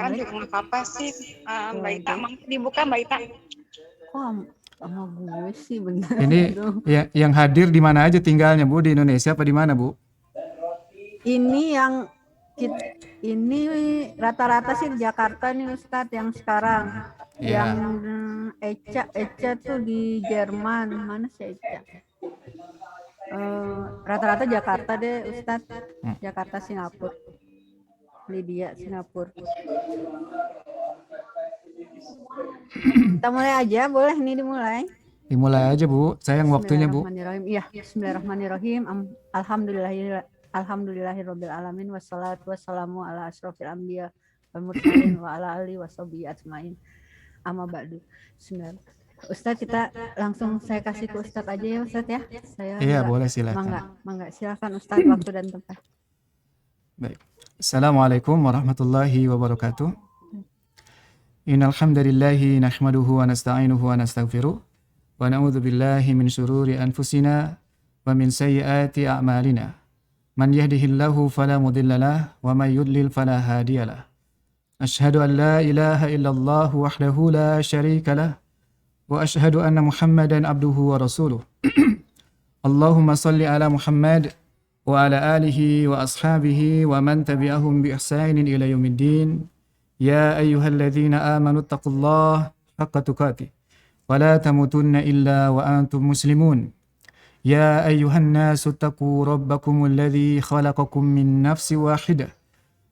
sekarang juga nggak apa-apa sih. Mbak Ita, mau dibuka Mbak Ita? Kok sama gue sih bener Ini dong. yang hadir di mana aja tinggalnya Bu? Di Indonesia apa di mana Bu? Ini yang ini rata-rata sih di Jakarta nih Ustadz yang sekarang. Ya. Yang Eca tuh di Jerman. Mana sih Eca? Rata-rata Jakarta deh Ustadz. Jakarta, Singapura. Lydia, Singapura. Kita mulai aja, boleh nih dimulai. Dimulai aja Bu, sayang waktunya Bu. Bismillahirrahmanirrahim. Iya, Bismillahirrahmanirrahim. Alhamdulillahirabbil alamin wassalatu wassalamu ala asrofil anbiya wal mursalin wa ala alihi washabihi ajmain. Amma ba'du. Bismillah. Ustaz, kita langsung saya kasih ke Ustaz aja ya Ustaz ya. Iya, boleh silakan. Mangga silakan Ustaz, waktu dan tempat. Baik. Assalamualaikum warahmatullahi wabarakatuh. Innal hamdalillahi nahmaduhu wa nasta'inuhu wa nastaghfiruh. Wa na'udzu billahi min syururi anfusina wa min sayyiati a'malina. Man yahdihillahu fala mudilla lahu wa may yudlil fala hadiyalah. Asyhadu an la ilaha illallah wahdahu la syarika lah wa asyhadu anna Muhammadan abduhu wa rasuluh. Allahumma salli ala Muhammad wa ala alihi wa ashabihi wa man tabi'ahum bi ihsanin ila yaumiddin. Ya ayyuhalladzina amanu taqullaha haqqa tuqatih wa la tamutunna illa wa antum muslimun. Ya ayyuhan nasu taqu rabbakumul ladzi khalaqakum min nafsin wahidah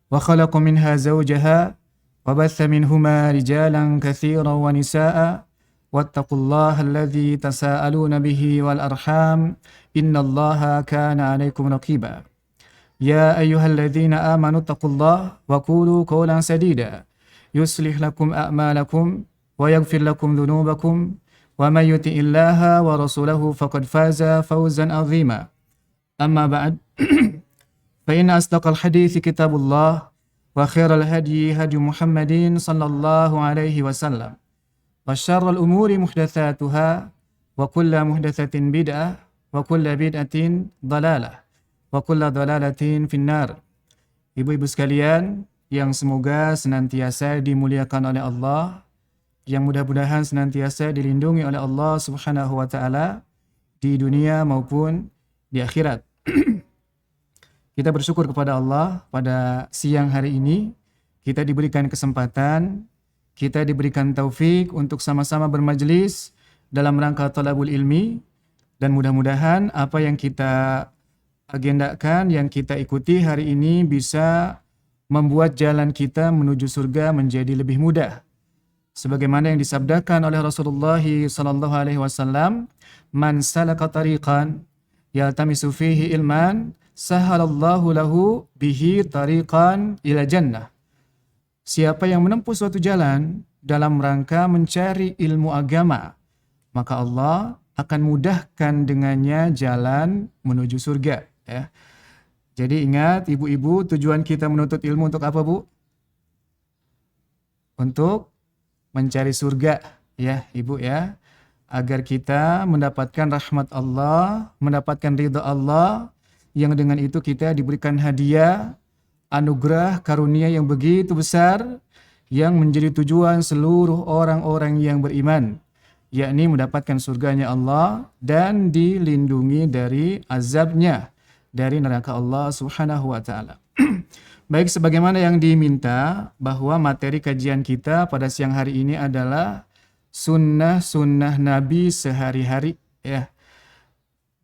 wa khalaqa minha zawjaha wa batha minhuma rijalan katsiran wa nisaa'a wattaqullaha alladzi tasaaluna bihi wal arham innallaha kana 'alaikum raqiba. Ya ayyuhalladzina amanu taqullaha wa qulu qawlan sadida yuslih lakum a'malakum wa yaghfir lakum dhunubakum wa may yuti'illaha wa rasulahu faqad faza fawzan 'azima. Amma ba'd. Fa inna asdaqal hadithi kitabullah wa khairal hadyi hadyu Muhammadin sallallahu alaihi wasallam. Wa syarrul umuri muhdatsatuha wa kullu muhdatsatin bid'ah wa kullu bid'atin dhalalah wa kullu dhalalatin finnar. Ibu-ibu sekalian yang semoga senantiasa dimuliakan oleh Allah, yang mudah-mudahan senantiasa dilindungi oleh Allah Subhanahu wa taala di dunia maupun di akhirat. Kita bersyukur kepada Allah pada siang hari ini kita diberikan kesempatan, kita diberikan taufik untuk sama-sama bermajelis dalam rangka thalabul ilmi, dan mudah-mudahan apa yang kita agendakan, yang kita ikuti hari ini bisa membuat jalan kita menuju surga menjadi lebih mudah. Sebagaimana yang disabdakan oleh Rasulullah sallallahu alaihi wasallam, "Man salaka tariqan yaltamisu fihi ilman, sahalallahu lahu bihi tariqan ila jannah." Siapa yang menempuh suatu jalan dalam rangka mencari ilmu agama, maka Allah akan mudahkan dengannya jalan menuju surga, ya. Jadi ingat ibu-ibu, tujuan kita menuntut ilmu untuk apa, Bu? Untuk mencari surga, ya Ibu ya, agar kita mendapatkan rahmat Allah, mendapatkan ridha Allah, yang dengan itu kita diberikan hadiah, anugerah, karunia yang begitu besar, yang menjadi tujuan seluruh orang-orang yang beriman, yakni mendapatkan surganya Allah dan dilindungi dari azabnya, dari neraka Allah Subhanahu wa ta'ala. Baik, sebagaimana yang diminta bahwa materi kajian kita pada siang hari ini adalah sunnah-sunnah Nabi sehari-hari, ya.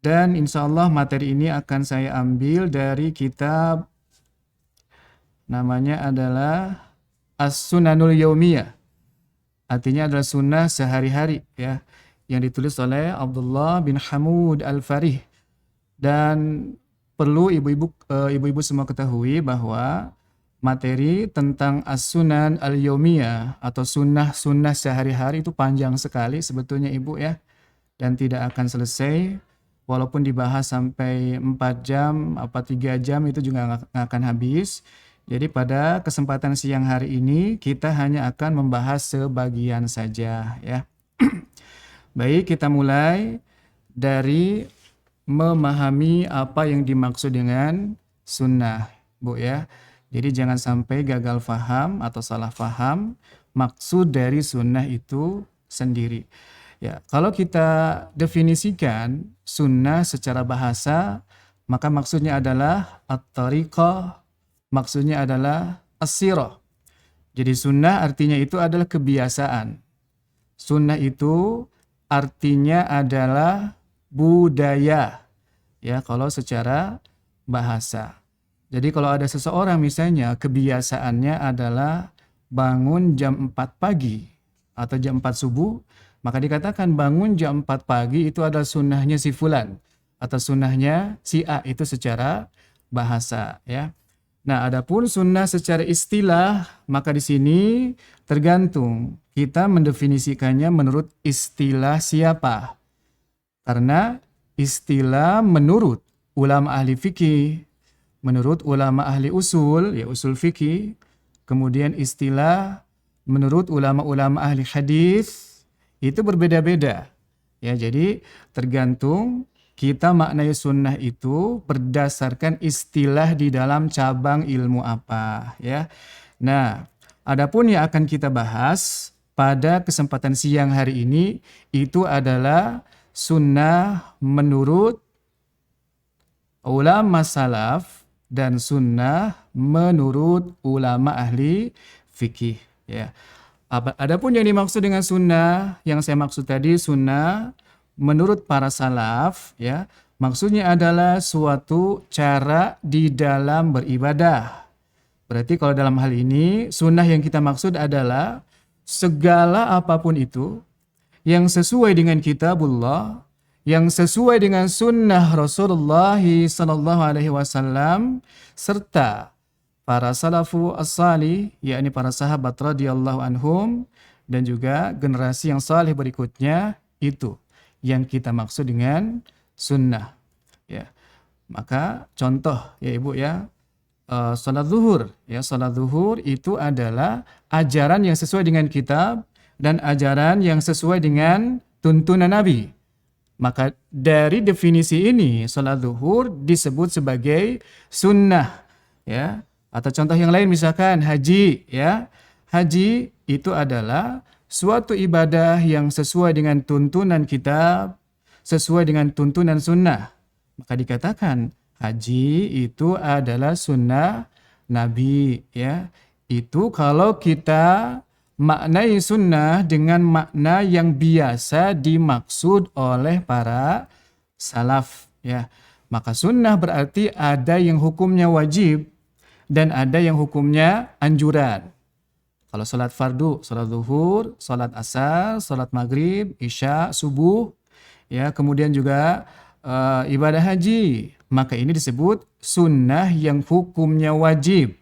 Dan insya Allah materi ini akan saya ambil dari kitab, namanya adalah As-Sunanul Yaumiyah. Artinya adalah sunnah sehari-hari, ya, yang ditulis oleh Abdullah bin Hamud Al-Farih. Dan perlu ibu-ibu semua ketahui bahwa materi tentang As-Sunan Al-Yaumiyah atau sunnah-sunnah sehari-hari itu panjang sekali sebetulnya Ibu ya, dan tidak akan selesai walaupun dibahas sampai 4 jam, 3 jam itu juga nggak akan habis. Jadi pada kesempatan siang hari ini kita hanya akan membahas sebagian saja ya. Baik, kita mulai dari memahami apa yang dimaksud dengan sunnah, Bu ya. Jadi jangan sampai gagal faham atau salah faham maksud dari sunnah itu sendiri. Ya, kalau kita definisikan sunnah secara bahasa, maka maksudnya adalah at-tariqah, maksudnya adalah as-sirah. Jadi sunnah artinya itu adalah kebiasaan. Sunnah itu artinya adalah budaya. Ya, kalau secara bahasa. Jadi kalau ada seseorang misalnya kebiasaannya adalah bangun jam 4 pagi atau jam 4 subuh, maka dikatakan bangun jam 4 pagi itu adalah sunnahnya si fulan atau sunnahnya si A, itu secara bahasa, ya. Nah, adapun sunnah secara istilah, maka di sini tergantung kita mendefinisikannya menurut istilah siapa. Karena istilah menurut ulama ahli fikih, menurut ulama ahli usul, ya usul fikih, kemudian istilah menurut ulama-ulama ahli hadis itu berbeda-beda. Ya, jadi tergantung kita maknai sunnah itu berdasarkan istilah di dalam cabang ilmu apa, ya. Nah, adapun yang akan kita bahas pada kesempatan siang hari ini itu adalah sunnah menurut ulama salaf dan sunnah menurut ulama ahli fikih, ya. Adapun yang dimaksud dengan sunnah, yang saya maksud tadi sunnah menurut para salaf, ya, maksudnya adalah suatu cara di dalam beribadah. Berarti kalau dalam hal ini sunnah yang kita maksud adalah segala apapun itu yang sesuai dengan kitabullah, yang sesuai dengan sunnah Rasulullah sallallahu alaihi wasallam serta para salafu as-salih, yakni para sahabat radhiyallahu anhum dan juga generasi yang saleh berikutnya, itu yang kita maksud dengan sunnah, ya. Maka contoh ya Ibu, ya, salat zuhur, ya, salat zuhur itu adalah ajaran yang sesuai dengan kitab dan ajaran yang sesuai dengan tuntunan Nabi. Maka dari definisi ini salat zuhur disebut sebagai sunnah, ya. Atau contoh yang lain misalkan haji, ya. Haji itu adalah suatu ibadah yang sesuai dengan tuntunan kitab, sesuai dengan tuntunan sunnah. Maka dikatakan haji itu adalah sunnah Nabi, ya. Itu kalau kita maknai sunnah dengan makna yang biasa dimaksud oleh para salaf, ya. Maka sunnah berarti ada yang hukumnya wajib dan ada yang hukumnya anjuran. Kalau salat fardu, salat zuhur, salat asar, salat maghrib, isya, subuh, ya, kemudian juga ibadah haji, maka ini disebut sunnah yang hukumnya wajib.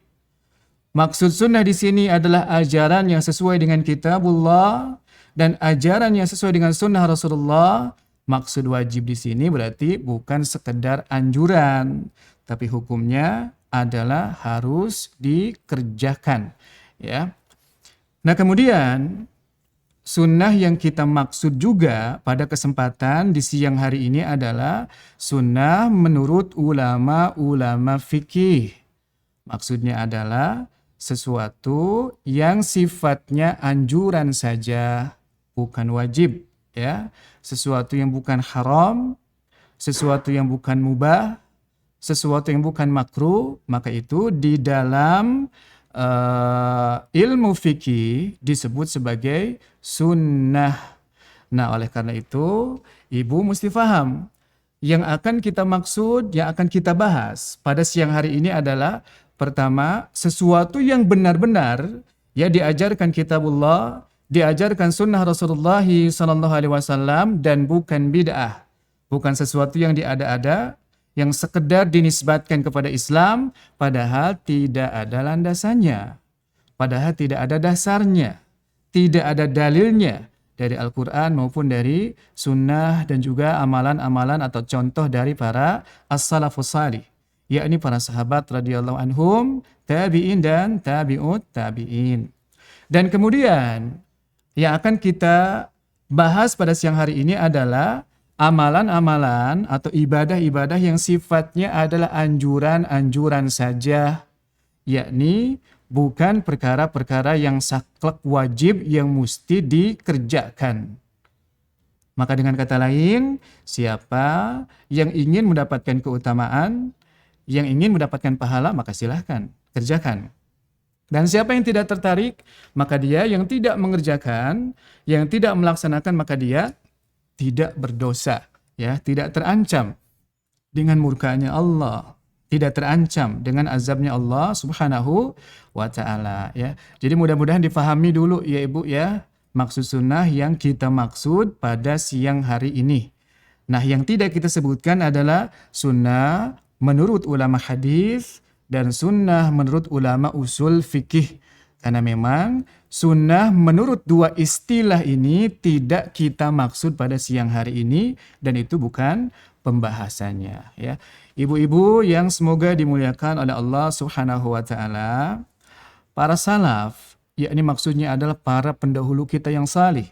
Maksud sunnah di sini adalah ajaran yang sesuai dengan kitabullah dan ajaran yang sesuai dengan sunnah Rasulullah. Maksud wajib di sini berarti bukan sekedar anjuran, tapi hukumnya adalah harus dikerjakan, ya. Nah, kemudian sunnah yang kita maksud juga pada kesempatan di siang hari ini adalah sunnah menurut ulama-ulama fikih. Maksudnya adalah sesuatu yang sifatnya anjuran saja, bukan wajib, ya. Sesuatu yang bukan haram, sesuatu yang bukan mubah, sesuatu yang bukan makruh, maka itu di dalam ilmu fikih disebut sebagai sunnah. Nah, oleh karena itu Ibu mesti paham yang akan kita maksud, yang akan kita bahas pada siang hari ini adalah pertama, sesuatu yang benar-benar ya diajarkan kitabullah, diajarkan sunnah Rasulullah sallallahu alaihi wasallam dan bukan bid'ah. Bukan sesuatu yang diada-ada, yang sekedar dinisbatkan kepada Islam padahal tidak ada landasannya, padahal tidak ada dasarnya, tidak ada dalilnya dari Al-Quran maupun dari sunnah dan juga amalan-amalan atau contoh dari para as-salafus salih, yakni para sahabat radhiyallahu anhum, tabi'in dan tabi'ut tabi'in. Dan kemudian yang akan kita bahas pada siang hari ini adalah amalan-amalan atau ibadah-ibadah yang sifatnya adalah anjuran-anjuran saja, yakni bukan perkara-perkara yang saklek wajib yang mesti dikerjakan. Maka dengan kata lain, siapa yang ingin mendapatkan keutamaan, yang ingin mendapatkan pahala, maka silahkan kerjakan. Dan siapa yang tidak tertarik, maka dia yang tidak mengerjakan, yang tidak melaksanakan, maka dia tidak berdosa, ya, tidak terancam dengan murkanya Allah, tidak terancam dengan azabnya Allah Subhanahu wa taala, ya. Jadi mudah-mudahan difahami dulu ya Ibu ya, maksud sunnah yang kita maksud pada siang hari ini. Nah, yang tidak kita sebutkan adalah sunnah menurut ulama hadis dan sunnah menurut ulama usul fikih. Karena memang sunnah menurut dua istilah ini tidak kita maksud pada siang hari ini dan itu bukan pembahasannya, ya. Ibu-ibu yang semoga dimuliakan oleh Allah Subhanahu wa taala, para salaf, yakni maksudnya adalah para pendahulu kita yang salih,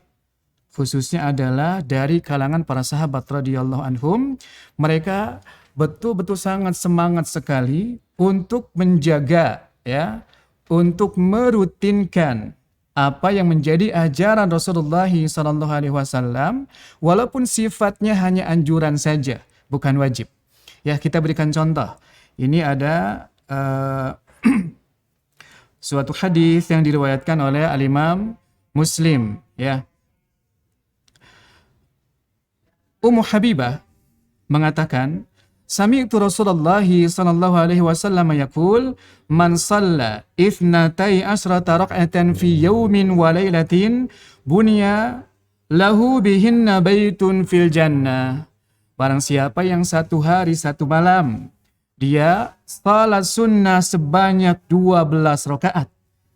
khususnya adalah dari kalangan para sahabat radhiyallahu anhum. Mereka betul-betul sangat semangat sekali untuk menjaga, ya, untuk merutinkan apa yang menjadi ajaran Rasulullah SAW, walaupun sifatnya hanya anjuran saja, bukan wajib. Ya, kita berikan contoh. Ini ada suatu hadis yang diriwayatkan oleh Al-Imam Muslim, ya. Ummu Habibah mengatakan, sami'tu Rasulullah sallallahu alaihi wasallam yaqul, man shalla itsnatai asyrata rak'atan fi yaumin wa lailatin bunya lahu bihinna baitun fil jannah. Barang siapa yang satu hari satu malam dia salat sunnah sebanyak 12 rakaat,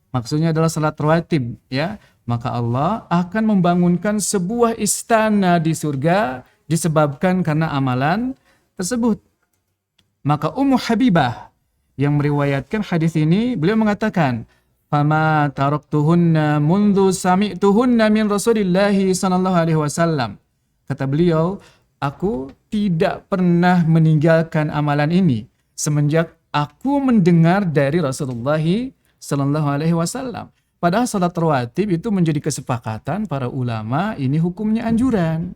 maksudnya adalah salat rawatib, ya, maka Allah akan membangunkan sebuah istana di surga disebabkan karena amalan tersebut. Maka Ummu Habibah yang meriwayatkan hadis ini, beliau mengatakan, "Fama taraktuhunna mundu sami'tuhunna min Rasulillah sallallahu alaihi wasallam." Kata beliau, aku tidak pernah meninggalkan amalan ini semenjak aku mendengar dari Rasulullah sallallahu alaihi wasallam. Padahal salat rawatib itu menjadi kesepakatan para ulama, ini hukumnya anjuran.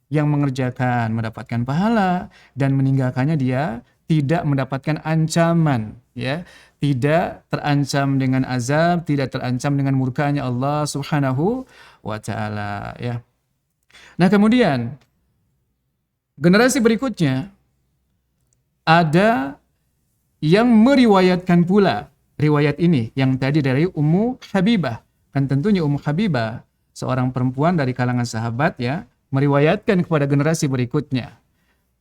Yang mengerjakan mendapatkan pahala dan meninggalkannya dia tidak mendapatkan ancaman, ya. Tidak terancam dengan azab, tidak terancam dengan murkanya Allah Subhanahu wa taala, ya. Nah, kemudian generasi berikutnya ada yang meriwayatkan pula riwayat ini yang tadi dari Ummu Habibah. Kan tentunya Ummu Habibah seorang perempuan dari kalangan sahabat, ya, meriwayatkan kepada generasi berikutnya.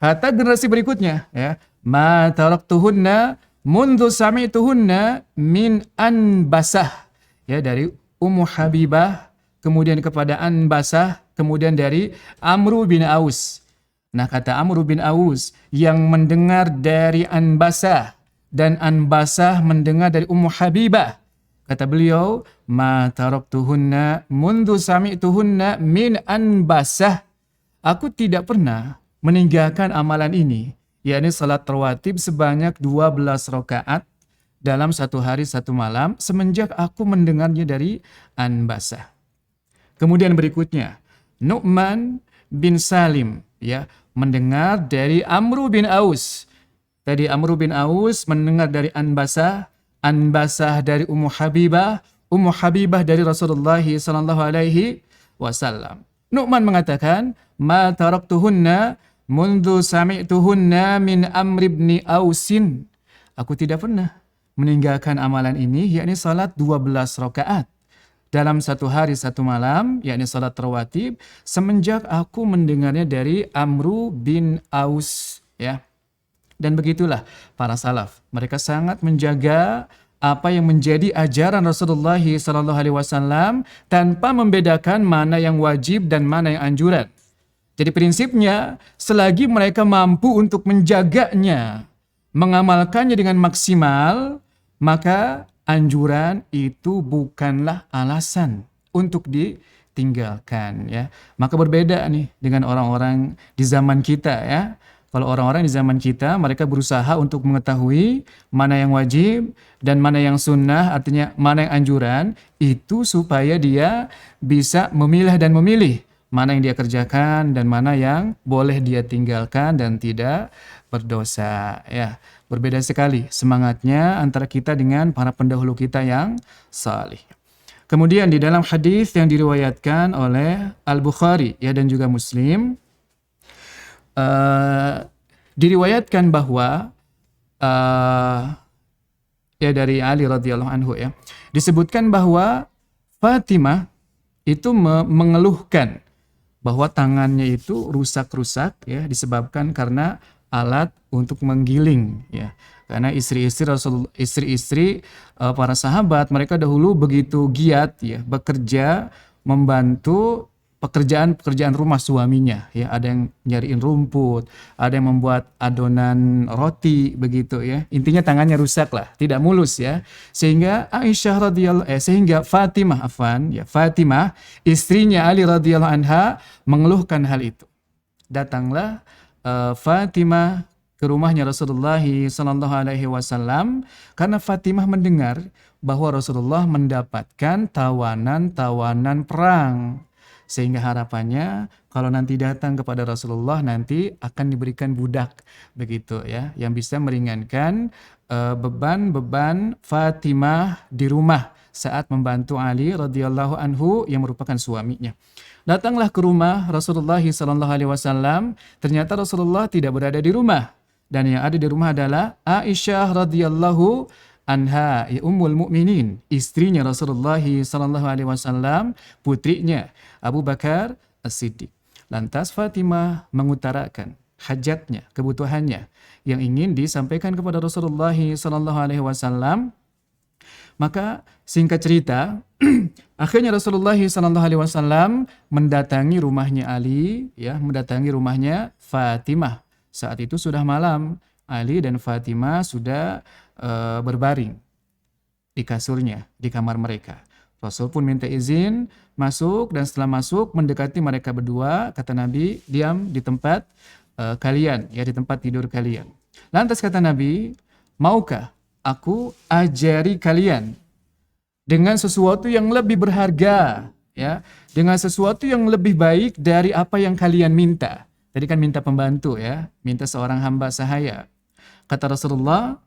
Kata generasi berikutnya, ya, ma taraktuhunna mundu sami'tuhunna min Anbasah. Ya, dari Ummu Habibah, kemudian kepada Anbasah, kemudian dari Amru bin Aus. Nah, kata Amru bin Aus yang mendengar dari Anbasah dan Anbasah mendengar dari Ummu Habibah. Kata beliau, ma taraktuhunna mundu sami'tuhunna min Anbasah. Aku tidak pernah meninggalkan amalan ini, yakni salat rawatib sebanyak 12 rakaat dalam satu hari satu malam semenjak aku mendengarnya dari Anbasah. Kemudian berikutnya, Nu'man bin Salim, ya, mendengar dari Amru bin Aus. Tadi Amru bin Aus mendengar dari Anbasah, Anbasah dari Ummu Habibah, Ummu Habibah dari Rasulullah sallallahu alaihi wasallam. Nu'man mengatakan, ma taraktuhunna mundu sami'tuhunna min Amr ibn Ausin. Aku tidak pernah meninggalkan amalan ini, yakni salat 12 rakaat dalam satu hari satu malam, yakni salat rawatib, semenjak aku mendengarnya dari Amru bin Aus, ya. Dan begitulah para salaf. Mereka sangat menjaga apa yang menjadi ajaran Rasulullah SAW tanpa membedakan mana yang wajib dan mana yang anjuran. Jadi prinsipnya, selagi mereka mampu untuk menjaganya, mengamalkannya dengan maksimal, maka anjuran itu bukanlah alasan untuk ditinggalkan, ya. Maka berbeda nih dengan orang-orang di zaman kita, ya. Kalau orang-orang di zaman kita, mereka berusaha untuk mengetahui mana yang wajib dan mana yang sunnah, artinya mana yang anjuran, itu supaya dia bisa memilah dan memilih mana yang dia kerjakan dan mana yang boleh dia tinggalkan dan tidak berdosa. Ya, berbeda sekali semangatnya antara kita dengan para pendahulu kita yang salih. Kemudian di dalam hadis yang diriwayatkan oleh Al-Bukhari ya dan juga Muslim, diriwayatkan bahwa ya dari Ali radhiyallahu anhu ya, disebutkan bahwa Fatimah itu mengeluhkan bahwa tangannya itu rusak-rusak ya, disebabkan karena alat untuk menggiling ya. Karena istri-istri para sahabat mereka dahulu begitu giat ya bekerja membantu pekerjaan rumah suaminya ya, ada yang nyariin rumput, ada yang membuat adonan roti begitu ya. Intinya tangannya rusak lah, tidak mulus ya. Sehingga sehingga Fatimah istrinya Ali radhiyallahu anha mengeluhkan hal itu. Datanglah Fatimah ke rumahnya Rasulullah sallallahu alaihi wasallam karena Fatimah mendengar bahwa Rasulullah mendapatkan tawanan perang. Sehingga harapannya kalau nanti datang kepada Rasulullah nanti akan diberikan budak begitu ya, yang bisa meringankan beban-beban Fatimah di rumah saat membantu Ali radhiyallahu anhu yang merupakan suaminya. Datanglah ke rumah Rasulullah sallallahu alaihi wasallam, ternyata Rasulullah tidak berada di rumah dan yang ada di rumah adalah Aisyah radhiyallahu anha, ya Ummul Mukminin, istrinya Rasulullah sallallahu alaihi wasallam, putrinya Abu Bakar As-Siddiq. Lantas Fatimah mengutarakan hajatnya, kebutuhannya yang ingin disampaikan kepada Rasulullah sallallahu alaihi wasallam. Maka singkat cerita, akhirnya Rasulullah sallallahu alaihi wasallam mendatangi rumahnya Ali, ya, mendatangi rumahnya Fatimah. Saat itu sudah malam, Ali dan Fatimah sudah berbaring di kasurnya, di kamar mereka. Rasul pun minta izin masuk dan setelah masuk mendekati mereka berdua, kata Nabi, diam di tempat kalian, ya di tempat tidur kalian. Lantas kata Nabi, maukah aku ajari kalian dengan sesuatu yang lebih berharga, ya, dengan sesuatu yang lebih baik dari apa yang kalian minta. Tadi kan minta pembantu ya, minta seorang hamba sahaya. Kata Rasulullah,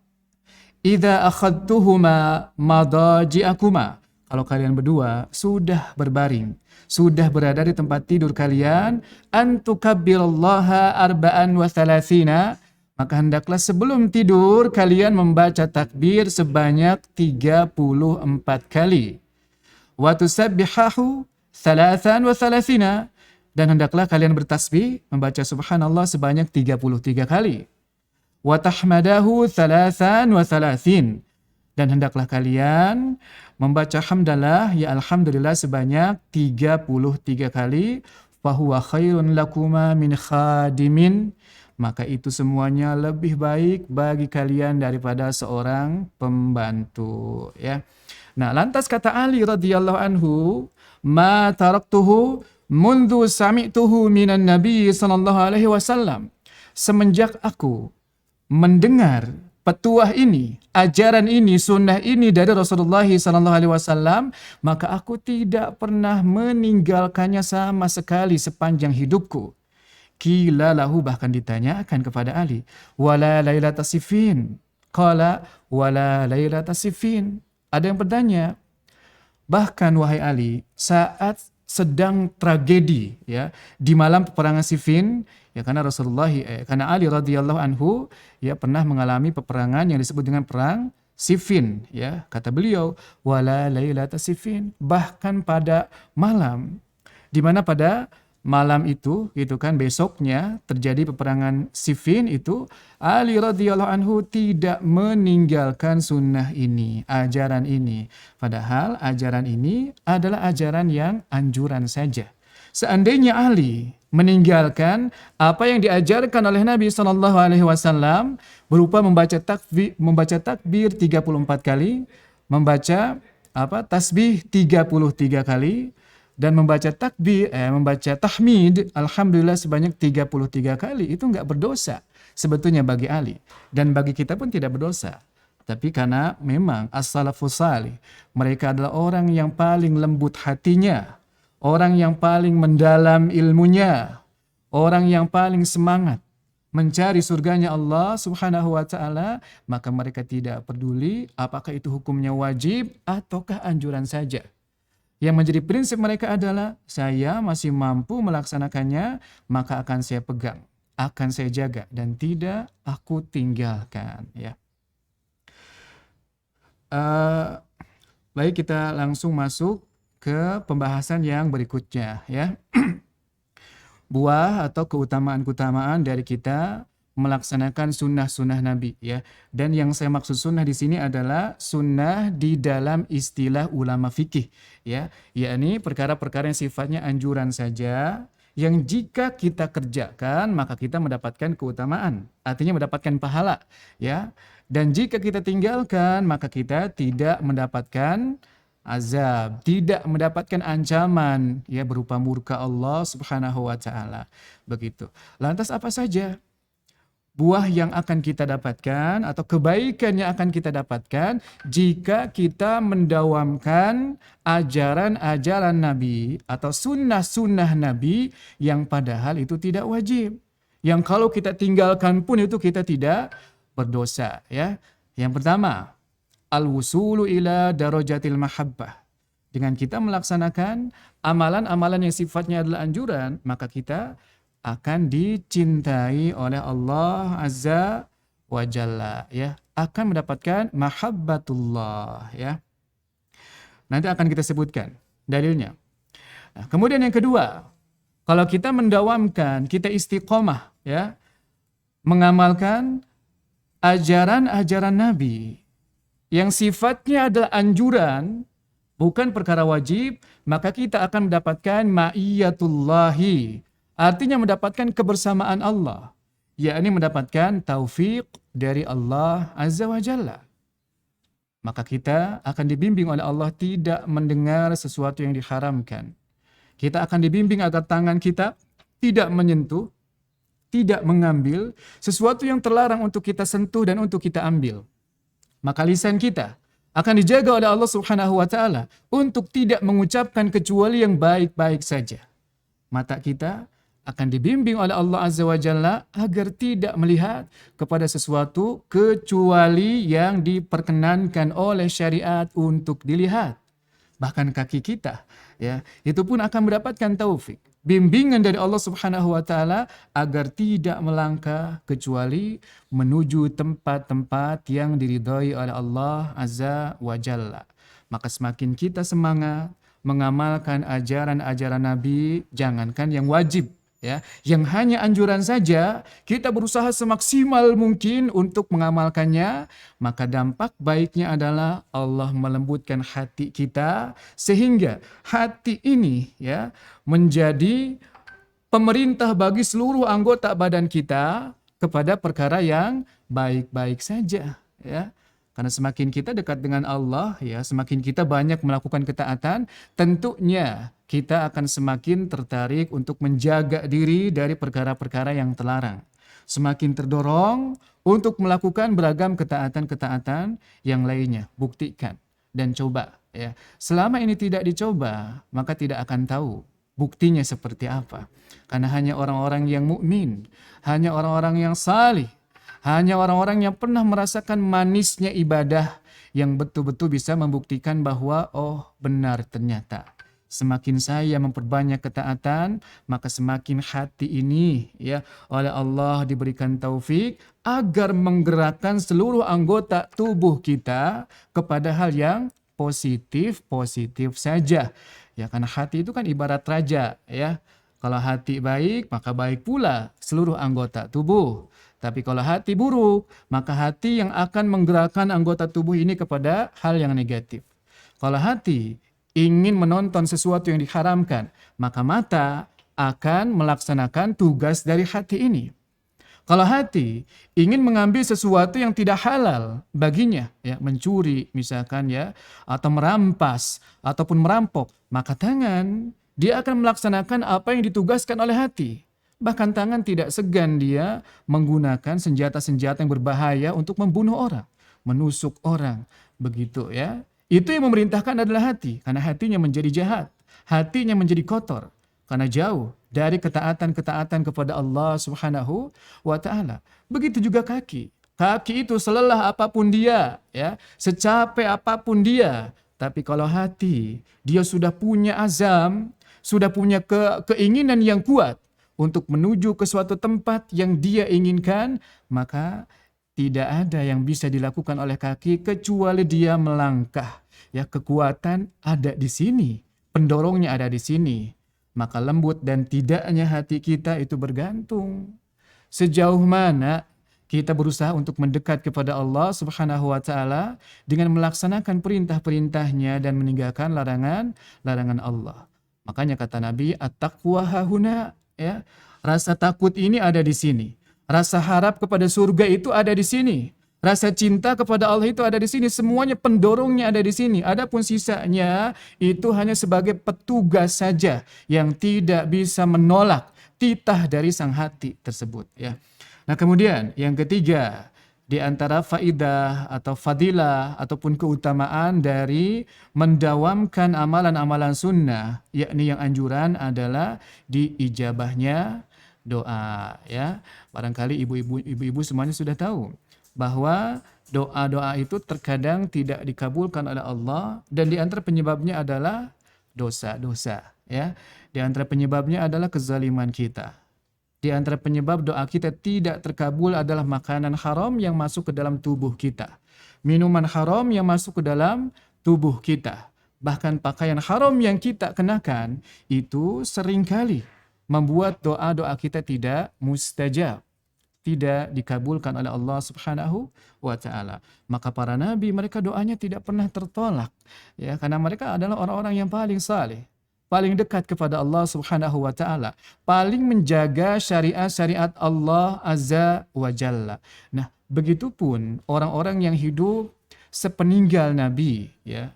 idza akhadtuhuma madaji'akuma. Kalau kalian berdua sudah berbaring, sudah berada di tempat tidur kalian, antukabbirallaha arba'an wa thalathina, maka hendaklah sebelum tidur kalian membaca takbir sebanyak 34 kali. Wa tusabbihahu thalathan wa thalathina, dan hendaklah kalian bertasbih membaca subhanallah sebanyak 33 kali. Wa tahmadahu thalathan wa thalathin, dan hendaklah kalian membaca hamdalah ya alhamdulillah sebanyak 33 kali. Fahuwa khairun lakuma min khadimin, maka itu semuanya lebih baik bagi kalian daripada seorang pembantu ya. Nah, lantas kata Ali radhiyallahu anhu, ma taraktuhu mundu sami'tuhu minan nabi sallallahu alaihi wasallam. Semenjak aku mendengar petuah ini, ajaran ini, sunnah ini dari Rasulullah sallallahu alaihi wasallam, maka aku tidak pernah meninggalkannya sama sekali sepanjang hidupku. Qila lahu, bahkan ditanyakan kepada Ali, wala lailata sifin. Qala wala lailata sifin. Ada yang bertanya, bahkan wahai Ali, saat sedang tragedi ya di malam peperangan Siffin ya, karena karena Ali radhiyallahu anhu ya pernah mengalami peperangan yang disebut dengan perang Siffin ya, kata beliau wala lailata Siffin, bahkan pada malam di mana pada malam itu gitu kan, besoknya terjadi peperangan Siffin itu, Ali radhiyallahu anhu tidak meninggalkan sunnah ini, ajaran ini. Padahal ajaran ini adalah ajaran yang anjuran saja. Seandainya Ali meninggalkan apa yang diajarkan oleh Nabi sallallahu alaihi wasallam berupa membaca takbir 34 kali, membaca tasbih 33 kali, dan membaca tahmid alhamdulillah sebanyak 33 kali, itu enggak berdosa. sebetulnya bagi Ali. Dan bagi kita pun tidak berdosa. Tapi karena memang as-salafus salih, mereka adalah orang yang paling lembut hatinya, orang yang paling mendalam ilmunya, orang yang paling semangat mencari surganya Allah Subhanahu wa taala, maka mereka tidak peduli apakah itu hukumnya wajib ataukah anjuran saja. Yang menjadi prinsip mereka adalah saya masih mampu melaksanakannya, maka akan saya pegang, akan saya jaga dan tidak aku tinggalkan, ya. Baik, kita langsung masuk ke pembahasan yang berikutnya, ya. Buah atau keutamaan-keutamaan dari kita melaksanakan sunnah-sunnah Nabi, ya. Dan yang saya maksud sunnah di sini adalah sunnah di dalam istilah ulama fikih, ya, yakni perkara-perkara yang sifatnya anjuran saja, yang jika kita kerjakan maka kita mendapatkan keutamaan, artinya mendapatkan pahala, ya. Dan jika kita tinggalkan maka kita tidak mendapatkan azab, tidak mendapatkan ancaman, ya, berupa murka Allah Subhanahu wa taala. Begitu. Lantas apa saja buah yang akan kita dapatkan atau kebaikan yang akan kita dapatkan jika kita mendawamkan ajaran-ajaran Nabi atau sunnah-sunnah Nabi yang padahal itu tidak wajib. Yang kalau kita tinggalkan pun itu kita tidak berdosa, ya. Yang pertama, al-wusulu ila darajatil mahabbah. Dengan kita melaksanakan amalan-amalan yang sifatnya adalah anjuran, maka kita akan dicintai oleh Allah Azza wa Jalla, ya. Akan mendapatkan mahabbatullah, ya. Nanti akan kita sebutkan dalilnya. Nah, kemudian yang kedua, kalau kita mendawamkan, kita istiqomah, ya, mengamalkan ajaran-ajaran Nabi yang sifatnya adalah anjuran, bukan perkara wajib, maka kita akan mendapatkan ma'iyatullahi, artinya mendapatkan kebersamaan Allah, yakni mendapatkan taufik dari Allah Azza wa Jalla. Maka kita akan dibimbing oleh Allah tidak mendengar sesuatu yang diharamkan. Kita akan dibimbing agar tangan kita tidak menyentuh, tidak mengambil sesuatu yang terlarang untuk kita sentuh dan untuk kita ambil. Maka lisan kita akan dijaga oleh Allah Subhanahu wa taala untuk tidak mengucapkan kecuali yang baik-baik saja. Mata kita akan dibimbing oleh Allah Azza wa Jalla agar tidak melihat kepada sesuatu kecuali yang diperkenankan oleh syariat untuk dilihat. Bahkan kaki kita, ya, itu pun akan mendapatkan taufik, bimbingan dari Allah Subhanahu wa taala agar tidak melangkah kecuali menuju tempat-tempat yang diridhai oleh Allah Azza wa Jalla. Maka semakin kita semangat mengamalkan ajaran-ajaran Nabi, jangankan yang wajib, ya, yang hanya anjuran saja, kita berusaha semaksimal mungkin untuk mengamalkannya, maka dampak baiknya adalah Allah melembutkan hati kita sehingga hati ini, ya, menjadi pemerintah bagi seluruh anggota badan kita kepada perkara yang baik-baik saja, ya. Karena semakin kita dekat dengan Allah, ya, semakin kita banyak melakukan ketaatan, tentunya kita akan semakin tertarik untuk menjaga diri dari perkara-perkara yang terlarang. Semakin terdorong untuk melakukan beragam ketaatan-ketaatan yang lainnya. Buktikan dan coba, ya. Selama ini tidak dicoba, maka tidak akan tahu buktinya seperti apa. Karena hanya orang-orang yang mukmin, hanya orang-orang yang salih, hanya orang-orang yang pernah merasakan manisnya ibadah yang betul-betul bisa membuktikan bahwa oh, benar ternyata semakin saya memperbanyak ketaatan, maka semakin hati ini, ya, oleh Allah diberikan taufik agar menggerakkan seluruh anggota tubuh kita kepada hal yang positif-positif saja. Ya, karena hati itu kan ibarat raja, ya. Kalau hati baik, maka baik pula seluruh anggota tubuh. Tapi kalau hati buruk, maka hati yang akan menggerakkan anggota tubuh ini kepada hal yang negatif. Kalau hati ingin menonton sesuatu yang diharamkan, maka mata akan melaksanakan tugas dari hati ini. Kalau hati ingin mengambil sesuatu yang tidak halal baginya, ya, mencuri misalkan, ya, atau merampas ataupun merampok, maka tangan dia akan melaksanakan apa yang ditugaskan oleh hati. Bahkan tangan tidak segan dia menggunakan senjata-senjata yang berbahaya untuk membunuh orang, menusuk orang, begitu ya. Itu yang memerintahkan adalah hati, karena hatinya menjadi jahat, hatinya menjadi kotor, karena jauh dari ketaatan-ketaatan kepada Allah Subhanahu wa taala. Begitu juga kaki. Kaki itu selelah apapun dia, ya, secapek apapun dia, tapi kalau hati dia sudah punya azam, sudah punya keinginan yang kuat untuk menuju ke suatu tempat yang dia inginkan, maka tidak ada yang bisa dilakukan oleh kaki kecuali dia melangkah. Ya, kekuatan ada di sini, pendorongnya ada di sini. Maka lembut dan tidaknya hati kita itu bergantung sejauh mana kita berusaha untuk mendekat kepada Allah Subhanahu wa taala dengan melaksanakan perintah-perintahnya dan meninggalkan larangan Allah. Makanya kata Nabi, at-taqwa hahuna, ya. Rasa takut ini ada di sini. Rasa harap kepada surga itu ada di sini. Rasa cinta kepada Allah itu ada di sini. Semuanya pendorongnya ada di sini. Adapun sisanya itu hanya sebagai petugas saja yang tidak bisa menolak titah dari sang hati tersebut, ya. Nah, kemudian yang ketiga, di antara faidah atau fadilah ataupun keutamaan dari mendawamkan amalan-amalan sunnah, yakni yang anjuran adalah diijabahnya doa, ya. Barangkali ibu-ibu semuanya sudah tahu bahwa doa-doa itu terkadang tidak dikabulkan oleh Allah, dan di antara penyebabnya adalah dosa-dosa, ya. Di antara penyebabnya adalah kezaliman kita. Di antara penyebab doa kita tidak terkabul adalah makanan haram yang masuk ke dalam tubuh kita. Minuman haram yang masuk ke dalam tubuh kita. Bahkan pakaian haram yang kita kenakan itu seringkali membuat doa-doa kita tidak mustajab, tidak dikabulkan oleh Allah Subhanahu wa taala. Maka para nabi, mereka doanya tidak pernah tertolak, ya, karena mereka adalah orang-orang yang paling saleh, paling dekat kepada Allah Subhanahu wa taala, paling menjaga syariat-syariat Allah Azza wa Jalla. Nah, begitupun orang-orang yang hidup sepeninggal Nabi, ya.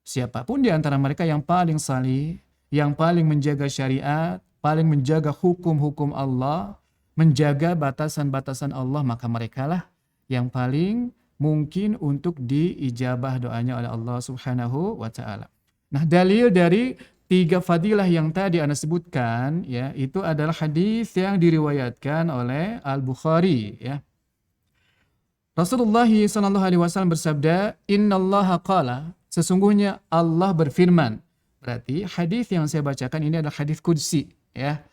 Siapapun di antara mereka yang paling salih, yang paling menjaga syariat, paling menjaga hukum-hukum Allah, menjaga batasan-batasan Allah, maka merekalah yang paling mungkin untuk diijabah doanya oleh Allah Subhanahu wa taala. Nah, dalil dari 3 fadilah yang tadi Anda sebutkan, ya, itu adalah hadis yang diriwayatkan oleh Al-Bukhari, ya. Rasulullah SAW bersabda, "Innallaha qala", sesungguhnya Allah berfirman. Berarti hadis yang saya bacakan ini adalah hadis qudsi, ya.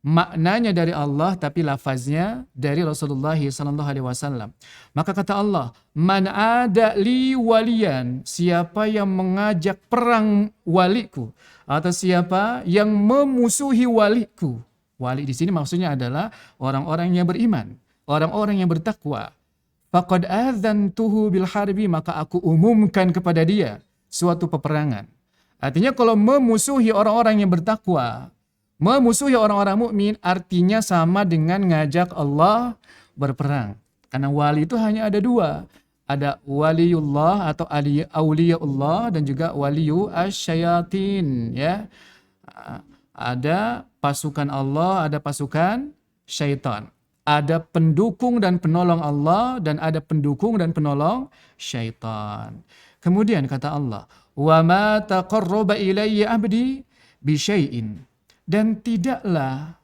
Maknanya dari Allah tapi lafaznya dari Rasulullah SAW. Maka kata Allah, "Man ada li waliyan", siapa yang mengajak perang waliku, atau siapa yang memusuhi waliku. Wali di sini maksudnya adalah orang-orang yang beriman, orang-orang yang bertakwa. Faqad adzantuhu bil harbi, maka aku umumkan kepada dia suatu peperangan. Artinya kalau memusuhi orang-orang yang bertakwa, memusuhi orang-orang mukmin, artinya sama dengan ngajak Allah berperang. Karena wali itu hanya ada 2. Ada waliullah atau auliyaullah dan juga waliyu asyayatin, ya. Ada pasukan Allah, ada pasukan syaitan. Ada pendukung dan penolong Allah dan ada pendukung dan penolong syaitan. Kemudian kata Allah, "Wa ma taqarraba ilayya 'abdi bi syai'in", dan tidaklah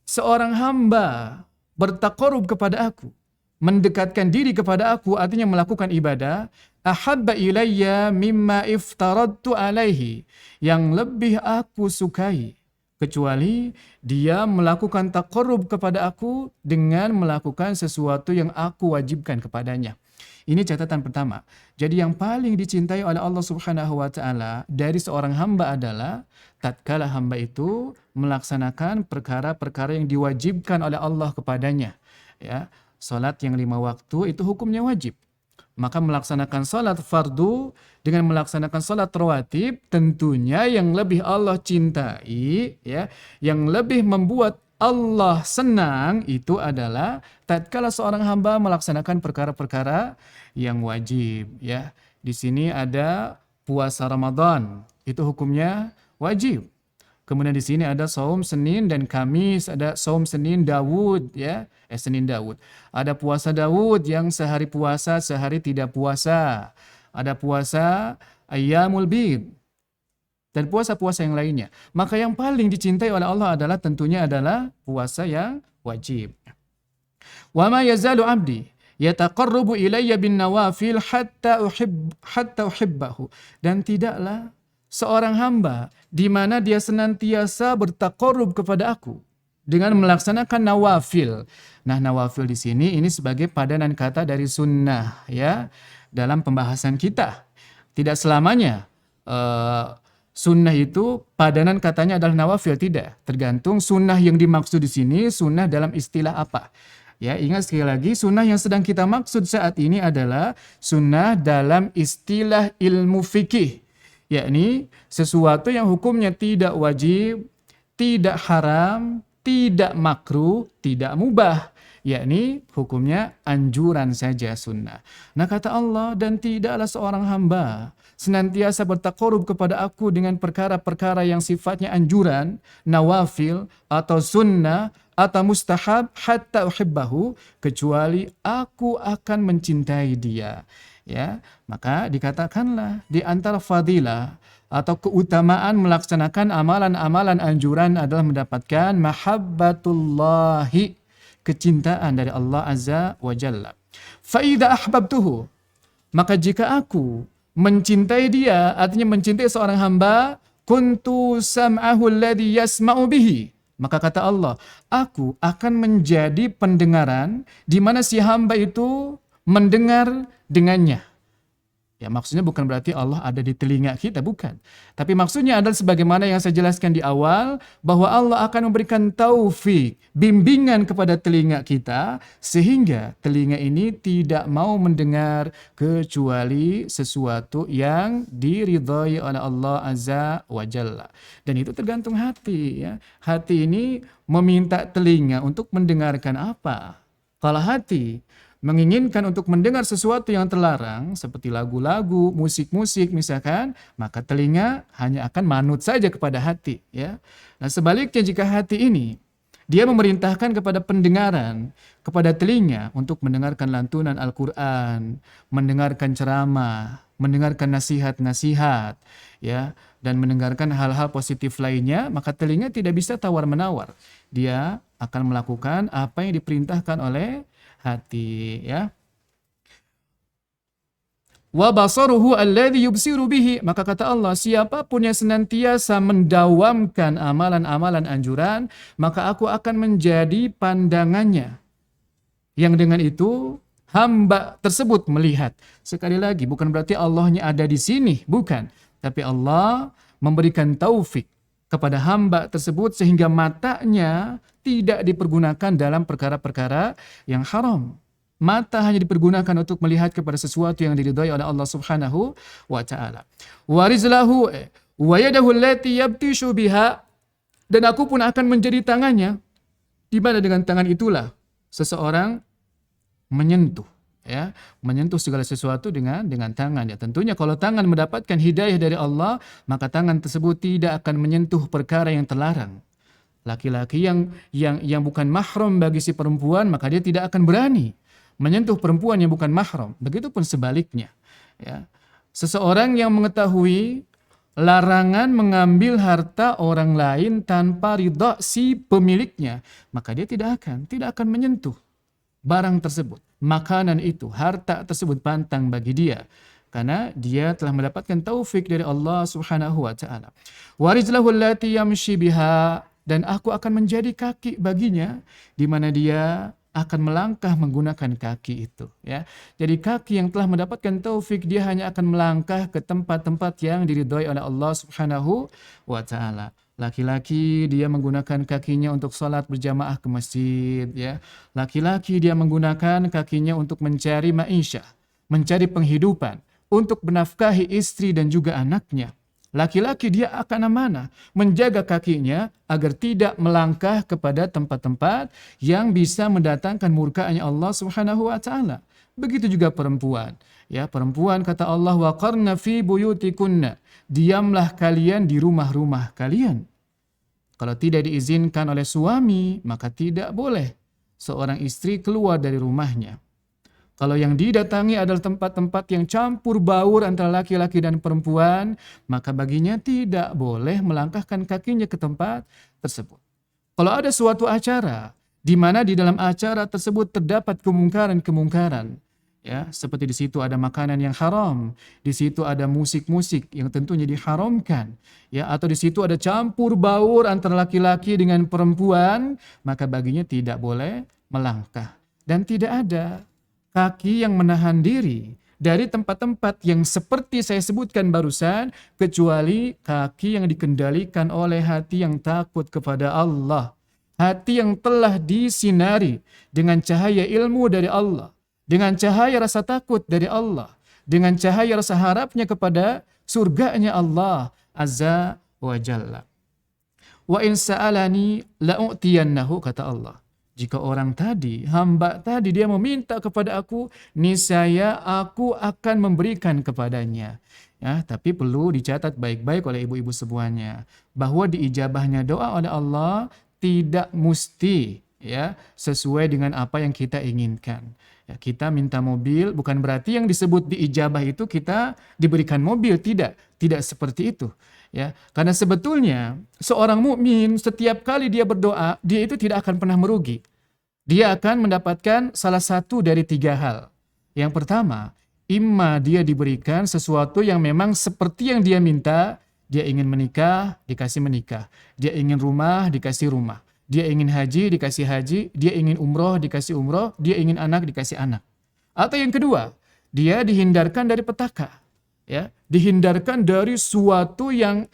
seorang hamba bertaqarrub kepada aku, mendekatkan diri kepada aku, artinya melakukan ibadah, ahabba ilayya mimma iftaradtu alaihi, yang lebih aku sukai, kecuali dia melakukan taqarrub kepada aku dengan melakukan sesuatu yang aku wajibkan kepadanya. Ini catatan pertama. Jadi yang paling dicintai oleh Allah Subhanahu wa taala dari seorang hamba adalah tatkala hamba itu melaksanakan perkara-perkara yang diwajibkan oleh Allah kepadanya, ya. Salat yang 5 waktu itu hukumnya wajib. Maka melaksanakan salat fardu dengan melaksanakan salat rawatib, tentunya yang lebih Allah cintai, ya, yang lebih membuat Allah senang itu adalah tatkala seorang hamba melaksanakan perkara-perkara yang wajib, ya. Di sini ada puasa Ramadan, itu hukumnya wajib. Kemudian di sini ada saum Senin dan Kamis, ada saum Senin Daud ya, Senin Daud. Ada puasa Daud yang sehari puasa, sehari tidak puasa. Ada puasa Ayyamul Bid dan puasa-puasa yang lainnya. Maka yang paling dicintai oleh Allah adalah tentunya adalah puasa yang wajib. Wa ma yazalu 'abdi yataqarrabu ilayya bin nawafil hatta uhibbahu. Dan tidaklah seorang hamba di mana dia senantiasa bertaqarrub kepada aku dengan melaksanakan nawafil. Nah, nawafil di sini ini sebagai padanan kata dari sunnah ya dalam pembahasan kita. Tidak selamanya sunnah itu padanan katanya adalah nawafil, tidak. Tergantung sunnah yang dimaksud di sini sunnah dalam istilah apa. Ya, ingat sekali lagi sunnah yang sedang kita maksud saat ini adalah sunnah dalam istilah ilmu fikih. Yakni sesuatu yang hukumnya tidak wajib, tidak haram, tidak makruh, tidak mubah. Yakni hukumnya anjuran saja sunnah. Nah kata Allah, dan tidaklah seorang hamba senantiasa bertaqarrub kepada aku dengan perkara-perkara yang sifatnya anjuran, nawafil, atau sunnah, atau mustahab, hatta uhibbahu, kecuali aku akan mencintai dia. Ya, maka dikatakanlah di antara fadilah atau keutamaan melaksanakan amalan-amalan anjuran adalah mendapatkan mahabbatullahi, kecintaan dari Allah Azza wa Jalla. Fa idza ahbabtuhu, maka jika aku mencintai dia, artinya mencintai seorang hamba, kuntu sam'ahu alladhi yasma'u bihi, maka kata Allah, aku akan menjadi pendengaran di mana si hamba itu mendengar dengannya. Ya, maksudnya bukan berarti Allah ada di telinga kita, bukan. Tapi maksudnya adalah sebagaimana yang saya jelaskan di awal, bahwa Allah akan memberikan taufik, bimbingan kepada telinga kita, sehingga telinga ini tidak mau mendengar kecuali sesuatu yang diridhai oleh Allah Azza wa Jalla. Dan itu tergantung hati. Ya. Hati ini meminta telinga untuk mendengarkan apa? Kalau hati menginginkan untuk mendengar sesuatu yang terlarang, seperti lagu-lagu, musik-musik misalkan, maka telinga hanya akan manut saja kepada hati. Ya. Nah sebaliknya jika hati ini, dia memerintahkan kepada pendengaran, kepada telinga untuk mendengarkan lantunan Al-Quran, mendengarkan ceramah, mendengarkan nasihat-nasihat, ya, dan mendengarkan hal-hal positif lainnya, maka telinga tidak bisa tawar-menawar. Dia akan melakukan apa yang diperintahkan oleh hati, ya. Wa basaruhu alladhi yubsiru bihi, maka kata Allah, siapapun yang senantiasa mendawamkan amalan-amalan anjuran, maka aku akan menjadi pandangannya. Yang dengan itu hamba tersebut melihat. Sekali lagi, bukan berarti Allahnya ada di sini, bukan. Tapi Allah memberikan taufik kepada hamba tersebut sehingga matanya tidak dipergunakan dalam perkara-perkara yang haram. Mata hanya dipergunakan untuk melihat kepada sesuatu yang diridhai oleh Allah Subhanahu wa taala. Wa rizlahu wa yadahu allati yabtishu biha, dan aku pun akan menjadi tangannya, di mana dengan tangan itulah seseorang menyentuh, ya, menyentuh segala sesuatu dengan tangan. Ya, tentunya kalau tangan mendapatkan hidayah dari Allah, maka tangan tersebut tidak akan menyentuh perkara yang terlarang. Laki-laki yang bukan mahram bagi si perempuan, maka dia tidak akan berani menyentuh perempuan yang bukan mahram. Begitupun sebaliknya. Ya. Seseorang yang mengetahui larangan mengambil harta orang lain tanpa ridha si pemiliknya, maka dia tidak akan menyentuh barang tersebut. Makanan itu, harta tersebut pantang bagi dia, karena dia telah mendapatkan taufik dari Allah Subhanahu wa taala. Wa rijlahu allati yamshi biha, dan aku akan menjadi kaki baginya, di mana dia akan melangkah menggunakan kaki itu. Ya. Jadi kaki yang telah mendapatkan taufik, dia hanya akan melangkah ke tempat-tempat yang diridhai oleh Allah Subhanahu wa taala. Laki-laki dia menggunakan kakinya untuk sholat berjamaah ke masjid. Ya. Laki-laki dia menggunakan kakinya untuk mencari ma'isyah, mencari penghidupan, untuk menafkahi istri dan juga anaknya. Laki-laki dia akan amanah menjaga kakinya agar tidak melangkah kepada tempat-tempat yang bisa mendatangkan murkanya Allah Subhanahu wa taala. Begitu juga perempuan. Ya, perempuan kata Allah, waqarna fi buyutikunna, diamlah kalian di rumah-rumah kalian. Kalau tidak diizinkan oleh suami, maka tidak boleh seorang istri keluar dari rumahnya. Kalau yang didatangi adalah tempat-tempat yang campur baur antara laki-laki dan perempuan, maka baginya tidak boleh melangkahkan kakinya ke tempat tersebut. Kalau ada suatu acara, di mana di dalam acara tersebut terdapat kemungkaran-kemungkaran, ya, seperti di situ ada makanan yang haram, di situ ada musik-musik yang tentunya diharamkan, ya, atau di situ ada campur baur antara laki-laki dengan perempuan, maka baginya tidak boleh melangkah. Dan tidak ada kaki yang menahan diri dari tempat-tempat yang seperti saya sebutkan barusan, kecuali kaki yang dikendalikan oleh hati yang takut kepada Allah. Hati yang telah disinari dengan cahaya ilmu dari Allah, dengan cahaya rasa takut dari Allah, dengan cahaya rasa harapnya kepada surganya Allah Azza wa Jalla. Wa in sa'alani la'u'tiyannahu, kata Allah. Jika orang tadi, hamba tadi, dia meminta kepada aku, niscaya aku akan memberikan kepadanya. Ya, tapi perlu dicatat baik-baik oleh ibu-ibu semuanya, bahwa diijabahnya doa oleh Allah tidak mesti, ya, sesuai dengan apa yang kita inginkan. Ya, kita minta mobil, bukan berarti yang disebut diijabah itu kita diberikan mobil, tidak seperti itu. Ya, karena sebetulnya seorang mukmin setiap kali dia berdoa, dia itu tidak akan pernah merugi. Dia akan mendapatkan salah satu dari 3 hal. Yang pertama, imma dia diberikan sesuatu yang memang seperti yang dia minta. Dia ingin menikah, dikasih menikah. Dia ingin rumah, dikasih rumah. Dia ingin haji, dikasih haji. Dia ingin umroh, dikasih umroh. Dia ingin anak, dikasih anak. Atau yang kedua, dia dihindarkan dari petaka. Ya, dihindarkan dari suatu yang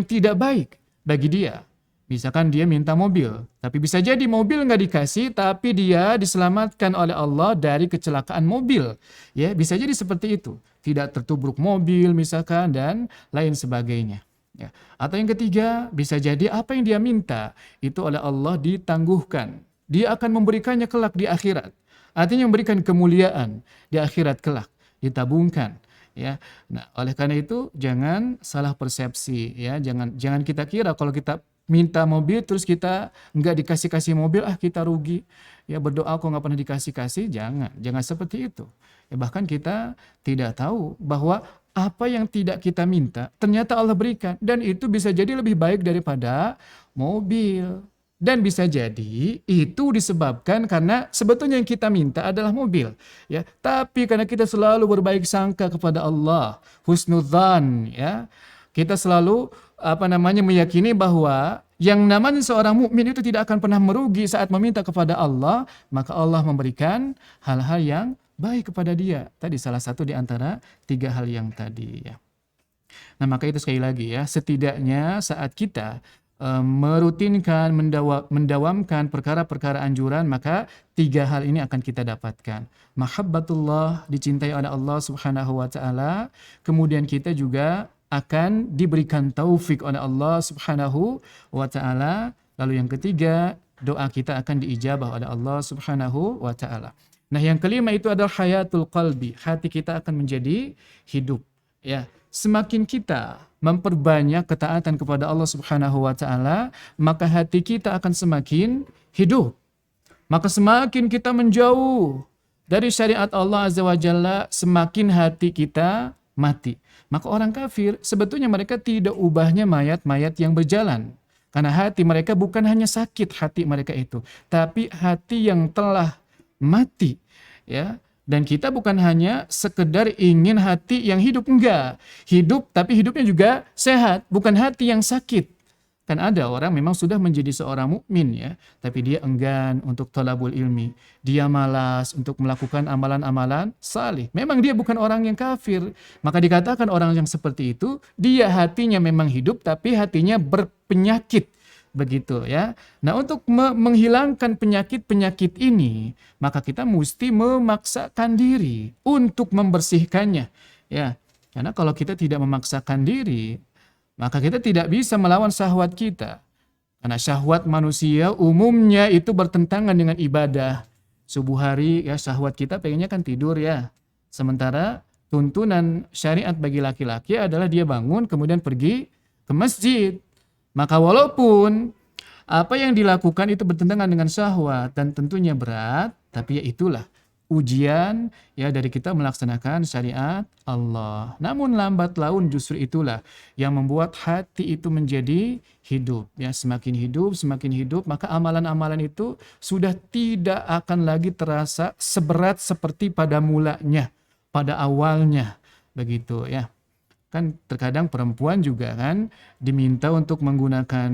tidak baik bagi dia. Misalkan dia minta mobil, tapi bisa jadi mobil nggak dikasih, tapi dia diselamatkan oleh Allah dari kecelakaan mobil. Ya, bisa jadi seperti itu. Tidak tertubruk mobil misalkan dan lain sebagainya. Ya. Atau yang ketiga, bisa jadi apa yang dia minta itu oleh Allah ditangguhkan. Dia akan memberikannya kelak di akhirat. Artinya memberikan kemuliaan di akhirat kelak, ditabungkan. Ya, nah oleh karena itu jangan salah persepsi, ya, jangan kita kira kalau kita minta mobil terus kita nggak dikasih mobil, kita rugi. Ya, berdoa kok nggak pernah dikasih, jangan seperti itu. Ya, bahkan kita tidak tahu bahwa apa yang tidak kita minta ternyata Allah berikan, dan itu bisa jadi lebih baik daripada mobil. Dan bisa jadi itu disebabkan karena sebetulnya yang kita minta adalah mobil, ya. Tapi karena kita selalu berbaik sangka kepada Allah, husnudzan, ya. Kita selalu meyakini bahwa yang namanya seorang mukmin itu tidak akan pernah merugi saat meminta kepada Allah, maka Allah memberikan hal-hal yang baik kepada dia. Tadi salah satu di antara 3 hal yang tadi, ya. Nah, maka itu sekali lagi, ya, setidaknya saat kita merutinkan, mendawamkan perkara-perkara anjuran, maka 3 hal ini akan kita dapatkan. Mahabbatullah, dicintai oleh Allah Subhanahu wa taala, kemudian kita juga akan diberikan taufik oleh Allah Subhanahu wa taala, lalu yang ketiga, doa kita akan diijabah oleh Allah Subhanahu wa taala. Nah, yang kelima itu adalah hayatul qalbi, hati kita akan menjadi hidup, ya. Semakin kita memperbanyak ketaatan kepada Allah Subhanahu wa taala, maka hati kita akan semakin hidup. Maka semakin kita menjauh dari syariat Allah Azza wa Jalla, semakin hati kita mati. Maka orang kafir sebetulnya mereka tidak ubahnya mayat-mayat yang berjalan. Karena hati mereka bukan hanya sakit hati mereka itu, tapi hati yang telah mati, ya. Dan kita bukan hanya sekedar ingin hati yang hidup, enggak. Hidup, tapi hidupnya juga sehat, bukan hati yang sakit. Kan ada orang memang sudah menjadi seorang mukmin, ya, tapi dia enggan untuk thalabul ilmi. Dia malas untuk melakukan amalan-amalan salih. Memang dia bukan orang yang kafir. Maka dikatakan orang yang seperti itu, dia hatinya memang hidup, tapi hatinya berpenyakit. Begitu, ya. Nah, untuk menghilangkan penyakit-penyakit ini, maka kita mesti memaksakan diri untuk membersihkannya, ya. Karena kalau kita tidak memaksakan diri, maka kita tidak bisa melawan syahwat kita. Karena syahwat manusia umumnya itu bertentangan dengan ibadah. Subuh hari, ya, syahwat kita pengennya kan tidur, ya. Sementara tuntunan syariat bagi laki-laki adalah dia bangun kemudian pergi ke masjid. Maka walaupun apa yang dilakukan itu bertentangan dengan syahwat dan tentunya berat, tapi ya itulah ujian ya dari kita melaksanakan syariat Allah. Namun lambat laun justru itulah yang membuat hati itu menjadi hidup. Ya, semakin hidup, maka amalan-amalan itu sudah tidak akan lagi terasa seberat seperti pada mulanya, pada awalnya. Begitu ya. Kan terkadang perempuan juga kan diminta untuk menggunakan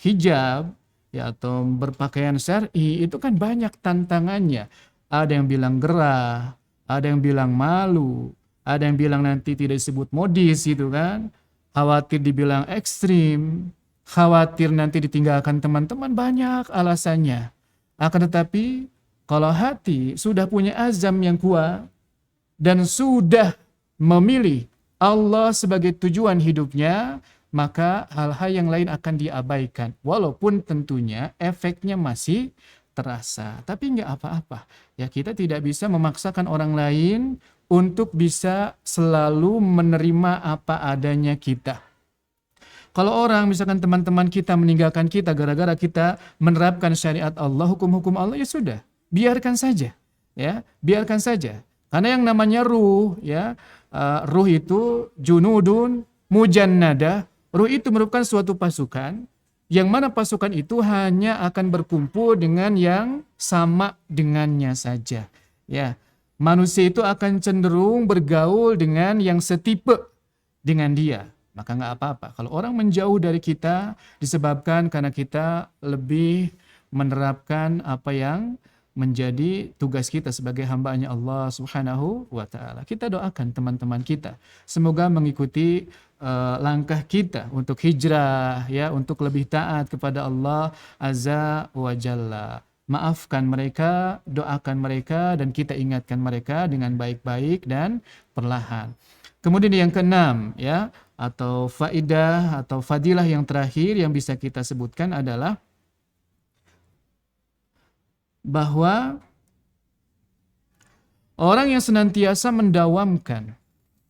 hijab ya atau berpakaian syar'i, itu kan banyak tantangannya. Ada yang bilang gerah, ada yang bilang malu, ada yang bilang nanti tidak disebut modis gitu kan. Khawatir dibilang ekstrim, khawatir nanti ditinggalkan teman-teman, banyak alasannya. Akan tetapi kalau hati sudah punya azam yang kuat dan sudah memilih Allah sebagai tujuan hidupnya, maka hal-hal yang lain akan diabaikan. Walaupun tentunya efeknya masih terasa. Tapi nggak apa-apa. Ya, kita tidak bisa memaksakan orang lain untuk bisa selalu menerima apa adanya kita. Kalau orang, misalkan teman-teman kita meninggalkan kita gara-gara kita menerapkan syariat Allah, hukum-hukum Allah, ya sudah, biarkan saja. Ya, biarkan saja. Karena yang namanya ruh, ya, ruh itu junudun mujannada. Ruh itu merupakan suatu pasukan yang mana pasukan itu hanya akan berkumpul dengan yang sama dengannya saja. Ya, manusia itu akan cenderung bergaul dengan yang setipe dengan dia. Maka nggak apa-apa. Kalau orang menjauh dari kita disebabkan karena kita lebih menerapkan apa yang menjadi tugas kita sebagai hambanya Allah Subhanahu wa Ta'ala. Kita doakan teman-teman kita semoga mengikuti langkah kita untuk hijrah, ya, untuk lebih taat kepada Allah Azza wa Jalla. Maafkan mereka, doakan mereka, dan kita ingatkan mereka dengan baik-baik dan perlahan. Kemudian yang keenam, ya, atau faidah atau fadilah yang terakhir yang bisa kita sebutkan adalah bahwa orang yang senantiasa mendawamkan,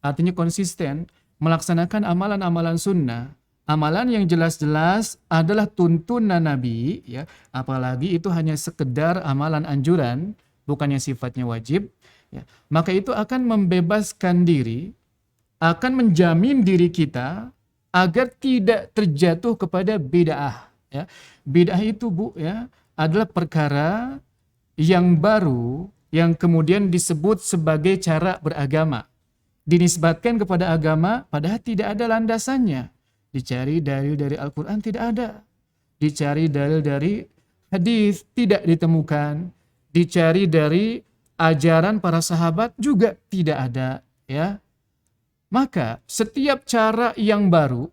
artinya konsisten, melaksanakan amalan-amalan sunnah, amalan yang jelas-jelas adalah tuntunan Nabi, ya, apalagi itu hanya sekedar amalan anjuran, bukan yang sifatnya wajib, ya, maka itu akan membebaskan diri, akan menjamin diri kita agar tidak terjatuh kepada bid'ah. Ya. Bid'ah itu, Bu, ya, adalah perkara yang baru yang kemudian disebut sebagai cara beragama. Dinisbatkan kepada agama padahal tidak ada landasannya. Dicari dalil dari Al-Quran, tidak ada. Dicari dalil dari hadis, tidak ditemukan. Dicari dari ajaran para sahabat, juga tidak ada. Ya. Maka setiap cara yang baru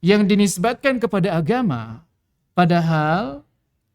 yang dinisbatkan kepada agama padahal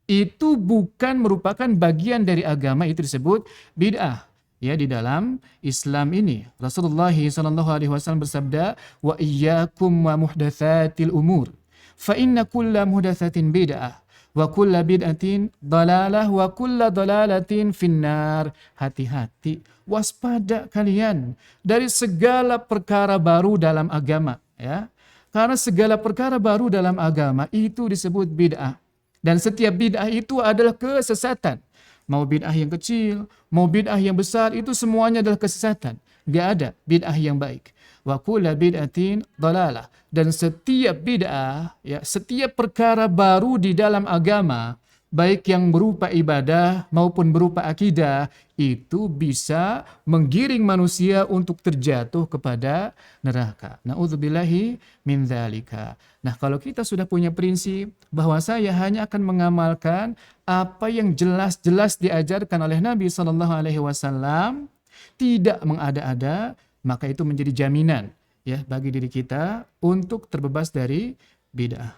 itu bukan merupakan bagian dari agama, itu disebut bid'ah. Ya, di dalam Islam ini Rasulullah SAW bersabda, wa iyyakum wa muhdatsatil umur fa inna kulla muhdatsatin bid'ah wa kulla bid'atin dalalah wa kulla dalalatin finnar. Hati-hati, waspada kalian dari segala perkara baru dalam agama, ya. Karena segala perkara baru dalam agama itu disebut bid'ah. Dan setiap bid'ah itu adalah kesesatan. Mau bid'ah yang kecil, mau bid'ah yang besar, itu semuanya adalah kesesatan. Gak ada bid'ah yang baik. Wa kulla bid'atin dalalah. Dan setiap bid'ah, ya, setiap perkara baru di dalam agama, baik yang berupa ibadah maupun berupa akidah, itu bisa menggiring manusia untuk terjatuh kepada neraka. Na'udzubillahi min dzalika. Nah, kalau kita sudah punya prinsip bahwa saya hanya akan mengamalkan apa yang jelas-jelas diajarkan oleh Nabi SAW, tidak mengada-ada, maka itu menjadi jaminan, ya, bagi diri kita untuk terbebas dari bid'ah.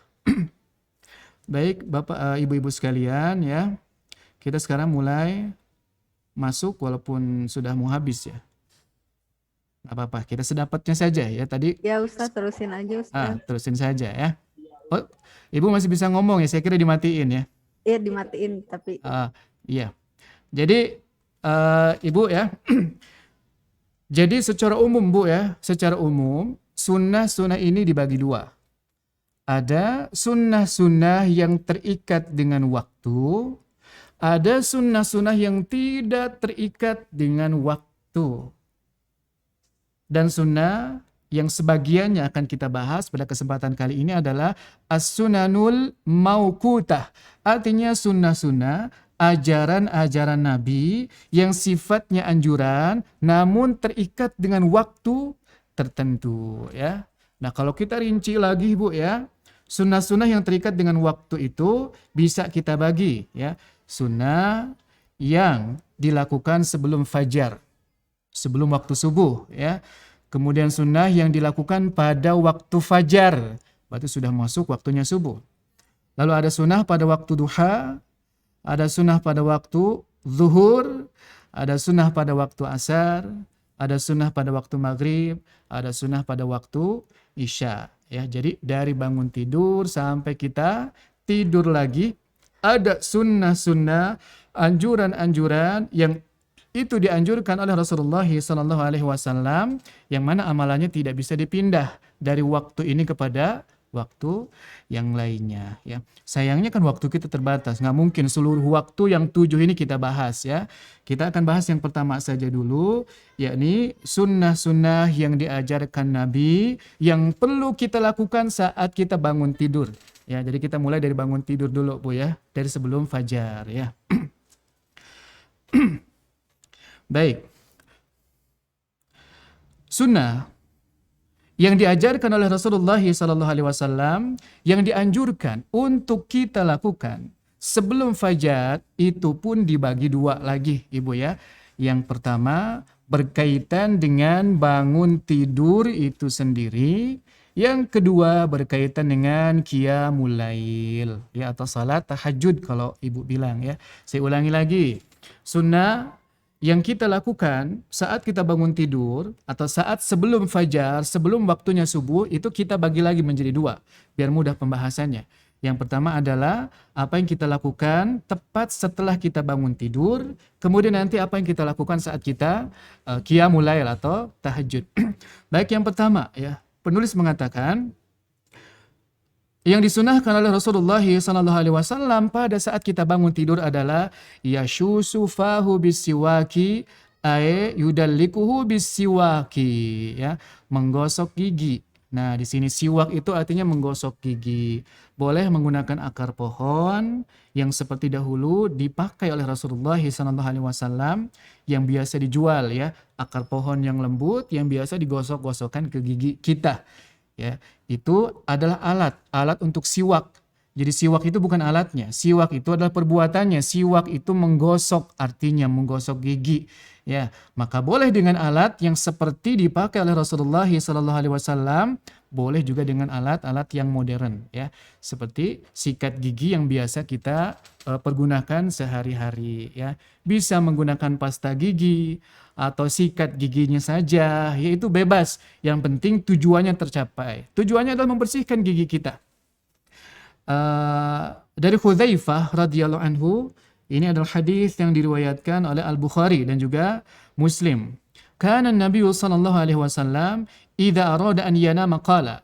Baik, Bapak, Ibu-ibu sekalian, ya, kita sekarang mulai masuk walaupun sudah mau habis, ya. Gak apa-apa, kita sedapatnya saja, ya. Tadi Ya Ustaz, terusin aja Ustaz. terusin saja, ya. Oh, Ibu masih bisa ngomong, ya, saya kira dimatiin, ya. Iya, dimatiin tapi Iya. Jadi Ibu, ya. Jadi secara umum, Bu, ya, secara umum sunnah ini dibagi dua. ada sunnah-sunnah yang terikat dengan waktu, ada sunnah-sunnah yang tidak terikat dengan waktu. Dan sunnah yang sebagiannya akan kita bahas pada kesempatan kali ini adalah as-sunanul mauqutah. Artinya sunnah-sunnah, ajaran-ajaran Nabi yang sifatnya anjuran namun terikat dengan waktu tertentu, ya. Nah, kalau kita rinci lagi, Bu, ya, sunnah-sunnah yang terikat dengan waktu itu bisa kita bagi, ya. Sunnah yang dilakukan sebelum fajar, sebelum waktu subuh, ya. Kemudian sunnah yang dilakukan pada waktu fajar, berarti sudah masuk waktunya subuh. Lalu ada sunnah pada waktu duha, ada sunnah pada waktu zuhur, ada sunnah pada waktu asar, ada sunnah pada waktu maghrib, ada sunnah pada waktu isya. Ya, jadi dari bangun tidur sampai kita tidur lagi, ada sunnah-sunnah, anjuran-anjuran yang itu dianjurkan oleh Rasulullah SAW, yang mana amalannya tidak bisa dipindah dari waktu ini kepada waktu yang lainnya, ya. Sayangnya kan waktu kita terbatas, nggak mungkin seluruh waktu yang 7 ini kita bahas, ya. Kita akan bahas yang pertama saja dulu, yakni sunnah-sunnah yang diajarkan Nabi yang perlu kita lakukan saat kita bangun tidur, ya. Jadi kita mulai dari bangun tidur dulu, Bu, ya, dari sebelum fajar, ya. Baik. Sunnah yang diajarkan oleh Rasulullah SAW yang dianjurkan untuk kita lakukan sebelum fajar itu pun dibagi dua lagi, Ibu, ya. Yang pertama berkaitan dengan bangun tidur itu sendiri. Yang kedua berkaitan dengan qiyamul lail, ya, atau salat tahajud kalau Ibu bilang, ya. Saya ulangi lagi. Sunnah yang kita lakukan saat kita bangun tidur atau saat sebelum fajar, sebelum waktunya subuh, itu kita bagi lagi menjadi dua, biar mudah pembahasannya. Yang pertama adalah apa yang kita lakukan tepat setelah kita bangun tidur, kemudian nanti apa yang kita lakukan saat kita qiyamul lail atau tahajud. Baik, yang pertama, ya, penulis mengatakan yang disunahkan oleh Rasulullah SAW pada saat kita bangun tidur adalah yashusu fahu bisiwaki ay yudallikuhu bisiwaki, ya, menggosok gigi. Nah, di sini siwak itu artinya menggosok gigi. Boleh menggunakan akar pohon yang seperti dahulu dipakai oleh Rasulullah SAW yang biasa dijual, ya, akar pohon yang lembut yang biasa digosok-gosokkan ke gigi kita. Ya, itu adalah alat untuk siwak. Jadi siwak itu bukan alatnya, siwak itu adalah perbuatannya. Siwak itu menggosok, artinya menggosok gigi. Ya, maka boleh dengan alat yang seperti dipakai oleh Rasulullah SAW, boleh juga dengan alat-alat yang modern, ya, seperti sikat gigi yang biasa kita pergunakan sehari-hari, ya. Bisa menggunakan pasta gigi atau sikat giginya saja, yaitu bebas. Yang penting tujuannya tercapai. Tujuannya adalah membersihkan gigi kita. Dari Hudzaifah radhiyallahu anhu, ini adalah hadis yang diriwayatkan oleh Al-Bukhari dan juga Muslim. Kana Nabi sallallahu alaihi wasallam idza arada an yanama qala.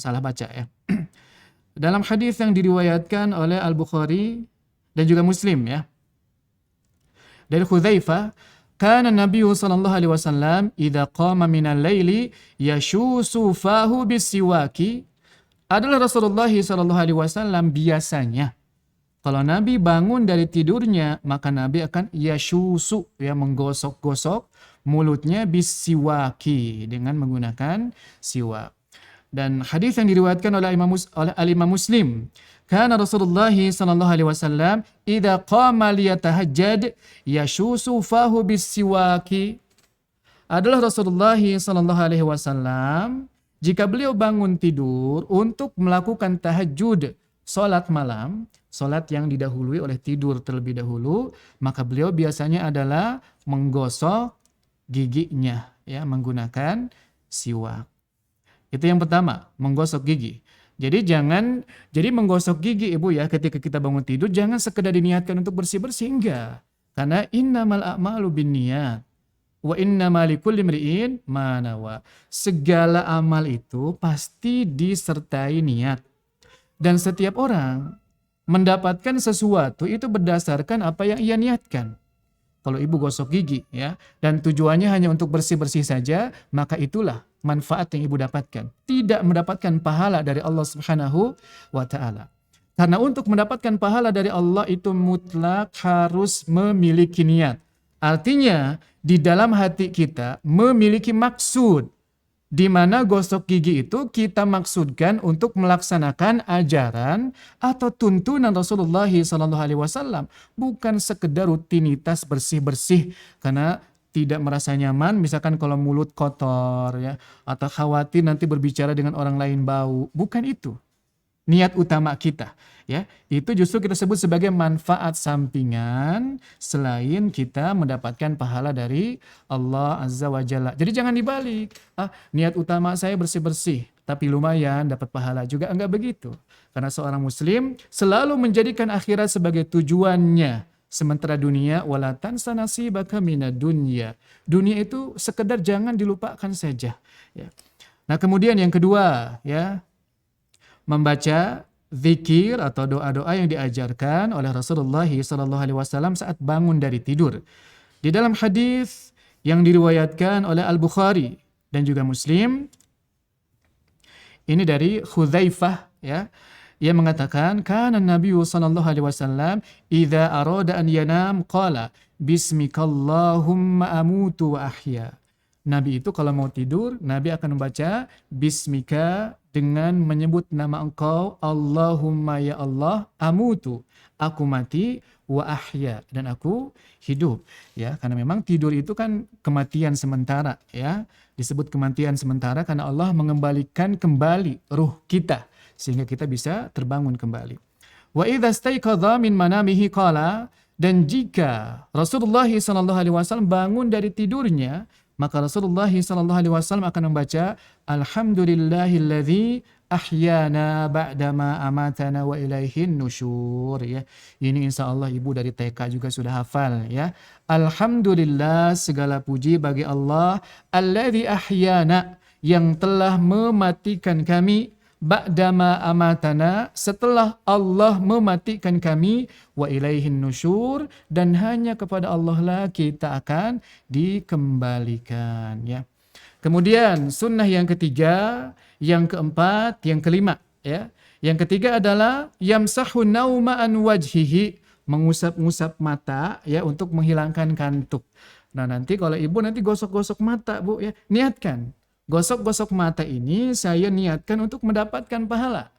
Salah baca, ya. Dalam hadis yang diriwayatkan oleh Al-Bukhari dan juga Muslim, ya. Dari Hudzaifah, kana Nabi sallallahu alaihi wasallam idza qama minal laili yashusu fahu bisiwaki. Adalah Rasulullah sallallahu alaihi wasallam biasanya kalau Nabi bangun dari tidurnya, maka Nabi akan yashusu, ya, menggosok-gosok mulutnya bisiwaki, dengan menggunakan siwak. Dan hadis yang diriwayatkan oleh Imam Muslim, kana Rasulullah sallallahu alaihi wasallam idza qama liyatahajjad yashusu fahu bisiwaki. Adalah Rasulullah sallallahu alaihi wasallam jika beliau bangun tidur untuk melakukan tahajud, salat malam, salat yang didahului oleh tidur terlebih dahulu, maka beliau biasanya adalah menggosok giginya, ya, menggunakan siwak. Itu yang pertama, menggosok gigi. Jadi menggosok gigi, Ibu, ya, ketika kita bangun tidur jangan sekedar diniatkan untuk bersih-bersih, enggak. Karena innamal a'malu binniyat. Wa innama likulli imri'in ma nawa. Segala amal itu pasti disertai niat. Dan setiap orang mendapatkan sesuatu itu berdasarkan apa yang ia niatkan. Kalau ibu gosok gigi ya, dan tujuannya hanya untuk bersih-bersih saja, maka itulah manfaat yang ibu dapatkan. Tidak mendapatkan pahala dari Allah Subhanahu wa taala. Karena untuk mendapatkan pahala dari Allah itu mutlak harus memiliki niat. Artinya di dalam hati kita memiliki maksud, di mana gosok gigi itu kita maksudkan untuk melaksanakan ajaran atau tuntunan Rasulullah SAW, bukan sekedar rutinitas bersih-bersih karena tidak merasa nyaman, misalkan kalau mulut kotor ya, atau khawatir nanti berbicara dengan orang lain bau, bukan itu niat utama kita. Ya, itu justru kita sebut sebagai manfaat sampingan selain kita mendapatkan pahala dari Allah Azza wa Jalla. Jadi jangan dibalik. Niat utama saya bersih-bersih, tapi lumayan dapat pahala juga. Enggak begitu. Karena seorang muslim selalu menjadikan akhirat sebagai tujuannya. Sementara dunia, wala tansa nasibaka minad dunya. Dunia itu sekedar jangan dilupakan saja. Ya. Nah kemudian yang kedua, ya, membaca zikir atau doa-doa yang diajarkan oleh Rasulullah SAW saat bangun dari tidur. Di dalam hadis yang diriwayatkan oleh Al-Bukhari dan juga Muslim, ini dari Hudzaifah ya, ia mengatakan kana Nabi SAW idza arada an yanam qala bismikallahumma amutu wa ahya. Nabi itu kalau mau tidur, Nabi akan membaca Bismika dengan menyebut nama engkau, Allahumma ya Allah, amutu, aku mati, wa ahya, dan aku hidup. Ya, karena memang tidur itu kan kematian sementara. Ya, disebut kematian sementara karena Allah mengembalikan kembali ruh kita, sehingga kita bisa terbangun kembali. Wa idza staiqadha min manamihi qala, dan jika Rasulullah SAW bangun dari tidurnya, maka Rasulullah SAW akan membaca Alhamdulillahilladzi ahyana ba'dama amatana wa ilaihin nusyur. Ya. Ini insya Allah ibu dari TK juga sudah hafal. Ya. Alhamdulillah, segala puji bagi Allah, alladzi ahyana, yang telah mematikan kami, ba'dama amatana, setelah Allah mematikan kami, wa ilaihin nusyur, dan hanya kepada Allah lah kita akan dikembalikan. Ya. Kemudian sunnah yang ketiga, yang keempat, yang kelima. Ya. Yang ketiga adalah yamsahu nauma an wajhihi, mengusap-ngusap mata ya untuk menghilangkan kantuk. Nah nanti kalau ibu nanti gosok-gosok mata bu ya, niatkan. Gosok-gosok mata ini saya niatkan untuk mendapatkan pahala.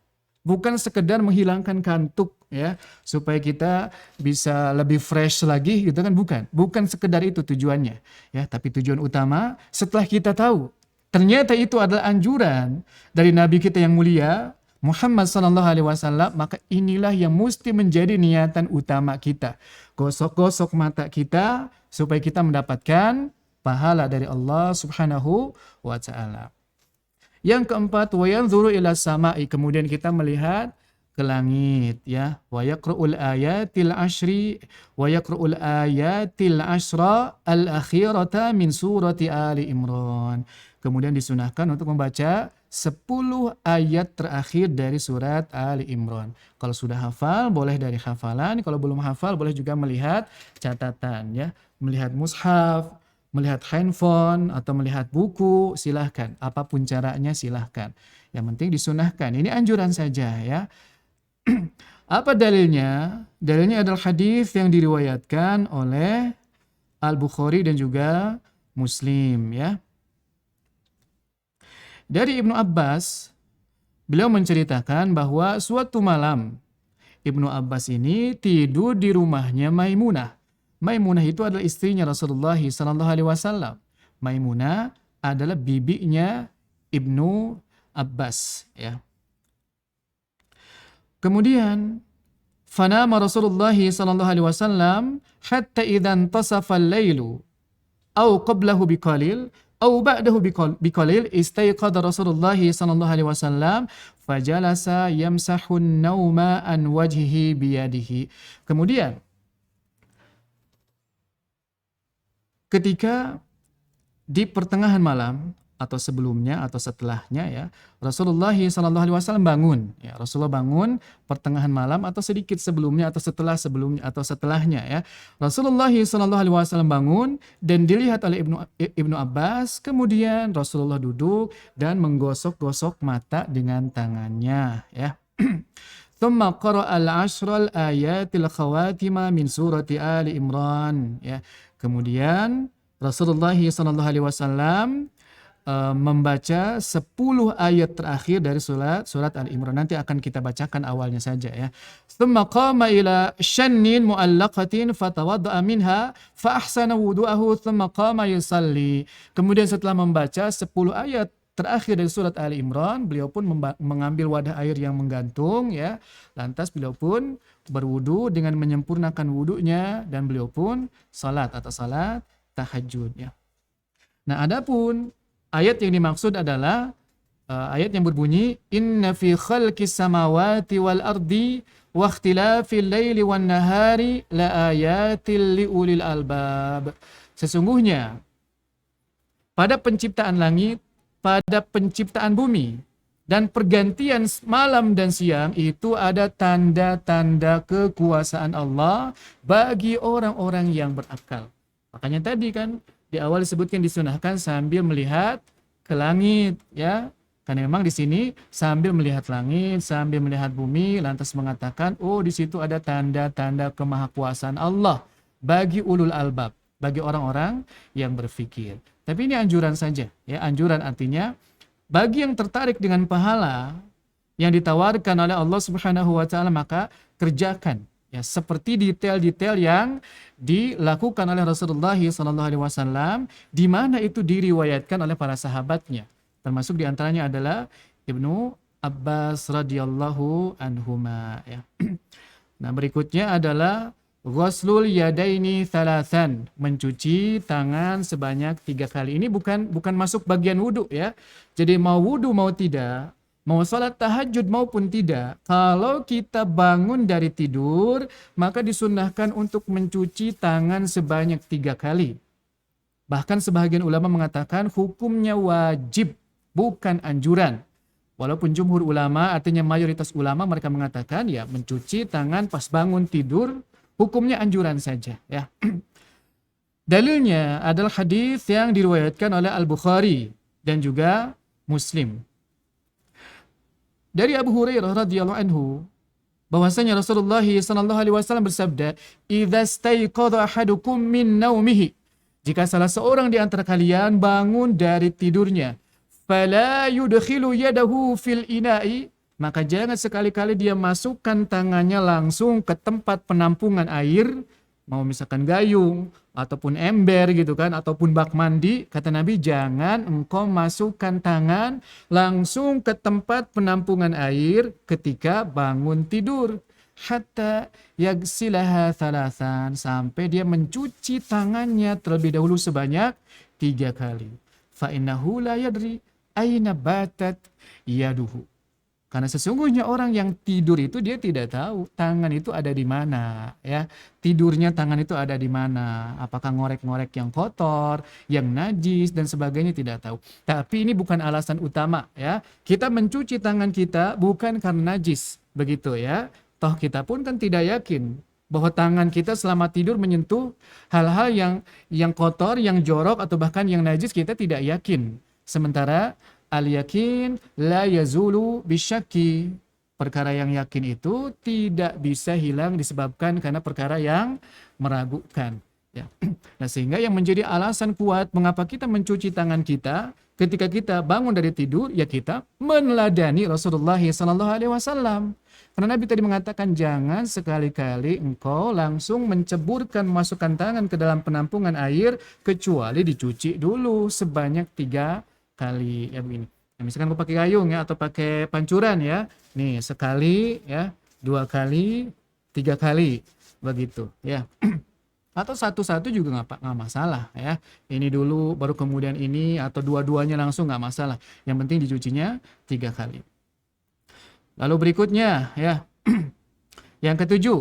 Bukan sekedar menghilangkan kantuk ya, supaya kita bisa lebih fresh lagi gitu kan, bukan. Bukan sekedar itu tujuannya ya, tapi tujuan utama setelah kita tahu ternyata itu adalah anjuran dari Nabi kita yang mulia Muhammad SAW, maka inilah yang mesti menjadi niatan utama kita. Gosok-gosok mata kita supaya kita mendapatkan pahala dari Allah Subhanahu wa taala. Yang keempat, wa yanzuru ila sama'i, kemudian kita melihat ke langit ya. Wa yaqra'ul ayatil ashri wa yaqra'ul ayatil ashra al-akhirata min surati Ali Imran. Kemudian disunahkan untuk membaca 10 ayat terakhir dari surat Ali Imran. Kalau sudah hafal boleh dari hafalan, kalau belum hafal boleh juga melihat catatan ya, melihat mushaf, melihat handphone atau melihat buku, silahkan. Apapun caranya silahkan. Yang penting disunahkan. Ini anjuran saja ya. Apa dalilnya? Dalilnya adalah hadis yang diriwayatkan oleh Al-Bukhari dan juga Muslim ya. Dari Ibnu Abbas, beliau menceritakan bahwa suatu malam Ibnu Abbas ini tidur di rumahnya Maimunah. Maimunah itu adalah istrinya Rasulullah SAW. Maimunah adalah bibinya Ibnu Abbas. Ya. Kemudian, fanama Rasulullah SAW hatta idhan tasafal laylu au qablahu biqalil au ba'dahu biqalil istayqadha Rasulullah SAW fajalasa yamsahun nauma an wajhihi biyadihi. Kemudian ketika di pertengahan malam atau sebelumnya atau setelahnya ya, Rasulullah SAW bangun ya, Rasulullah bangun pertengahan malam atau sedikit sebelumnya atau sebelumnya atau setelahnya ya. Rasulullah SAW bangun dan dilihat oleh Ibnu Abbas, kemudian Rasulullah duduk dan menggosok-gosok mata dengan tangannya ya. Thumma qara'al ashral ayatil khawatima min surati Ali Imran ya. Kemudian Rasulullah SAW membaca 10 ayat terakhir dari surat Al-Imran. Nanti akan kita bacakan awalnya saja ya. Tsumma qama ila shannin mu'allaqatin fatawadda'a minha fa ahsana wudu'ahu tsumma qama yusalli. Kemudian setelah membaca 10 ayat terakhir dari surat Ali Imran, beliau pun mengambil wadah air yang menggantung ya. Lantas beliau pun berwudu dengan menyempurnakan wudunya dan beliau pun salat atau salat tahajud ya. Nah, adapun ayat yang dimaksud adalah ayat yang berbunyi inna fi khalqis samawati wal ardi wa ikhtilafil laili wan nahari la ayatil liulil albab. Sesungguhnya pada penciptaan langit, pada penciptaan bumi dan pergantian malam dan siang itu ada tanda-tanda kekuasaan Allah bagi orang-orang yang berakal. Makanya tadi kan di awal disebutkan disunahkan sambil melihat ke langit ya. Karena memang di sini sambil melihat langit, sambil melihat bumi, lantas mengatakan, oh di situ ada tanda-tanda kemahakuasaan Allah bagi ulul albab, bagi orang-orang yang berfikir. Tapi ini anjuran saja ya. Anjuran artinya bagi yang tertarik dengan pahala yang ditawarkan oleh Allah Subhanahu wa taala maka kerjakan ya, seperti detail-detail yang dilakukan oleh Rasulullah SAW, di mana itu diriwayatkan oleh para sahabatnya, termasuk diantaranya adalah Ibnu Abbas radhiyallahu anhuma ya. Nah, berikutnya adalah ghuslul yadaini thalathan, mencuci tangan sebanyak 3 kali. Ini bukan masuk bagian wudu ya. Jadi mau wudu mau tidak, mau salat tahajud maupun tidak, kalau kita bangun dari tidur, maka disunahkan untuk mencuci tangan sebanyak 3 kali. Bahkan sebahagian ulama mengatakan hukumnya wajib, bukan anjuran. Walaupun jumhur ulama, artinya mayoritas ulama, mereka mengatakan ya mencuci tangan pas bangun tidur, hukumnya anjuran saja ya. Dalilnya adalah hadis yang diriwayatkan oleh Al-Bukhari dan juga Muslim. Dari Abu Hurairah radhiyallahu anhu bahwasanya Rasulullah sallallahu alaihi wasallam bersabda, "Idza staiqadha ahadukum min naumihi." Jika salah seorang di antara kalian bangun dari tidurnya, fala yudkhilu yadahu fil ina'i, maka jangan sekali-kali dia masukkan tangannya langsung ke tempat penampungan air, mau misalkan gayung ataupun ember gitu kan, ataupun bak mandi. Kata Nabi, jangan engkau masukkan tangan langsung ke tempat penampungan air ketika bangun tidur. Hatta yagsilaha thalathan, sampai dia mencuci tangannya terlebih dahulu sebanyak 3 kali. Fa innahu la yadri aina batat yaduhu. Karena sesungguhnya orang yang tidur itu dia tidak tahu tangan itu ada di mana ya. Tidurnya tangan itu ada di mana. Apakah ngorek-ngorek yang kotor, yang najis dan sebagainya, tidak tahu. Tapi ini bukan alasan utama ya. Kita mencuci tangan kita bukan karena najis, begitu ya. Toh kita pun kan tidak yakin bahwa tangan kita selama tidur menyentuh hal-hal yang kotor, yang jorok atau bahkan yang najis, kita tidak yakin. Sementara al-yakin la yazulu bisyaki. Perkara yang yakin itu tidak bisa hilang disebabkan karena perkara yang meragukan. Ya. Nah, sehingga yang menjadi alasan kuat mengapa kita mencuci tangan kita ketika kita bangun dari tidur, ya kita meneladani Rasulullah SAW. Karena Nabi tadi mengatakan jangan sekali-kali engkau langsung menceburkan, masukkan tangan ke dalam penampungan air kecuali dicuci dulu sebanyak 3 kali ya begini. Nah, misalkan kau pakai gayung ya atau pakai pancuran ya. Nih sekali ya, 2 kali, 3 kali begitu ya. Atau satu-satu juga nggak masalah ya. Ini dulu baru kemudian ini, atau dua-duanya langsung nggak masalah. Yang penting dicucinya 3 kali. Lalu berikutnya ya. Yang ketujuh,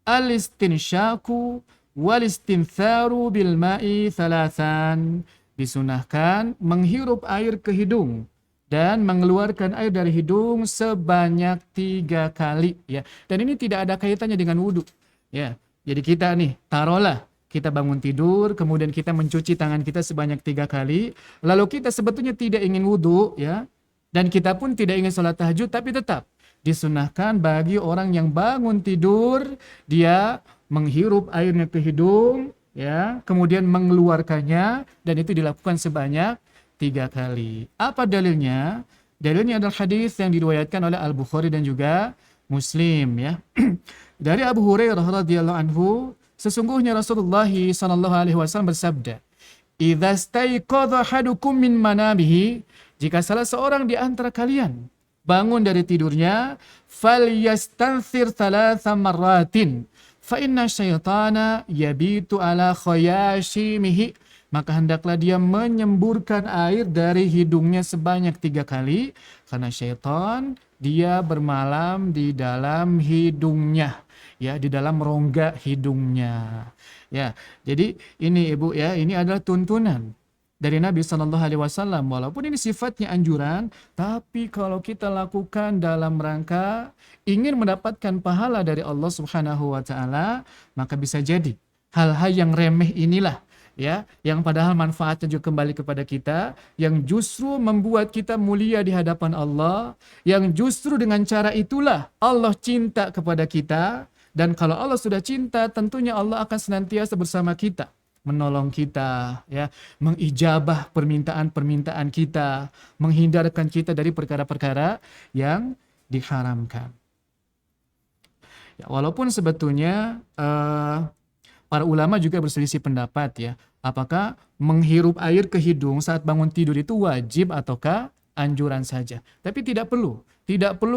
al-istinsyaku wal-istintharu bil ma'i thalathan. disunahkan menghirup air ke hidung dan mengeluarkan air dari hidung sebanyak 3 kali ya. Dan ini tidak ada kaitannya dengan wudhu ya. Jadi kita nih, taruhlah kita bangun tidur, kemudian kita mencuci tangan kita sebanyak 3 kali, lalu kita sebetulnya tidak ingin wudhu ya, dan kita pun tidak ingin sholat tahajud, tapi tetap disunahkan bagi orang yang bangun tidur, dia menghirup airnya ke hidung ya, kemudian mengeluarkannya, dan itu dilakukan sebanyak 3 kali. Apa dalilnya? Dalilnya adalah hadis yang diriwayatkan oleh Al-Bukhari dan juga Muslim ya. Dari Abu Hurairah radhiyallahu anhu, sesungguhnya Rasulullah sallallahu alaihi wasallam bersabda, "Idza staiqadha ahadukum min manamihi," jika salah seorang di antara kalian bangun dari tidurnya, "falyastanthir thalatha marratin, fa inna syaitana yabitu ala khayashimihi," maka hendaklah dia menyemburkan air dari hidungnya sebanyak 3 kali, karena syaitan dia bermalam di dalam hidungnya, ya, di dalam rongga hidungnya. Ya, jadi ini Ibu ya, ini adalah tuntunan dari Nabi Shallallahu Alaihi Wasallam. Walaupun ini sifatnya anjuran, tapi kalau kita lakukan dalam rangka ingin mendapatkan pahala dari Allah Subhanahu Wa Taala, maka bisa jadi hal-hal yang remeh inilah ya, yang padahal manfaatnya juga kembali kepada kita, yang justru membuat kita mulia di hadapan Allah, yang justru dengan cara itulah Allah cinta kepada kita, dan kalau Allah sudah cinta, tentunya Allah akan senantiasa bersama kita, menolong kita, ya, mengijabah permintaan-permintaan kita, menghindarkan kita dari perkara-perkara yang diharamkan. Ya, walaupun sebetulnya para ulama juga berselisih pendapat ya, apakah menghirup air ke hidung saat bangun tidur itu wajib ataukah anjuran saja. Tapi tidak perlu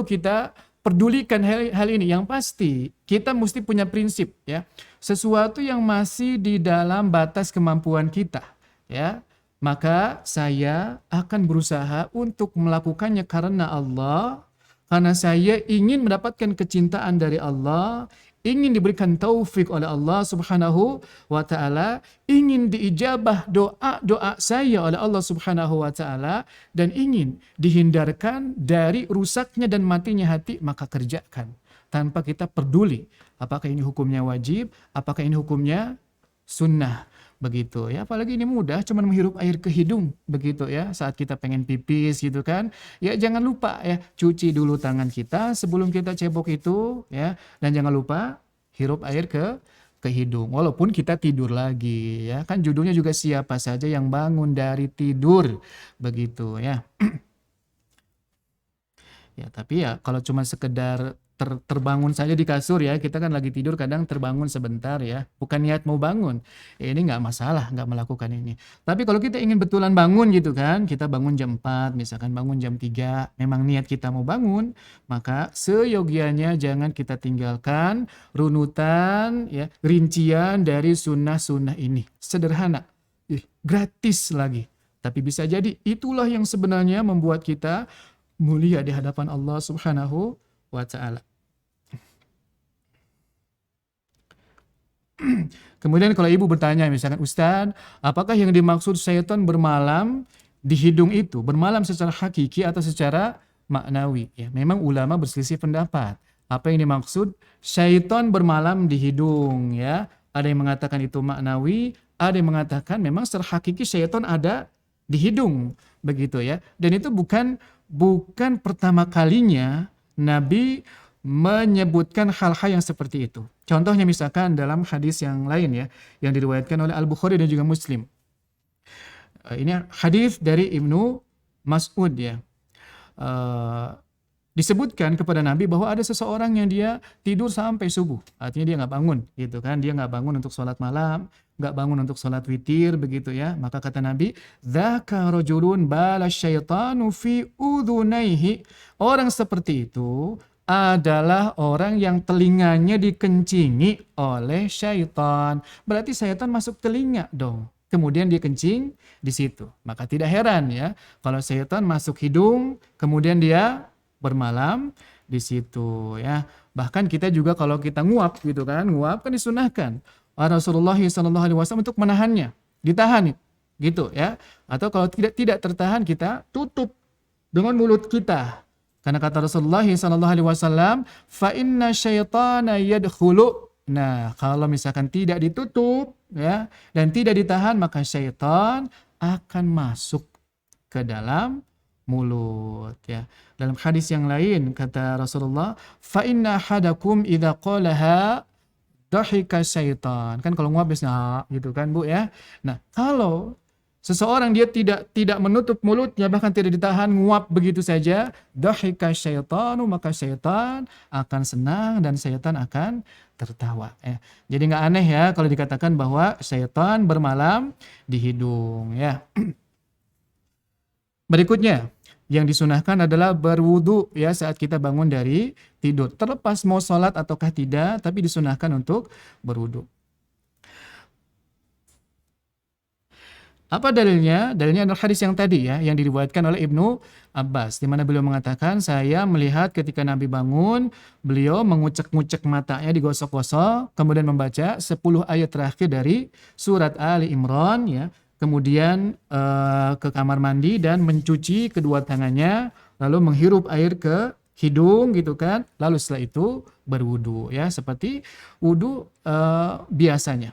kita pedulikan hal ini. Yang pasti kita mesti punya prinsip ya, sesuatu yang masih di dalam batas kemampuan kita ya, maka saya akan berusaha untuk melakukannya karena Allah, karena saya ingin mendapatkan kecintaan dari Allah, ingin diberikan taufik oleh Allah Subhanahu wa Ta'ala, ingin diijabah doa saya oleh Allah Subhanahu wa Ta'ala, dan ingin dihindarkan dari rusaknya dan matinya hati, maka kerjakan tanpa kita peduli apakah ini hukumnya wajib, apakah ini hukumnya sunnah, begitu ya. Apalagi ini mudah, cuman menghirup air ke hidung begitu ya, saat kita pengen pipis gitu kan ya. Jangan lupa ya, cuci dulu tangan kita sebelum kita cebok itu ya, dan jangan lupa hirup air ke hidung walaupun kita tidur lagi ya. Kan judulnya juga siapa saja yang bangun dari tidur begitu ya. Ya, tapi ya kalau cuma sekedar terbangun saja di kasur ya, kita kan lagi tidur kadang terbangun sebentar ya, bukan niat mau bangun, ya ini nggak masalah nggak melakukan ini. Tapi kalau kita ingin betulan bangun gitu kan, kita bangun jam 4 misalkan, bangun jam 3, memang niat kita mau bangun, maka seyogianya jangan kita tinggalkan runutan ya, rincian dari sunnah-sunnah ini. Sederhana, gratis lagi, tapi bisa jadi itulah yang sebenarnya membuat kita mulia di hadapan Allah Subhanahu wa Ta'ala. Kemudian kalau ibu bertanya misalkan, Ustaz, apakah yang dimaksud syaitan bermalam di hidung itu bermalam secara hakiki atau secara maknawi? Ya, memang ulama berselisih pendapat. Apa yang dimaksud syaitan bermalam di hidung ya? Ada yang mengatakan itu maknawi, ada yang mengatakan memang secara hakiki syaitan ada di hidung begitu ya. Dan itu bukan pertama kalinya Nabi menyebutkan hal-hal yang seperti itu. Contohnya misalkan dalam hadis yang lain ya, yang diriwayatkan oleh Al-Bukhari dan juga Muslim. Ini hadis dari Ibnu Mas'ud ya. Disebutkan kepada Nabi bahwa ada seseorang yang dia tidur sampai subuh. Artinya dia nggak bangun gitu kan. Dia nggak bangun untuk sholat malam, nggak bangun untuk sholat witir begitu ya. Maka kata Nabi, dzaka rajulun bala syaitanu fi udhunaihi. Orang seperti itu adalah orang yang telinganya dikencingi oleh syaitan. Berarti syaitan masuk telinga dong. Kemudian dia kencing di situ. Maka tidak heran ya kalau syaitan masuk hidung, kemudian dia bermalam di situ ya. Bahkan kita juga kalau kita nguap gitu kan, nguap kan disunahkan Rasulullah SAW untuk menahannya, ditahan gitu ya. Atau kalau tidak tertahan kita tutup dengan mulut kita. Karena kata Rasulullah SAW, fa inna syaitana yadkhulu. Nah, kalau misalkan tidak ditutup ya dan tidak ditahan, maka syaitan akan masuk ke dalam mulut ya. Dalam hadis yang lain kata Rasulullah, fa inna ahadakum idza qalaha dahika syaitan. Kan kalau nguap biasanya gitu kan Bu ya. Nah, kalau seseorang dia tidak menutup mulutnya, bahkan tidak ditahan, nguap begitu saja, dahika syaitanu, maka syaitan akan senang dan syaitan akan tertawa. Jadi nggak aneh ya kalau dikatakan bahwa syaitan bermalam di hidung ya. Berikutnya yang disunahkan adalah berwudu ya saat kita bangun dari tidur. Terlepas mau sholat ataukah tidak, tapi disunahkan untuk berwudu. Apa dalilnya? Dalilnya adalah hadis yang tadi ya, yang diriwayatkan oleh Ibnu Abbas, di mana beliau mengatakan, saya melihat ketika Nabi bangun, beliau mengucek-ngucek matanya, digosok-gosok, kemudian membaca 10 ayat terakhir dari surat Ali Imran ya, kemudian ke kamar mandi dan mencuci kedua tangannya, lalu menghirup air ke hidung gitu kan, lalu setelah itu berwudu ya, seperti wudu biasanya.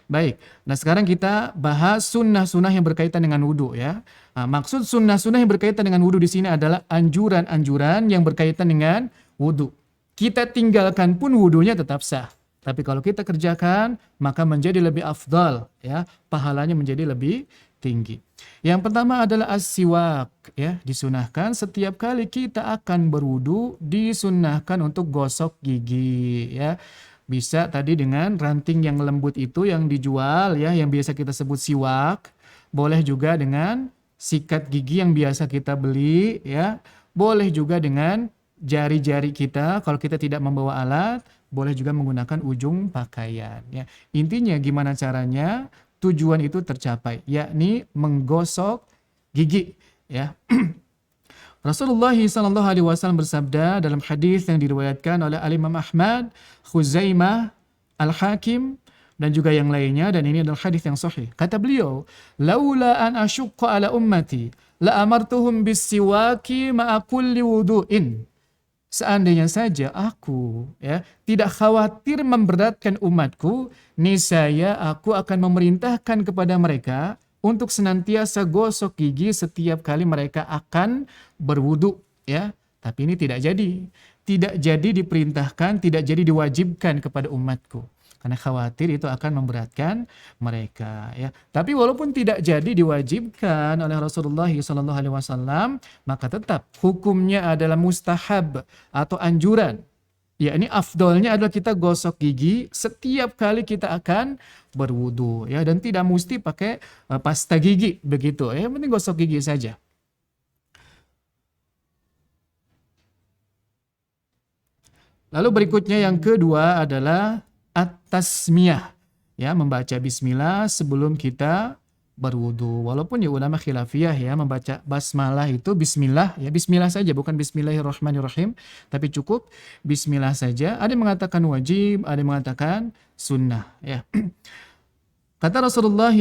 Baik, nah sekarang kita bahas sunnah-sunnah yang berkaitan dengan wudhu ya. Nah, maksud sunnah-sunnah yang berkaitan dengan wudhu di sini adalah anjuran-anjuran yang berkaitan dengan wudhu. Kita tinggalkan pun wudhunya tetap sah. Tapi kalau kita kerjakan, maka menjadi lebih afdal ya, pahalanya menjadi lebih tinggi. Yang pertama adalah as-siwak ya, disunahkan setiap kali kita akan berwudhu, disunahkan untuk gosok gigi ya. Bisa tadi dengan ranting yang lembut itu yang dijual ya, yang biasa kita sebut siwak. Boleh juga dengan sikat gigi yang biasa kita beli ya. Boleh juga dengan jari-jari kita kalau kita tidak membawa alat. Boleh juga menggunakan ujung pakaian ya. Intinya gimana caranya tujuan itu tercapai, yakni menggosok gigi ya. Rasulullah SAW bersabda dalam hadis yang diriwayatkan oleh Al-Imam Ahmad, Khuzaimah, Al-Hakim, dan juga yang lainnya, dan ini adalah hadis yang sahih. Kata beliau, laula an asyukka ala ummati, la amartuhum bis-siwaki ma'a kulli wudu'in. Seandainya saja aku ya tidak khawatir memberatkan umatku, niscaya aku akan memerintahkan kepada mereka untuk senantiasa gosok gigi setiap kali mereka akan berwudu ya. Tapi ini tidak jadi. Tidak jadi diperintahkan, tidak jadi diwajibkan kepada umatku. Karena khawatir itu akan memberatkan mereka ya. Tapi walaupun tidak jadi diwajibkan oleh Rasulullah SAW, maka tetap hukumnya adalah mustahab atau anjuran. Ya, ini afdolnya adalah kita gosok gigi setiap kali kita akan berwudu ya, dan tidak mesti pakai pasta gigi begitu ya, yang penting gosok gigi saja. Lalu berikutnya yang kedua adalah at-tasmiyah ya, membaca bismillah sebelum kita berwudu. Walaupun ya ulama khilafiyah ya, membaca basmalah itu bismillah ya, bismillah saja, bukan bismillahirrahmanirrahim, tapi cukup bismillah saja. Ada yang mengatakan wajib, ada yang mengatakan sunnah ya. Kata Rasulullah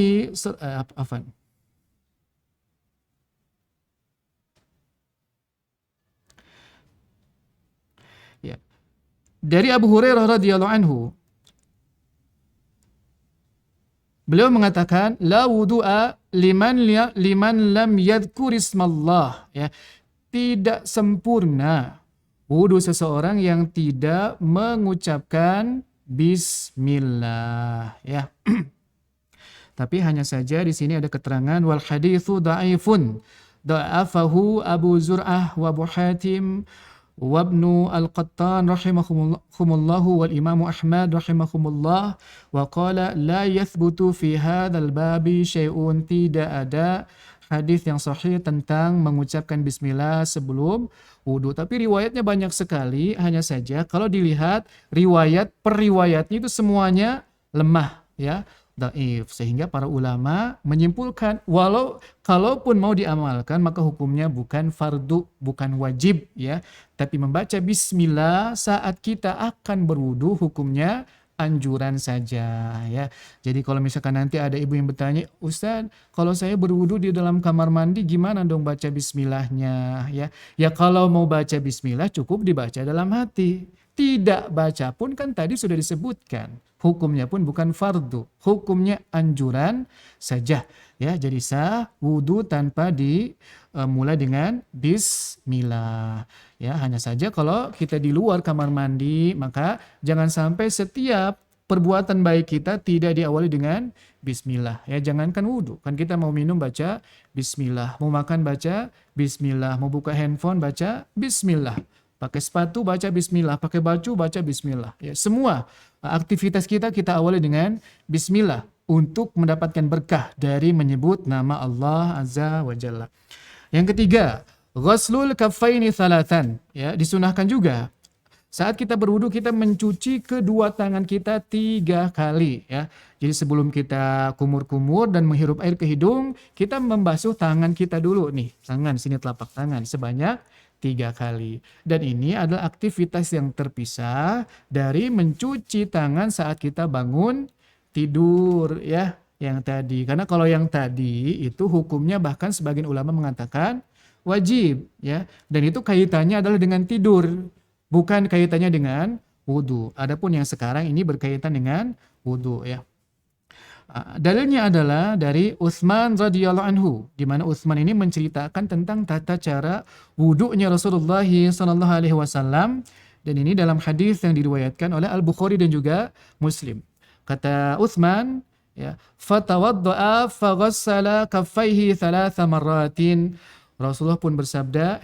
ya, dari Abu Hurairah radhiyallahu anhu, beliau mengatakan la wudu'a liman lam yadhkur ismallah ya. Tidak sempurna wudu seseorang yang tidak mengucapkan bismillah ya. Tapi hanya saja di sini ada keterangan wal haditsu dhaifun, dha'afahu Abu Zur'ah wa Abu Hatim Wabnu al-Qattan rahimahumullahu wal imamu Ahmad rahimahumullah wa qala la yathbutu fi hadzal babi syai'un, tidak ada hadis yang sahih tentang mengucapkan bismillah sebelum wudu. Tapi riwayatnya banyak sekali, hanya saja kalau dilihat riwayat per riwayatnya itu semuanya lemah ya, dhaif, sehingga para ulama menyimpulkan kalaupun mau diamalkan maka hukumnya bukan fardu, bukan wajib ya, tapi membaca bismillah saat kita akan berwudu hukumnya anjuran saja ya. Jadi kalau misalkan nanti ada ibu yang bertanya, Ustaz, kalau saya berwudu di dalam kamar mandi gimana dong baca bismillahnya ya? Ya kalau mau baca bismillah cukup dibaca dalam hati. Tidak baca pun kan tadi sudah disebutkan. Hukumnya pun bukan fardu, hukumnya anjuran saja ya. Jadi sah wudu tanpa dimulai dengan bismillah. Ya, hanya saja kalau kita di luar kamar mandi, maka jangan sampai setiap perbuatan baik kita tidak diawali dengan bismillah. Ya, jangankan wudu, kan kita mau minum baca bismillah, mau makan baca bismillah, mau buka handphone baca bismillah. Pakai sepatu baca bismillah, pakai baju baca bismillah. Ya, semua aktivitas kita awali dengan bismillah untuk mendapatkan berkah dari menyebut nama Allah Azza wa Jalla. Yang ketiga, ghuslul kaffaini thalathan, ya, disunahkan juga saat kita berwudu kita mencuci kedua tangan kita 3 kali ya. Jadi sebelum kita kumur-kumur dan menghirup air ke hidung, kita membasuh tangan kita dulu nih, tangan sini telapak tangan sebanyak 3 kali. Dan ini adalah aktivitas yang terpisah dari mencuci tangan saat kita bangun tidur ya, yang tadi. Karena kalau yang tadi itu hukumnya bahkan sebagian ulama mengatakan wajib ya, dan itu kaitannya adalah dengan tidur, bukan kaitannya dengan wudu. Adapun yang sekarang ini berkaitan dengan wudu ya. Dalilnya adalah dari Utsman radhiyallahu anhu, di mana Utsman ini menceritakan tentang tata cara wudunya Rasulullah sallallahu alaihi wasallam, dan ini dalam hadis yang diriwayatkan oleh Al-Bukhari dan juga Muslim. Kata Utsman ya, fatawadda'a faghassala kaffaihi 3 marratin. Rasulullah pun bersabda,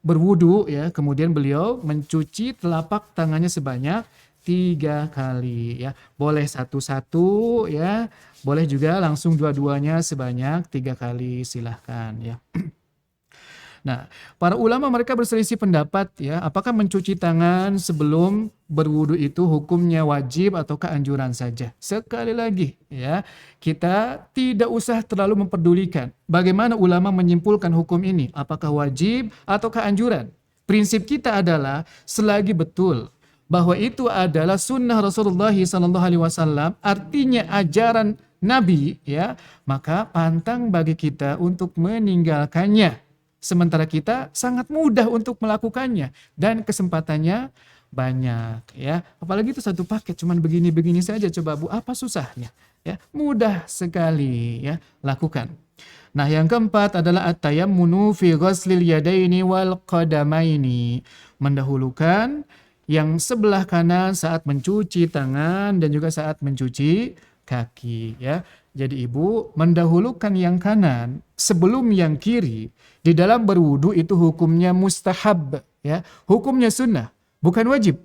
berwudu ya, kemudian beliau mencuci telapak tangannya sebanyak 3 kali ya. Boleh satu-satu ya, boleh juga langsung dua-duanya sebanyak 3 kali, silahkan ya. Nah, para ulama mereka berselisih pendapat ya, apakah mencuci tangan sebelum berwudu itu hukumnya wajib ataukah anjuran saja. Sekali lagi ya, kita tidak usah terlalu memperdulikan bagaimana ulama menyimpulkan hukum ini, apakah wajib ataukah anjuran. Prinsip kita adalah selagi betul bahwa itu adalah sunnah Rasulullah SAW, artinya ajaran Nabi ya, maka pantang bagi kita untuk meninggalkannya. Sementara kita sangat mudah untuk melakukannya dan kesempatannya banyak ya. Apalagi itu satu paket cuman begini-begini saja, coba Bu, apa susahnya? Ya, mudah sekali ya, lakukan. Nah, yang keempat adalah at-tayammunu fi ghuslil yadaini wal qadamaini. Mendahulukan yang sebelah kanan saat mencuci tangan dan juga saat mencuci kaki ya. Jadi ibu mendahulukan yang kanan sebelum yang kiri di dalam berwudu itu hukumnya mustahab ya, hukumnya sunnah, bukan wajib.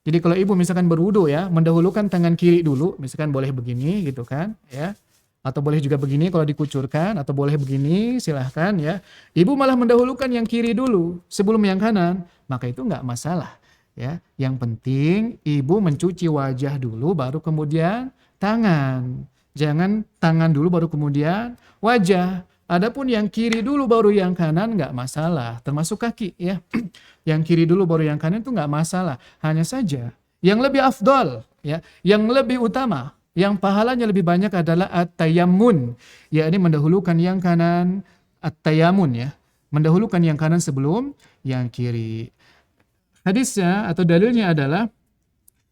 Jadi kalau ibu misalkan berwudu ya, mendahulukan tangan kiri dulu, misalkan boleh begini gitu kan ya, atau boleh juga begini kalau dikucurkan, atau boleh begini silahkan ya. Ibu malah mendahulukan yang kiri dulu sebelum yang kanan, maka itu nggak masalah ya. Yang penting ibu mencuci wajah dulu baru kemudian tangan. Jangan tangan dulu baru kemudian wajah. Adapun yang kiri dulu baru yang kanan nggak masalah, termasuk kaki ya. Yang kiri dulu baru yang kanan itu nggak masalah. Hanya saja yang lebih afdol ya, yang lebih utama, yang pahalanya lebih banyak adalah at-tayammun, yakni mendahulukan yang kanan, at-tayammun ya, mendahulukan yang kanan sebelum yang kiri. Hadisnya atau dalilnya adalah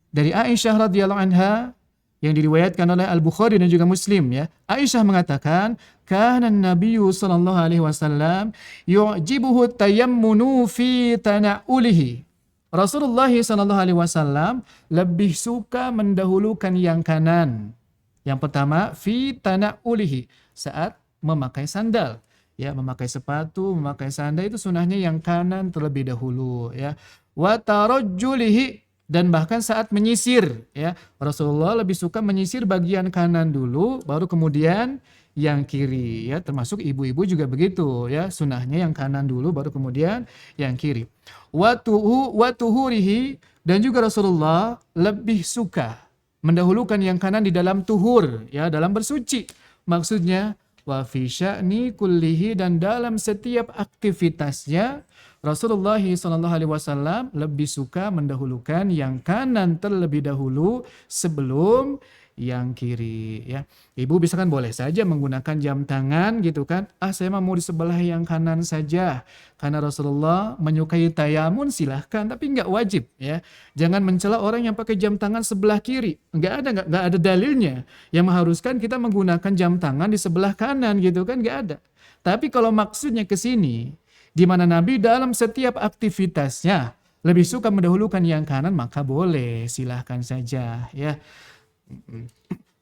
dari Aisyah radhiyallahu anha yang diriwayatkan oleh Al-Bukhari dan juga Muslim ya. Aisyah mengatakan, kana Nabiyyu sallallahu alaihi wasallam yu'jibuhu tayammunu fi tana'ulihi. Rasulullah sallallahu alaihi wasallam lebih suka mendahulukan yang kanan. Yang pertama fi tana'ulihi, saat memakai sandal. Ya, memakai sepatu, memakai sandal itu sunahnya yang kanan terlebih dahulu ya. Wa tarajjulihi, dan bahkan saat menyisir ya, Rasulullah lebih suka menyisir bagian kanan dulu baru kemudian yang kiri ya, termasuk ibu-ibu juga begitu ya, sunahnya yang kanan dulu baru kemudian yang kiri. Wa tuhurihi, dan juga Rasulullah lebih suka mendahulukan yang kanan di dalam tuhur ya, dalam bersuci. Maksudnya wa fi sya'ni kullihi, dan dalam setiap aktivitasnya Rasulullah SAW lebih suka mendahulukan yang kanan terlebih dahulu sebelum yang kiri, ya. Ibu bisa kan boleh saja menggunakan jam tangan gitu kan. Saya mau di sebelah yang kanan saja. Karena Rasulullah menyukai tayamun, silahkan, tapi nggak wajib, ya. Jangan mencela orang yang pakai jam tangan sebelah kiri. Nggak ada dalilnya yang mengharuskan kita menggunakan jam tangan di sebelah kanan gitu kan, nggak ada. Tapi kalau maksudnya ke sini, di mana Nabi dalam setiap aktivitasnya lebih suka mendahulukan yang kanan, maka boleh, silahkan saja, ya.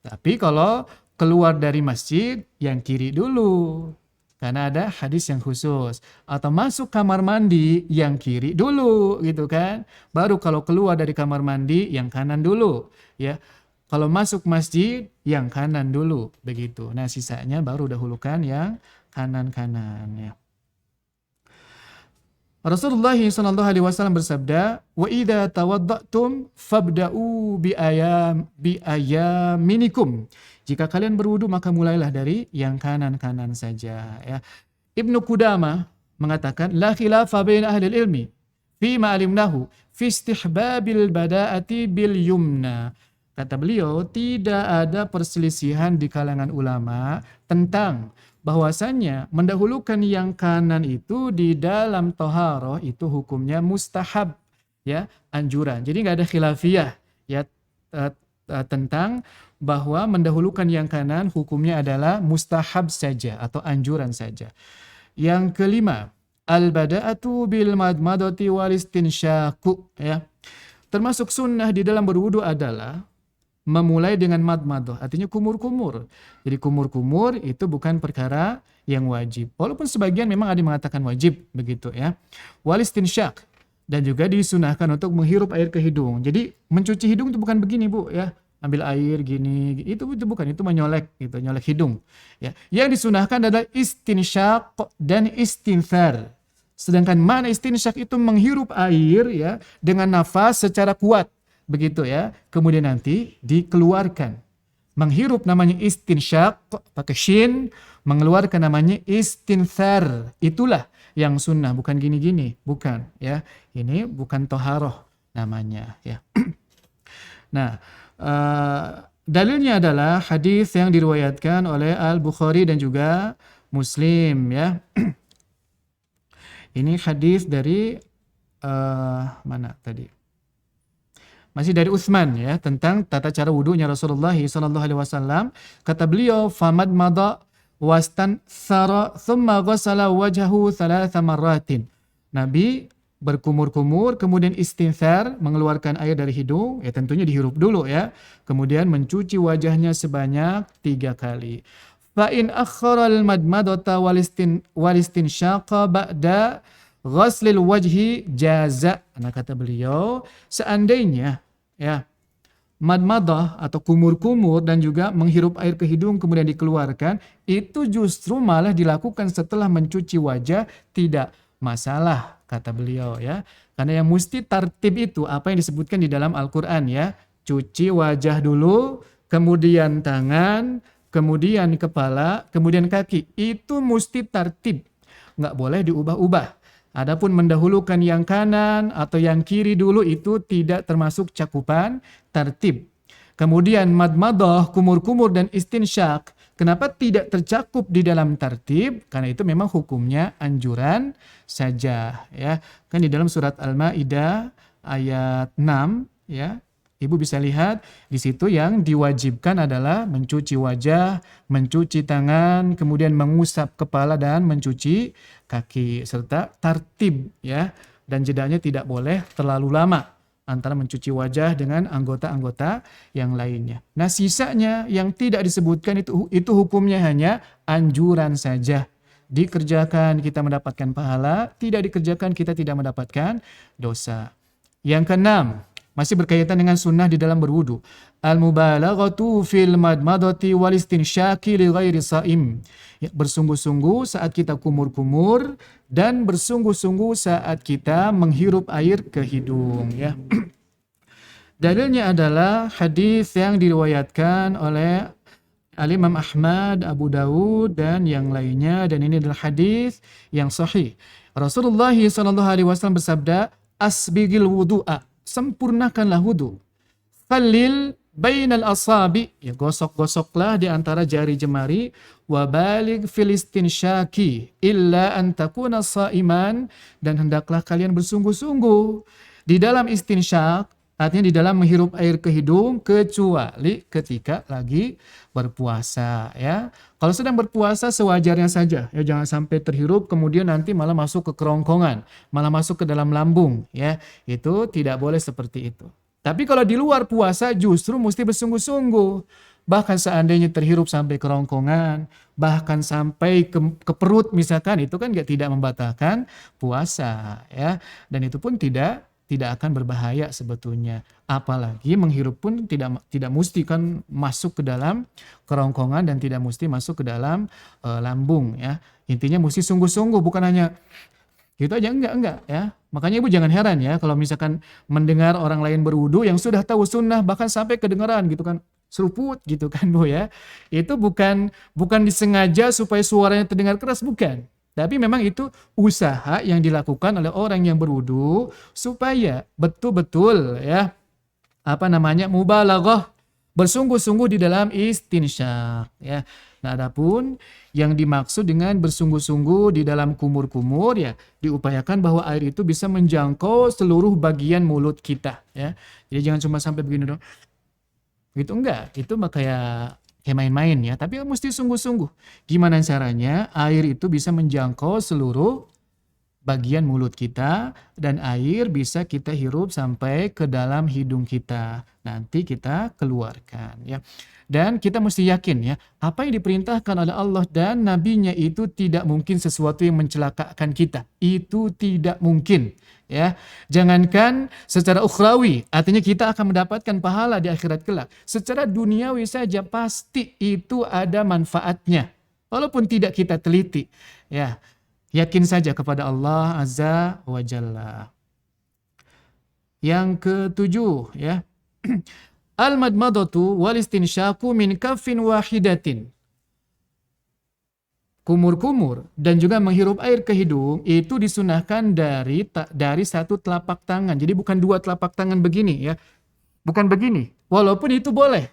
Tapi kalau keluar dari masjid, yang kiri dulu. Karena ada hadis yang khusus. Atau masuk kamar mandi, yang kiri dulu gitu kan. Baru kalau keluar dari kamar mandi, yang kanan dulu. Ya. Kalau masuk masjid, yang kanan dulu. Begitu. Nah, sisanya baru dahulukan yang kanan-kanan, ya. Rasulullah SAW bersabda, wa idza tawadda'tum fabda'u bi ayaminikum. Jika kalian berwudu maka mulailah dari yang kanan-kanan saja, ya. Ibnu Qudamah mengatakan, la khilafa baina ahli ilmi fi ma alimnahu fi istihbabil bada'ati bil yumna. Kata beliau, tidak ada perselisihan di kalangan ulama tentang bahwasannya mendahulukan yang kanan itu di dalam toharoh itu hukumnya mustahab, ya, anjuran. Jadi nggak ada khilafiyah, ya, tentang bahwa mendahulukan yang kanan hukumnya adalah mustahab saja atau anjuran saja. Yang kelima, al-bada'atu bil madmadati wal istinsyaku, ya. Termasuk sunnah di dalam berwudu adalah memulai dengan madmadah, artinya kumur-kumur. Jadi kumur-kumur itu bukan perkara yang wajib. Walaupun sebagian memang ada yang mengatakan wajib, begitu, ya. Wal istinsyak, dan juga disunahkan untuk menghirup air ke hidung. Jadi mencuci hidung itu bukan begini, Bu, ya. Ambil air gini, itu bukan, itu menyolek gitu, nyolek hidung, ya. Yang disunahkan adalah istinsyak dan istinthar. Sedangkan mana istinsyak itu menghirup air, ya, dengan nafas secara kuat. Begitu, ya. Kemudian nanti dikeluarkan. Menghirup namanya istinsyak, pakai shin. Mengeluarkan namanya istinthar. Itulah yang sunnah, bukan gini-gini. Bukan, ya. Ini bukan toharoh namanya, ya. Nah, dalilnya adalah hadis yang diriwayatkan oleh Al-Bukhari dan juga Muslim, ya. Ini hadis dari mana tadi? Masih dari Utsman, ya, tentang tata cara wudunya Rasulullah SAW. Kata beliau, famad madha wastan thara thumma ghasala wajhahu thalatha marratin. Nabi berkumur-kumur, kemudian istinthar, mengeluarkan air dari hidung, ya tentunya dihirup dulu, ya. Kemudian mencuci wajahnya sebanyak 3 kali. Fa in akhara al-madmadata wal istinsyaqa ba'da ghaslil wajhi jaza. Nah, kata beliau, seandainya, ya, madmadah atau kumur-kumur dan juga menghirup air ke hidung kemudian dikeluarkan, itu justru malah dilakukan setelah mencuci wajah, tidak masalah, kata beliau, ya. Karena yang mesti tartib itu apa yang disebutkan di dalam Al-Qur'an, ya. Cuci wajah dulu, kemudian tangan, kemudian kepala, kemudian kaki. Itu mesti tartib. Nggak boleh diubah-ubah. Adapun mendahulukan yang kanan atau yang kiri dulu itu tidak termasuk cakupan tartib. Kemudian madmadah, kumur-kumur dan istinsyak, kenapa tidak tercakup di dalam tartib? Karena itu memang hukumnya anjuran saja, ya. Kan di dalam surat Al-Maidah ayat 6, ya. Ibu bisa lihat di situ yang diwajibkan adalah mencuci wajah, mencuci tangan, kemudian mengusap kepala dan mencuci kaki, serta tartib, ya. Dan jedanya tidak boleh terlalu lama antara mencuci wajah dengan anggota-anggota yang lainnya. Nah, sisanya yang tidak disebutkan itu hukumnya hanya anjuran saja. Dikerjakan kita mendapatkan pahala, tidak dikerjakan kita tidak mendapatkan dosa. Yang keenam, masih berkaitan dengan sunnah di dalam berwudu. Al-mubalaghatu fil madmadati wal istinsyaki li ghairi shaim. Ya, bersungguh-sungguh saat kita kumur-kumur dan bersungguh-sungguh saat kita menghirup air ke hidung, ya. Dalilnya adalah hadis yang diriwayatkan oleh Al-Imam Ahmad, Abu Dawud dan yang lainnya, dan ini adalah hadis yang sahih. Rasulullah SAW bersabda, asbigil wudu'a, sempurnakanlah wudu. Khalil bainal asabi, ya gosok-gosoklah di antara jari jemari, wa baligh fil istinsyaki illa an takuna shaiman, dan hendaklah kalian bersungguh-sungguh di dalam istinsyak, artinya di dalam menghirup air ke hidung, kecuali ketika lagi berpuasa, ya. Kalau sedang berpuasa sewajarnya saja, ya, jangan sampai terhirup kemudian nanti malah masuk ke kerongkongan, malah masuk ke dalam lambung, ya. Itu tidak boleh seperti itu. Tapi kalau di luar puasa justru mesti bersungguh-sungguh. Bahkan seandainya terhirup sampai kerongkongan, bahkan sampai ke perut misalkan, itu kan tidak membatalkan puasa, ya. Dan itu pun tidak akan berbahaya sebetulnya. Apalagi menghirup pun tidak mesti kan masuk ke dalam kerongkongan dan tidak mesti masuk ke dalam lambung, ya. Intinya mesti sungguh-sungguh, bukan hanya gitu aja, enggak ya. Makanya ibu jangan heran ya kalau misalkan mendengar orang lain berwudu yang sudah tahu sunnah, bahkan sampai kedengaran gitu kan, seruput gitu kan Bu ya. Itu bukan disengaja supaya suaranya terdengar keras, bukan. Tapi memang itu usaha yang dilakukan oleh orang yang berwudu supaya betul-betul ya mubalaghah, bersungguh-sungguh di dalam istinsyak, ya. Nah, adapun yang dimaksud dengan bersungguh-sungguh di dalam kumur-kumur, ya, diupayakan bahwa air itu bisa menjangkau seluruh bagian mulut kita, ya. Jadi jangan cuma sampai begini dong. Gitu enggak, itu mah kayak main-main ya, tapi mesti sungguh-sungguh. Gimana caranya air itu bisa menjangkau seluruh bagian mulut kita dan air bisa kita hirup sampai ke dalam hidung kita. Nanti kita keluarkan ya. Dan kita mesti yakin ya, apa yang diperintahkan oleh Allah dan Nabi-Nya itu tidak mungkin sesuatu yang mencelakakan kita. Itu tidak mungkin. Ya, jangankan secara ukhrawi, artinya kita akan mendapatkan pahala di akhirat kelak. Secara duniawi saja pasti itu ada manfaatnya, walaupun tidak kita teliti. Ya, yakin saja kepada Allah Azza wa Jalla. Yang ketujuh, ya, al-madmadatu wal istinsyaku min kaffin wahidatin. Kumur-kumur dan juga menghirup air ke hidung itu disunahkan dari satu telapak tangan. Jadi bukan dua telapak tangan begini ya. Bukan begini. Walaupun itu boleh.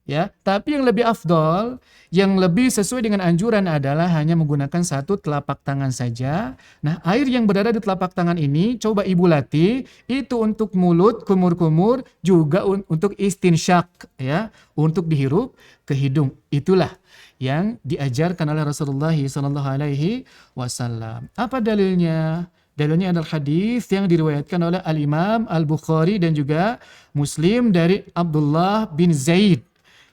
Ya, tapi yang lebih afdol, yang lebih sesuai dengan anjuran adalah hanya menggunakan satu telapak tangan saja. Nah, air yang berada di telapak tangan ini coba ibu latih, itu untuk mulut, kumur-kumur, juga untuk istinsyak ya, untuk dihirup ke hidung. Itulah yang diajarkan oleh Rasulullah SAW. Apa dalilnya? Dalilnya adalah hadis yang diriwayatkan oleh Al-Imam Al-Bukhari dan juga Muslim dari Abdullah bin Zaid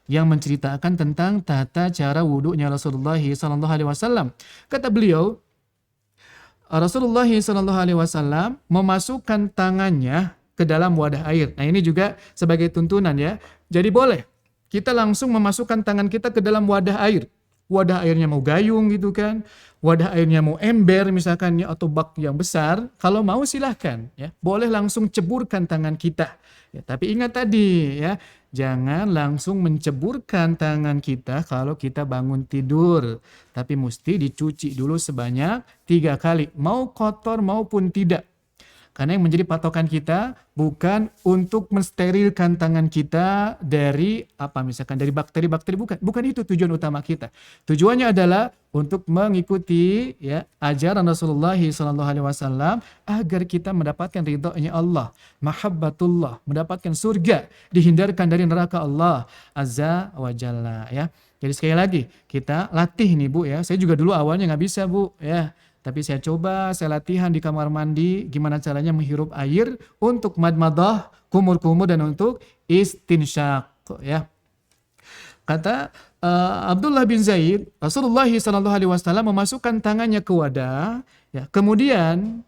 yang menceritakan tentang tata cara wudunya Rasulullah SAW. Kata beliau, Rasulullah SAW memasukkan tangannya ke dalam wadah air. Nah, ini juga sebagai tuntunan ya. Jadi boleh kita langsung memasukkan tangan kita ke dalam wadah air. Wadah airnya mau gayung gitu kan, wadah airnya mau ember misalkan ya, atau bak yang besar, kalau mau silahkan ya, boleh langsung ceburkan tangan kita ya. Tapi ingat tadi ya, jangan langsung menceburkan tangan kita kalau kita bangun tidur, tapi mesti dicuci dulu sebanyak 3 kali, mau kotor maupun tidak. Karena yang menjadi patokan kita bukan untuk mensterilkan tangan kita dari misalkan dari bakteri-bakteri, bukan itu tujuan utama kita. Tujuannya adalah untuk mengikuti ya ajaran Rasulullah SAW agar kita mendapatkan ridhonya Allah, mahabbatullah, mendapatkan surga, dihindarkan dari neraka Allah Azza wa Jalla ya. Jadi sekali lagi kita latih nih Bu ya. Saya juga dulu awalnya nggak bisa Bu ya. Tapi saya latihan di kamar mandi gimana caranya menghirup air untuk madmadah, kumur-kumur dan untuk istinsyak ya. Kata Abdullah bin Zaid, Rasulullah SAW memasukkan tangannya ke wadah ya, kemudian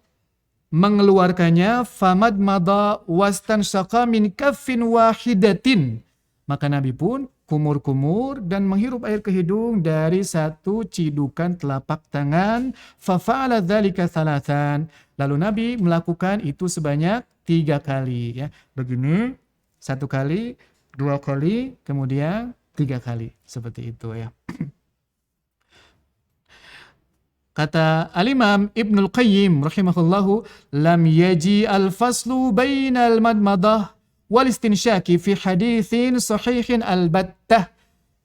mengeluarkannya famadmada wastansyaqa min kaffin wahidatin. Maka Nabi pun kumur-kumur dan menghirup air ke hidung dari satu cidukan telapak tangan. Fafa'ala dzalika thalathan. Lalu Nabi melakukan itu sebanyak 3 kali ya. Begini, 1 kali, 2 kali, kemudian 3 kali seperti itu ya. Kata Al-Imam Ibnul Qayyim rahimahullahu, lam yaji al-faslu bainal madmadah wal istinsyaki fi haditsin sahihin albattah.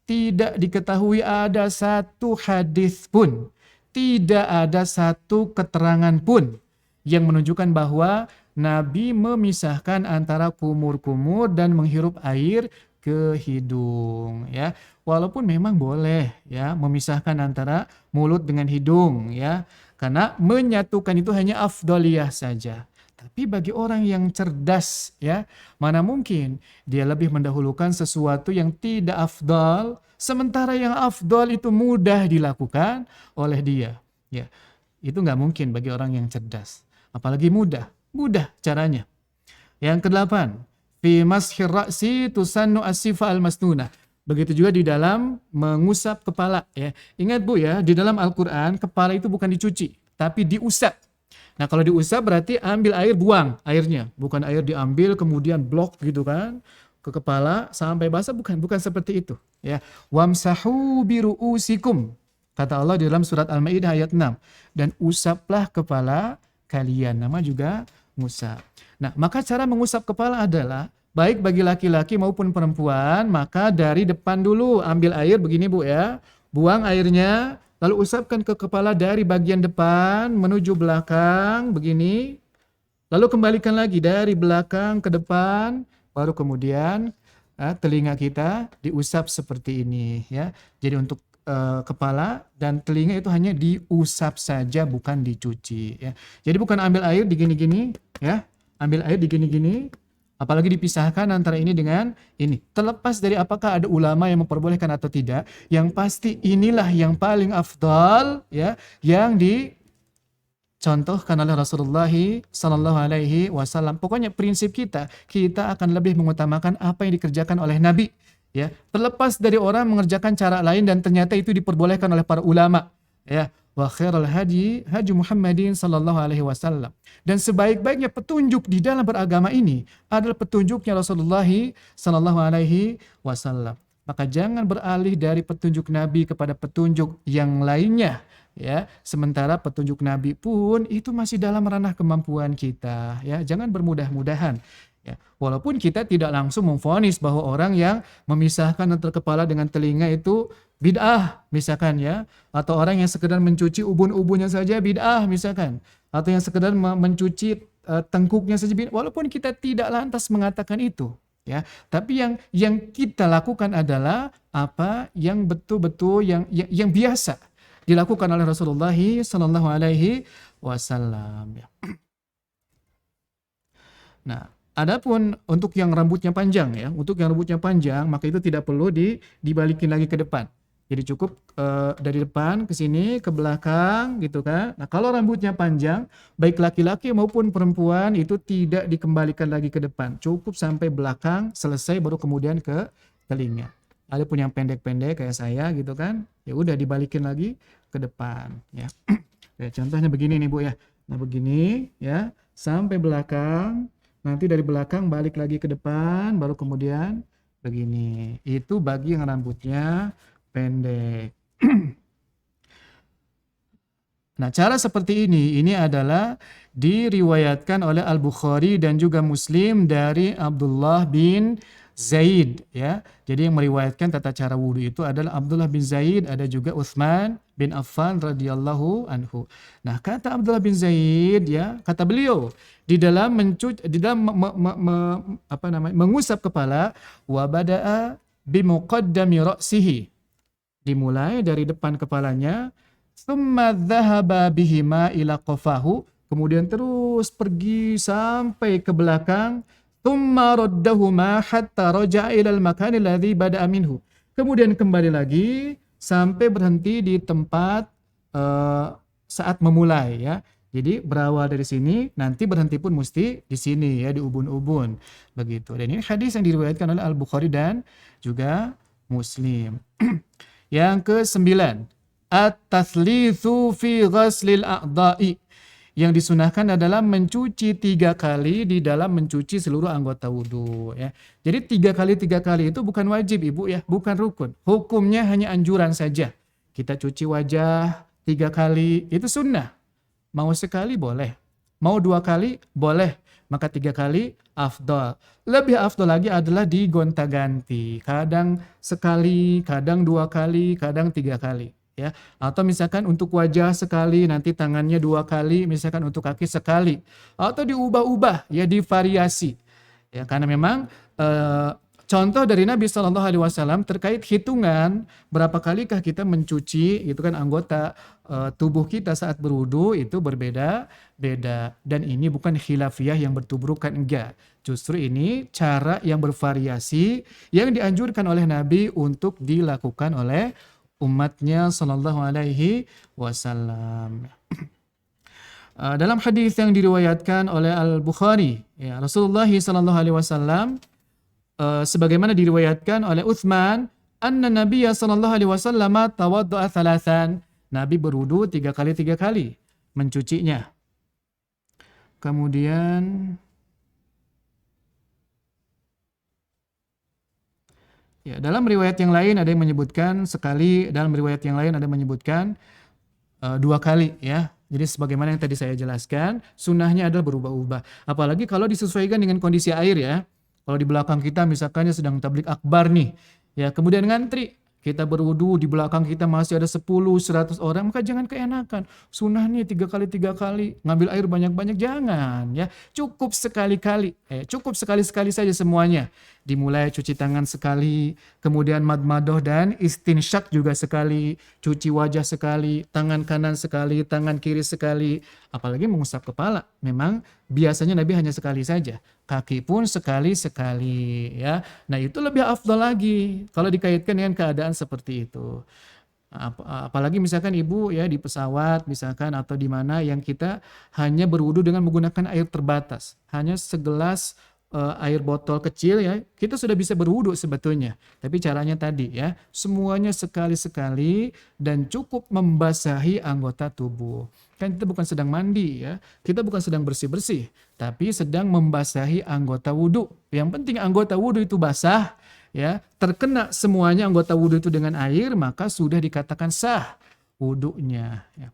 Tidak diketahui ada satu hadis pun, tidak ada satu keterangan pun yang menunjukkan bahwa Nabi memisahkan antara kumur-kumur dan menghirup air ke hidung ya. Walaupun memang boleh ya memisahkan antara mulut dengan hidung ya. Karena menyatukan itu hanya afdaliyah saja. Tapi bagi orang yang cerdas ya, mana mungkin dia lebih mendahulukan sesuatu yang tidak afdal sementara yang afdal itu mudah dilakukan oleh dia. Ya. Itu nggak mungkin bagi orang yang cerdas. Apalagi mudah caranya. Yang ke-8, fi mashir ra'si tusannu as-sifa al-masnunah. Begitu juga di dalam mengusap kepala ya. Ingat Bu ya, di dalam Al-Qur'an kepala itu bukan dicuci, tapi diusap. Nah, kalau diusap berarti ambil air, buang airnya, bukan air diambil kemudian blok gitu kan ke kepala sampai basah, bukan seperti itu ya. Wamsahu biru'usikum. Kata Allah di dalam surat Al-Maidah ayat 6, dan usaplah kepala kalian. Nama juga ngusap. Nah, maka cara mengusap kepala adalah baik bagi laki-laki maupun perempuan, maka dari depan dulu ambil air begini Bu ya. Buang airnya, lalu usapkan ke kepala dari bagian depan menuju belakang begini. Lalu kembalikan lagi dari belakang ke depan, baru kemudian telinga kita diusap seperti ini ya. Jadi untuk kepala dan telinga itu hanya diusap saja, bukan dicuci ya. Jadi bukan ambil air digini-gini ya. Ambil air digini-gini, apalagi dipisahkan antara ini dengan ini. Terlepas dari apakah ada ulama yang memperbolehkan atau tidak, yang pasti inilah yang paling afdal ya, yang dicontohkan oleh Rasulullah sallallahu alaihi wasallam. Pokoknya prinsip kita akan lebih mengutamakan apa yang dikerjakan oleh Nabi ya. Terlepas dari orang mengerjakan cara lain dan ternyata itu diperbolehkan oleh para ulama ya. Wa khairal hadi Muhammadin sallallahu alaihi wasallam. Dan sebaik-baiknya petunjuk di dalam beragama ini adalah petunjuknya Rasulullah sallallahu alaihi wasallam. Maka jangan beralih dari petunjuk Nabi kepada petunjuk yang lainnya ya. Sementara petunjuk Nabi pun itu masih dalam ranah kemampuan kita ya. Jangan bermudah-mudahan. Ya, walaupun kita tidak langsung memvonis bahwa orang yang memisahkan antara kepala dengan telinga itu bid'ah misalkan ya, atau orang yang sekedar mencuci ubun-ubunnya saja bid'ah misalkan, atau yang sekedar mencuci tengkuknya saja bid'ah. Walaupun kita tidak lantas mengatakan itu ya, tapi yang kita lakukan adalah apa yang betul-betul yang biasa dilakukan oleh Rasulullah sallallahu alaihi wasallam ya. Nah, adapun untuk yang rambutnya panjang ya, maka itu tidak perlu dibalikin lagi ke depan. Jadi cukup dari depan ke sini, ke belakang gitu kan. Nah, kalau rambutnya panjang, baik laki-laki maupun perempuan itu tidak dikembalikan lagi ke depan. Cukup sampai belakang, selesai baru kemudian ke telinga. Adapun yang pendek-pendek kayak saya gitu kan, ya udah dibalikin lagi ke depan ya. Ya, contohnya begini nih Bu ya. Nah, begini ya, sampai belakang. Nanti dari belakang balik lagi ke depan, baru kemudian begini. Itu bagi yang rambutnya pendek. Nah, cara seperti ini adalah diriwayatkan oleh Al-Bukhari dan juga Muslim dari Abdullah bin Zaid ya. Jadi yang meriwayatkan tata cara wudhu itu adalah Abdullah bin Zaid, ada juga Utsman bin Affan radhiyallahu anhu. Nah, kata Abdullah bin Zaid ya, kata beliau di dalam mengusap kepala, wa bada'a bi muqaddami ra'sihi. Dimulai dari depan kepalanya, tsumma dhahaba bihima ila qafahu, kemudian terus pergi sampai ke belakang, tsumma raddahuma hatta raja'a ila al-makani alladhi bada'a minhu. Kemudian kembali lagi sampai berhenti di tempat saat memulai ya. Jadi berawal dari sini, nanti berhenti pun mesti di sini ya, di ubun-ubun begitu. Dan ini hadis yang diriwayatkan oleh Al-Bukhari dan juga Muslim. Yang ke-9, at-tatslitsu fi ghaslil a'dha'i. Yang disunahkan adalah mencuci 3 kali di dalam mencuci seluruh anggota wudhu ya. Jadi 3 kali itu bukan wajib Ibu ya, bukan rukun. Hukumnya hanya anjuran saja. Kita cuci wajah 3 kali, itu sunnah. Mau sekali boleh, mau 2 kali boleh, maka 3 kali afdal. Lebih afdal lagi adalah digonta-ganti. Kadang sekali, kadang 2 kali, kadang 3 kali. Ya, atau misalkan untuk wajah sekali, nanti tangannya 2 kali, misalkan untuk kaki sekali, atau diubah-ubah, ya divariasi. Ya, karena memang contoh dari Nabi SAW terkait hitungan berapa kalikah kita mencuci gitu kan anggota tubuh kita saat berwudu itu berbeda-beda, dan ini bukan khilafiyah yang bertubrukan, enggak. Justru ini cara yang bervariasi yang dianjurkan oleh Nabi untuk dilakukan oleh umatnya sallallahu alaihi wasallam. Dalam hadis yang diriwayatkan oleh Al-Bukhari, ya, Rasulullah sallallahu alaihi wasallam sebagaimana diriwayatkan oleh Utsman, anna Nabiyya sallallahu alaihi wasallam tawaddu'a thalathan. Nabi berwudu 3 kali mencucinya. Kemudian ya, dalam riwayat yang lain ada yang menyebutkan sekali, dalam riwayat yang lain ada yang menyebutkan 2 kali ya. Jadi sebagaimana yang tadi saya jelaskan, sunnahnya adalah berubah-ubah. Apalagi kalau disesuaikan dengan kondisi air ya. Kalau di belakang kita misalkan sedang tablik akbar nih, ya kemudian ngantri, kita berwudu, di belakang kita masih ada 10-100 orang, maka jangan keenakan. Sunnah nih 3 kali, ngambil air banyak-banyak, jangan ya. Cukup sekali-kali, cukup sekali-sekali saja semuanya. Dimulai cuci tangan sekali, kemudian madmadoh dan istinsyak juga sekali, cuci wajah sekali, tangan kanan sekali, tangan kiri sekali, apalagi mengusap kepala. Memang biasanya Nabi hanya sekali saja, kaki pun sekali-sekali ya. Nah itu lebih afdal lagi kalau dikaitkan dengan keadaan seperti itu. Apalagi misalkan ibu ya di pesawat misalkan atau di mana yang kita hanya berwudu dengan menggunakan air terbatas, hanya segelas air botol kecil ya, kita sudah bisa berwudu sebetulnya. Tapi caranya tadi ya, semuanya sekali-sekali dan cukup membasahi anggota tubuh. Kan kita bukan sedang mandi ya, kita bukan sedang bersih-bersih, tapi sedang membasahi anggota wudu. Yang penting anggota wudu itu basah ya, terkena semuanya anggota wudu itu dengan air, maka sudah dikatakan sah wudunya ya.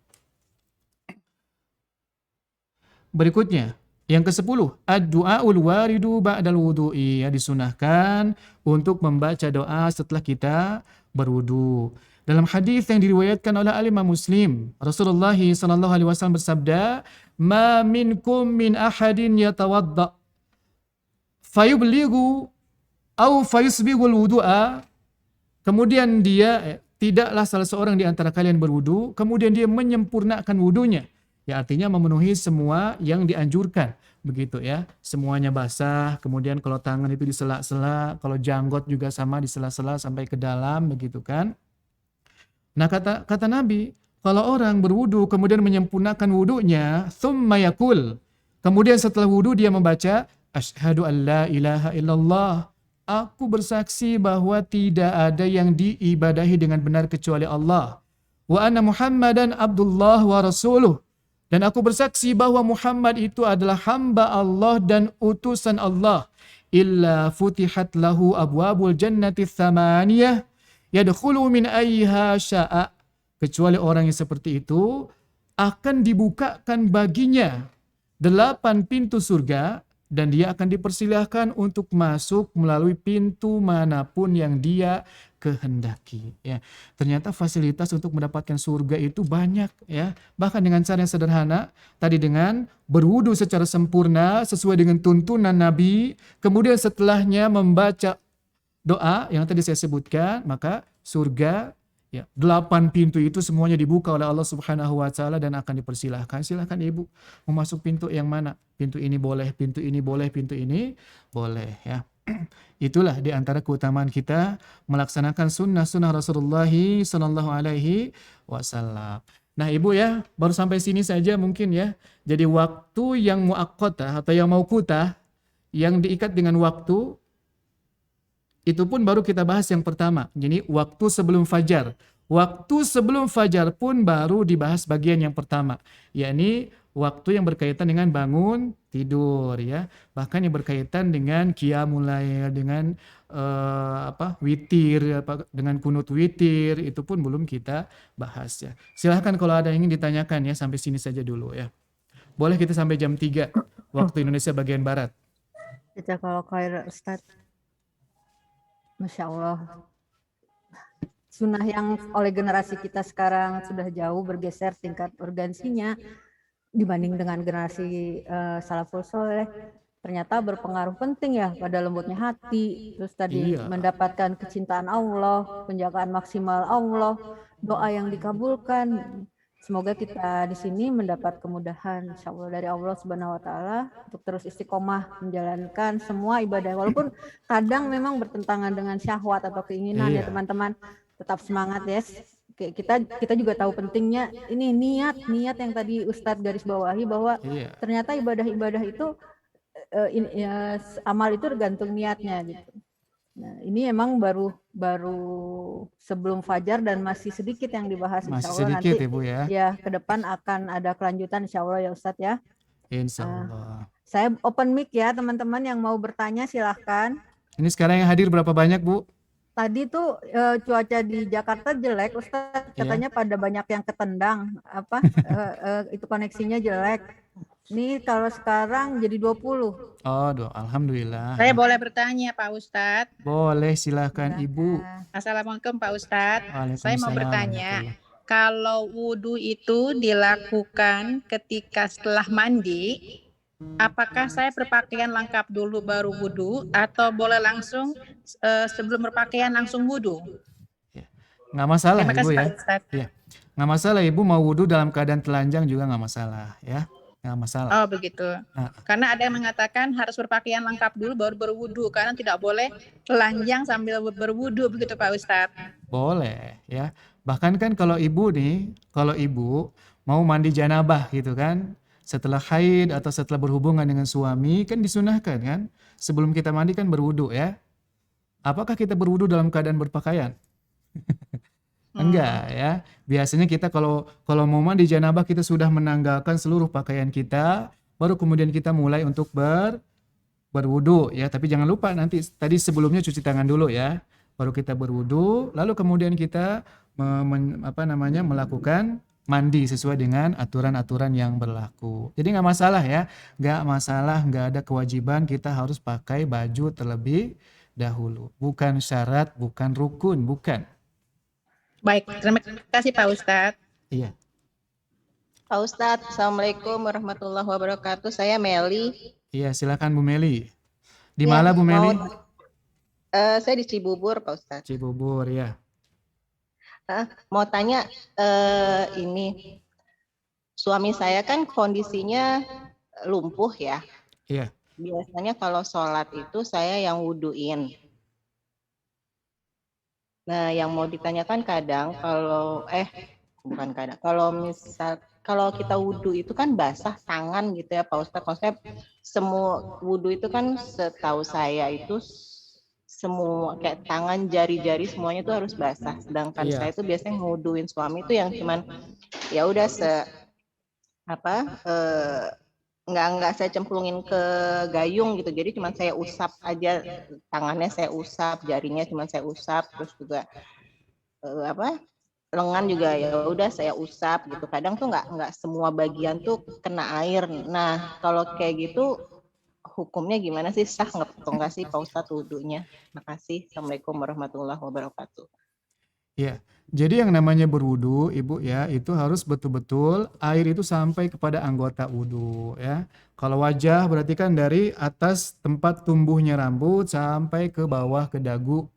Berikutnya yang ke-10, ad-du'aul waridu ba'dal wudu'i, ya disunahkan untuk membaca doa setelah kita berwudu. Dalam hadis yang diriwayatkan oleh Imam Muslim, Rasulullah sallallahu alaihi wasallam bersabda, "Ma minkum min ahadin yatawadda fayublighu au fayusbighul wudu'a." Kemudian dia tidaklah salah seorang di antara kalian berwudu, kemudian dia menyempurnakan wudunya. Ya artinya memenuhi semua yang dianjurkan. Begitu ya. Semuanya basah, kemudian kalau tangan itu disela-sela, kalau janggot juga sama disela-sela sampai ke dalam begitu kan. Nah kata Nabi, kalau orang berwudu kemudian menyempurnakan wudunya, tsumma yaqul. Kemudian setelah wudu dia membaca asyhadu an la ilaha illallah. Aku bersaksi bahwa tidak ada yang diibadahi dengan benar kecuali Allah. Wa anna Muhammadan abdullah wa rasuluh. Dan aku bersaksi bahwa Muhammad itu adalah hamba Allah dan utusan Allah. Illa futihat lahu abwabul jannati tsamaniyah yadkhulu min ayyiha sya'a. Kecuali orang yang seperti itu akan dibukakan baginya 8 pintu surga dan dia akan dipersilahkan untuk masuk melalui pintu manapun yang dia kehendaki ya. Ternyata fasilitas untuk mendapatkan surga itu banyak ya. Bahkan dengan cara yang sederhana, tadi dengan berwudu secara sempurna sesuai dengan tuntunan Nabi, kemudian setelahnya membaca doa yang tadi saya sebutkan, maka surga ya, 8 pintu itu semuanya dibuka oleh Allah Subhanahu wa taala dan akan dipersilahkan. Silahkan ibu mau masuk pintu yang mana? Pintu ini boleh, pintu ini boleh, pintu ini boleh ya. Itulah di antara keutamaan kita melaksanakan sunnah-sunnah Rasulullah sallallahu alaihi wasallam. Nah, Ibu ya, baru sampai sini saja mungkin ya. Jadi waktu yang muaqqatah atau yang mauqutah yang diikat dengan waktu itu pun baru kita bahas yang pertama. Jadi waktu sebelum fajar. Waktu sebelum fajar pun baru dibahas bagian yang pertama, yakni waktu yang berkaitan dengan bangun tidur ya, bahkan yang berkaitan dengan qiyamul lail, dengan witir, dengan kunut witir, itu pun belum kita bahas ya. Silahkan kalau ada yang ingin ditanyakan ya, sampai sini saja dulu ya. Boleh kita sampai jam 3 waktu Indonesia bagian Barat. Kalau khair Ustaz. Masya Allah. Sunnah yang oleh generasi kita sekarang sudah jauh bergeser tingkat urgensinya dibanding dengan generasi salafus soleh, ternyata berpengaruh penting ya pada lembutnya hati, terus tadi mendapatkan kecintaan Allah, penjagaan maksimal Allah, doa yang dikabulkan. Semoga kita di sini mendapat kemudahan insya Allah dari Allah Subhanahu wa taala untuk terus istiqomah menjalankan semua ibadah, walaupun kadang memang bertentangan dengan syahwat atau keinginan ya teman-teman. Tetap semangat ya. Kita juga tahu pentingnya ini niat yang tadi Ustadz garis bawahi bahwa ternyata ibadah-ibadah itu amal itu tergantung niatnya gitu. Nah, ini emang baru sebelum fajar dan masih sedikit yang dibahas. Masih insya Allah sedikit nanti Ibu ya. Ya ke depan akan ada kelanjutan insya Allah ya Ustadz ya. Insya Allah. Saya open mic ya teman-teman yang mau bertanya silahkan. Ini sekarang yang hadir berapa banyak Bu? Tadi tuh cuaca di Jakarta jelek, Ustadz katanya pada banyak yang ketendang, itu koneksinya jelek. Nih kalau sekarang jadi 20. Alhamdulillah. Saya boleh bertanya Pak Ustadz? Boleh, silahkan Ibu. Assalamualaikum Pak Ustadz. Saya mau bertanya, Waalaikumsalam. kalau wudhu itu dilakukan ketika setelah mandi, apakah saya berpakaian lengkap dulu baru wudhu, atau boleh langsung sebelum berpakaian langsung wudhu? Nggak masalah Terima Ibu kasih ya. Pak Ustadz. Ya. Nggak masalah Ibu mau wudhu dalam keadaan telanjang juga nggak masalah ya. Nggak masalah. Oh begitu. Karena ada yang mengatakan harus berpakaian lengkap dulu baru berwudhu, karena tidak boleh telanjang sambil berwudhu, begitu Pak Ustadz. Boleh ya. Bahkan kan kalau Ibu mau mandi janabah gitu kan, setelah haid atau setelah berhubungan dengan suami kan disunahkan kan, sebelum kita mandi kan berwudhu ya. Apakah kita berwudhu dalam keadaan berpakaian? Enggak ya. Biasanya kita kalau mau mandi janabah kita sudah menanggalkan seluruh pakaian kita, baru kemudian kita mulai untuk berwudu ya. Tapi jangan lupa nanti tadi sebelumnya cuci tangan dulu ya. Baru kita berwudu, lalu kemudian kita melakukan mandi sesuai dengan aturan-aturan yang berlaku. Jadi nggak masalah ya, nggak masalah, nggak ada kewajiban kita harus pakai baju terlebih dahulu. Bukan syarat, bukan rukun, bukan. Baik, terima kasih Pak Ustadz. Iya. Pak Ustadz, Assalamualaikum warahmatullahi wabarakatuh. Saya Meli. Iya, silakan Bu Meli. Di mana Bu Meli? Saya di Cibubur, Pak Ustadz. Cibubur ya. Mau tanya, ini suami saya kan kondisinya lumpuh ya. Iya. Biasanya kalau sholat itu saya yang wuduin. Nah, yang mau ditanyakan kadang kalau kita wudhu itu kan basah tangan gitu ya Pak Ustadz. Konsep semua wudhu itu kan setahu saya itu semua kayak tangan, jari-jari semuanya itu harus basah. Sedangkan saya itu biasanya ngewuduin suami itu yang cuman ya udah nggak saya cemplungin ke gayung gitu, jadi cuma saya usap aja, tangannya saya usap, jarinya cuma saya usap, terus juga lengan juga ya udah saya usap gitu. Kadang tuh nggak semua bagian tuh kena air. Nah kalau kayak gitu hukumnya gimana sih, sah nggak sih Pak Ustadz wudhunya? Makasih. Assalamualaikum warahmatullahi wabarakatuh. Ya, jadi yang namanya berwudu, Ibu ya, itu harus betul-betul air itu sampai kepada anggota wudu ya. Kalau wajah berarti kan dari atas tempat tumbuhnya rambut sampai ke bawah ke dagu.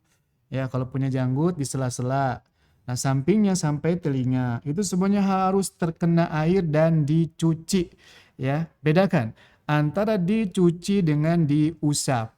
Ya, kalau punya janggut di sela-sela. Nah, sampingnya sampai telinga. Itu semuanya harus terkena air dan dicuci ya. Bedakan antara dicuci dengan diusap.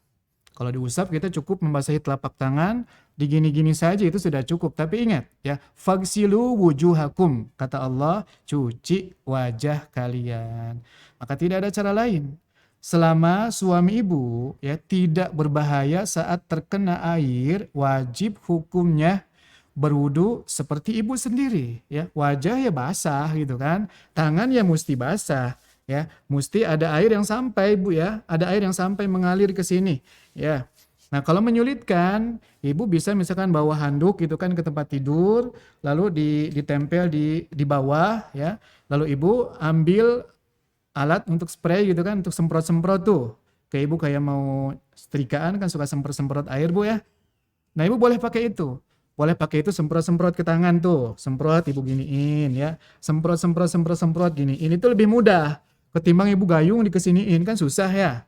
Kalau diusap kita cukup membasahi telapak tangan, digini-gini saja itu sudah cukup. Tapi ingat ya, fagsilu wujuhakum, kata Allah, cuci wajah kalian. Maka tidak ada cara lain. Selama suami ibu ya tidak berbahaya saat terkena air, wajib hukumnya berwudu seperti ibu sendiri ya. Wajah ya basah gitu kan, tangan ya mesti basah. ya. Mesti ada air yang sampai Bu ya, ada air yang sampai mengalir ke sini ya. Nah, kalau menyulitkan, Ibu bisa misalkan bawa handuk gitu kan ke tempat tidur, lalu ditempel di bawah ya. Lalu Ibu ambil alat untuk spray gitu kan, untuk semprot-semprot tuh. Kayak Ibu kayak mau setrikaan kan suka semprot-semprot air Bu ya. Nah, Ibu boleh pakai itu. Boleh pakai itu semprot-semprot ke tangan tuh. Semprot Ibu giniin ya. Semprot-semprot gini. Ini tuh lebih mudah ketimbang Ibu gayung dikesiniin kan susah ya.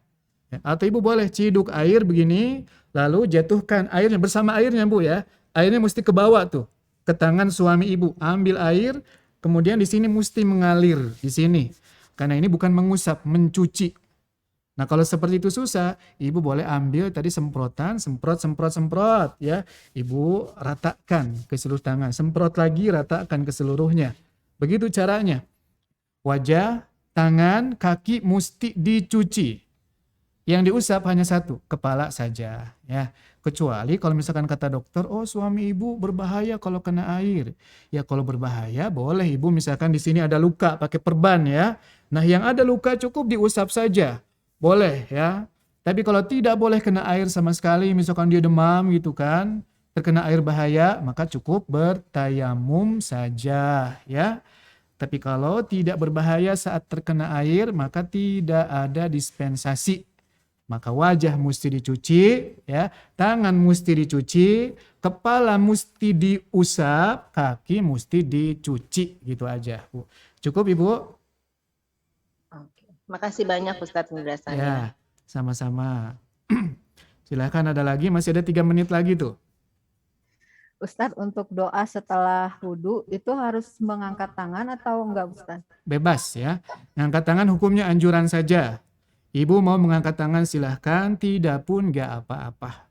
Ya, atau Ibu boleh ciduk air begini, lalu jatuhkan airnya bersama airnya Bu ya. Airnya mesti ke bawah tuh, ke tangan suami Ibu. Ambil air, kemudian di sini mesti mengalir di sini. Karena ini bukan mengusap, mencuci. Nah, kalau seperti itu susah, Ibu boleh ambil tadi semprotan, semprot ya. Ibu ratakan ke seluruh tangan, semprot lagi, ratakan ke seluruhnya. Begitu caranya. Wajah, tangan, kaki mesti dicuci. Yang diusap hanya satu, kepala saja ya. Kecuali kalau misalkan kata dokter, oh suami Ibu berbahaya kalau kena air. Ya kalau berbahaya boleh Ibu misalkan di sini ada luka pakai perban ya. Nah, yang ada luka cukup diusap saja. Boleh ya. Tapi kalau tidak boleh kena air sama sekali, misalkan dia demam gitu kan, terkena air bahaya, maka cukup bertayamum saja ya. Tapi kalau tidak berbahaya saat terkena air, maka tidak ada dispensasi. Maka wajah mesti dicuci, ya, tangan mesti dicuci, kepala mesti diusap, kaki mesti dicuci, gitu aja, Bu. Cukup, Ibu? Oke. Makasih banyak Ustadz penjelasannya. Ya, sama-sama. Silahkan ada lagi, masih ada 3 menit lagi tuh. Ustadz, untuk doa setelah wudhu itu harus mengangkat tangan atau enggak Ustadz? Bebas ya. Ngangkat tangan hukumnya anjuran saja. Ibu mau mengangkat tangan silahkan, tidak pun nggak apa-apa.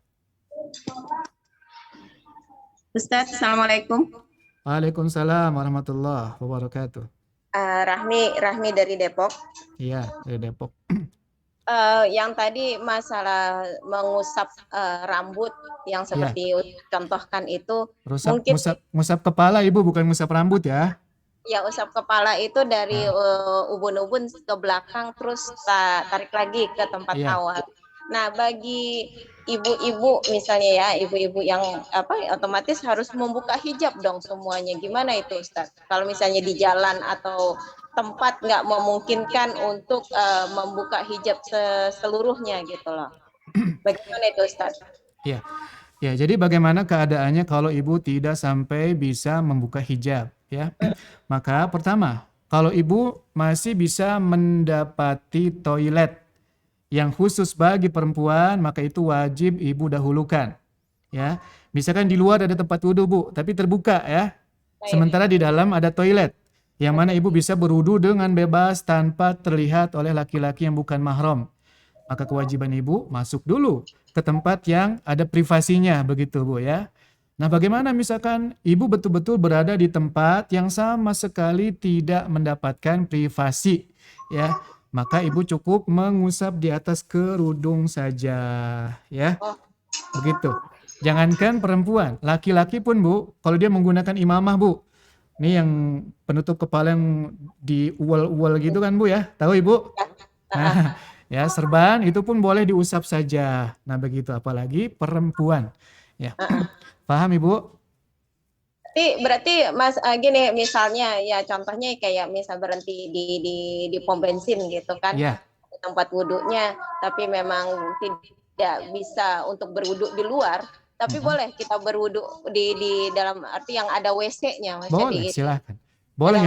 Ustadz, Assalamualaikum. Waalaikumsalam warahmatullahi wabarakatuh. Rahmi dari Depok. Iya, dari Depok. Yang tadi masalah mengusap rambut yang seperti contohkan itu, mungkin Ngusap kepala Ibu, bukan ngusap rambut ya. ya usap kepala itu dari ubun-ubun ke belakang terus tarik lagi ke tempat awal. Nah, bagi ibu-ibu misalnya ya, ibu-ibu yang otomatis harus membuka hijab dong semuanya. Gimana itu Ustaz? Kalau misalnya di jalan atau tempat nggak memungkinkan untuk membuka hijab seluruhnya gitu loh. Bagaimana itu Ustaz? Iya. Ya, jadi bagaimana keadaannya kalau ibu tidak sampai bisa membuka hijab ya? Maka pertama, kalau ibu masih bisa mendapati toilet yang khusus bagi perempuan, maka itu wajib ibu dahulukan. Ya, misalkan di luar ada tempat wudhu Bu, tapi terbuka ya. Sementara di dalam ada toilet, yang mana ibu bisa berwudhu dengan bebas tanpa terlihat oleh laki-laki yang bukan mahram. Maka kewajiban ibu masuk dulu ke tempat yang ada privasinya, begitu Bu ya. Nah, bagaimana misalkan ibu betul-betul berada di tempat yang sama sekali tidak mendapatkan privasi ya? Maka ibu cukup mengusap di atas kerudung saja ya. Begitu. Jangankan perempuan, laki-laki pun Bu, kalau dia menggunakan imamah Bu. Ini yang penutup kepala yang di uwal-uwal gitu kan Bu ya. Tahu Ibu? Nah, ya serban itu pun boleh diusap saja. Nah, begitu apalagi perempuan. Ya. Paham Ibu? Berarti Mas gini misalnya ya contohnya kayak misal berhenti di pom bensin gitu kan, tempat wudhunya, tapi memang tidak bisa untuk berwudhu di luar, tapi boleh kita berwudhu di dalam arti yang ada WC-nya. Boleh, silakan. Boleh,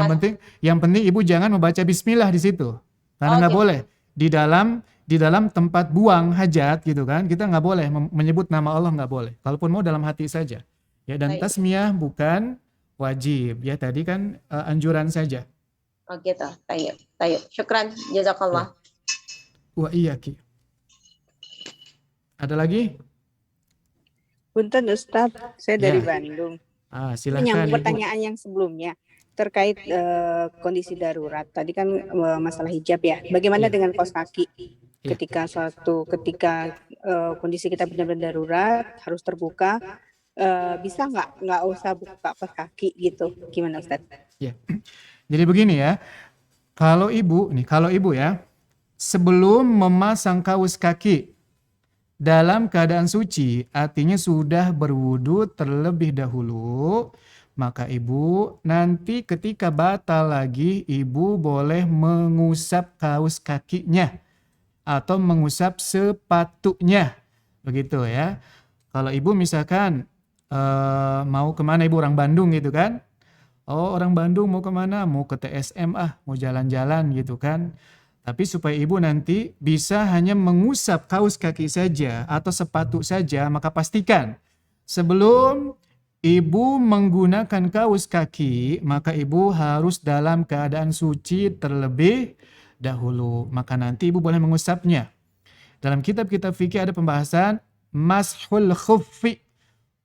yang penting ibu jangan membaca bismillah di situ, karena nggak boleh di dalam tempat buang hajat gitu kan, kita nggak boleh menyebut nama Allah, nggak boleh. Kalaupun mau dalam hati saja. Ya, dan tasmiyah bukan wajib. Ya, tadi kan anjuran saja. Oh gitu. Tayyib. Syukran. Jazakallah. Wa iyaki. Ada lagi? Punten Ustaz, saya dari Bandung. Silakan. Menyambung pertanyaan yang sebelumnya terkait kondisi darurat. Tadi kan masalah hijab ya. Bagaimana dengan kaos kaki? Ketika kondisi kita benar-benar darurat, harus terbuka. Bisa nggak usah buka kaos kaki gitu, gimana Ustaz? Ya, jadi begini ya, Kalau ibu ya, sebelum memasang kaus kaki dalam keadaan suci, artinya sudah berwudu terlebih dahulu, maka ibu nanti ketika batal lagi, ibu boleh mengusap kaus kakinya atau mengusap sepatunya. Begitu ya. Kalau ibu misalkan mau kemana, ibu orang Bandung gitu kan. Oh, orang Bandung mau kemana? Mau ke TSM mau jalan-jalan gitu kan. Tapi supaya ibu nanti bisa hanya mengusap kaus kaki saja atau sepatu saja, maka pastikan sebelum ibu menggunakan kaus kaki, maka ibu harus dalam keadaan suci terlebih dahulu. Maka nanti ibu boleh mengusapnya. Dalam kitab-kitab fikih ada pembahasan mashul khuffi,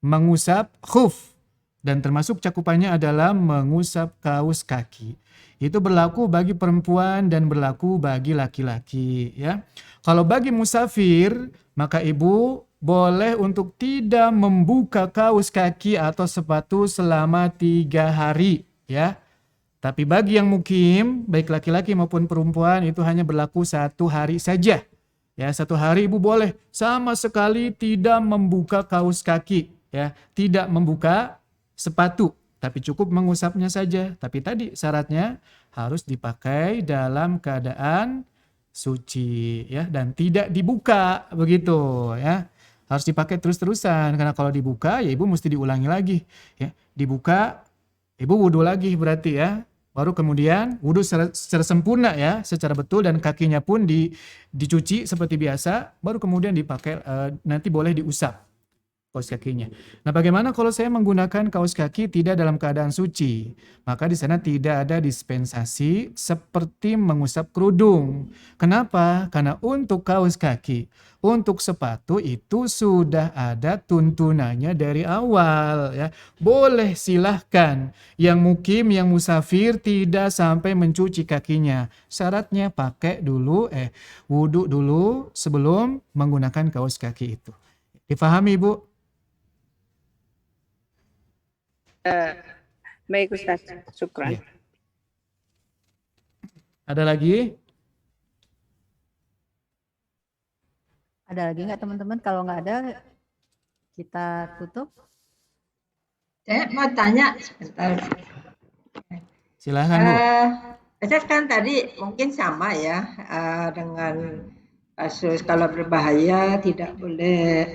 mengusap khuf. Dan termasuk cakupannya adalah mengusap kaus kaki. Itu berlaku bagi perempuan dan berlaku bagi laki-laki ya. Kalau bagi musafir, maka ibu boleh untuk tidak membuka kaus kaki atau sepatu selama 3 hari ya. Tapi bagi yang mukim, baik laki-laki maupun perempuan, itu hanya berlaku 1 hari saja. Ya, 1 hari ibu boleh sama sekali tidak membuka kaus kaki ya, tidak membuka sepatu, tapi cukup mengusapnya saja. Tapi tadi syaratnya harus dipakai dalam keadaan suci ya, dan tidak dibuka begitu ya. Harus dipakai terus-terusan, karena kalau dibuka ya ibu mesti diulangi lagi ya. Dibuka ibu wudu lagi berarti ya. Baru kemudian wudu secara sempurna ya, secara betul, dan kakinya pun dicuci seperti biasa, baru kemudian dipakai nanti boleh diusap kaus kakinya. Nah, bagaimana kalau saya menggunakan kaus kaki tidak dalam keadaan suci? Maka di sana tidak ada dispensasi seperti mengusap kerudung. Kenapa? Karena untuk kaus kaki, untuk sepatu itu sudah ada tuntunannya dari awal ya. Boleh, silahkan. Yang mukim, yang musafir tidak sampai mencuci kakinya. Syaratnya pakai dulu wudu dulu sebelum menggunakan kaus kaki itu. Difahami, Bu? Baik Ustaz, syukran. Iya. Ada lagi? Ada lagi nggak teman-teman? Kalau nggak ada, kita tutup. Saya mau tanya sebentar. Silahkan, Bu. Ustaz kan tadi mungkin sama ya dengan kasus kalau berbahaya tidak boleh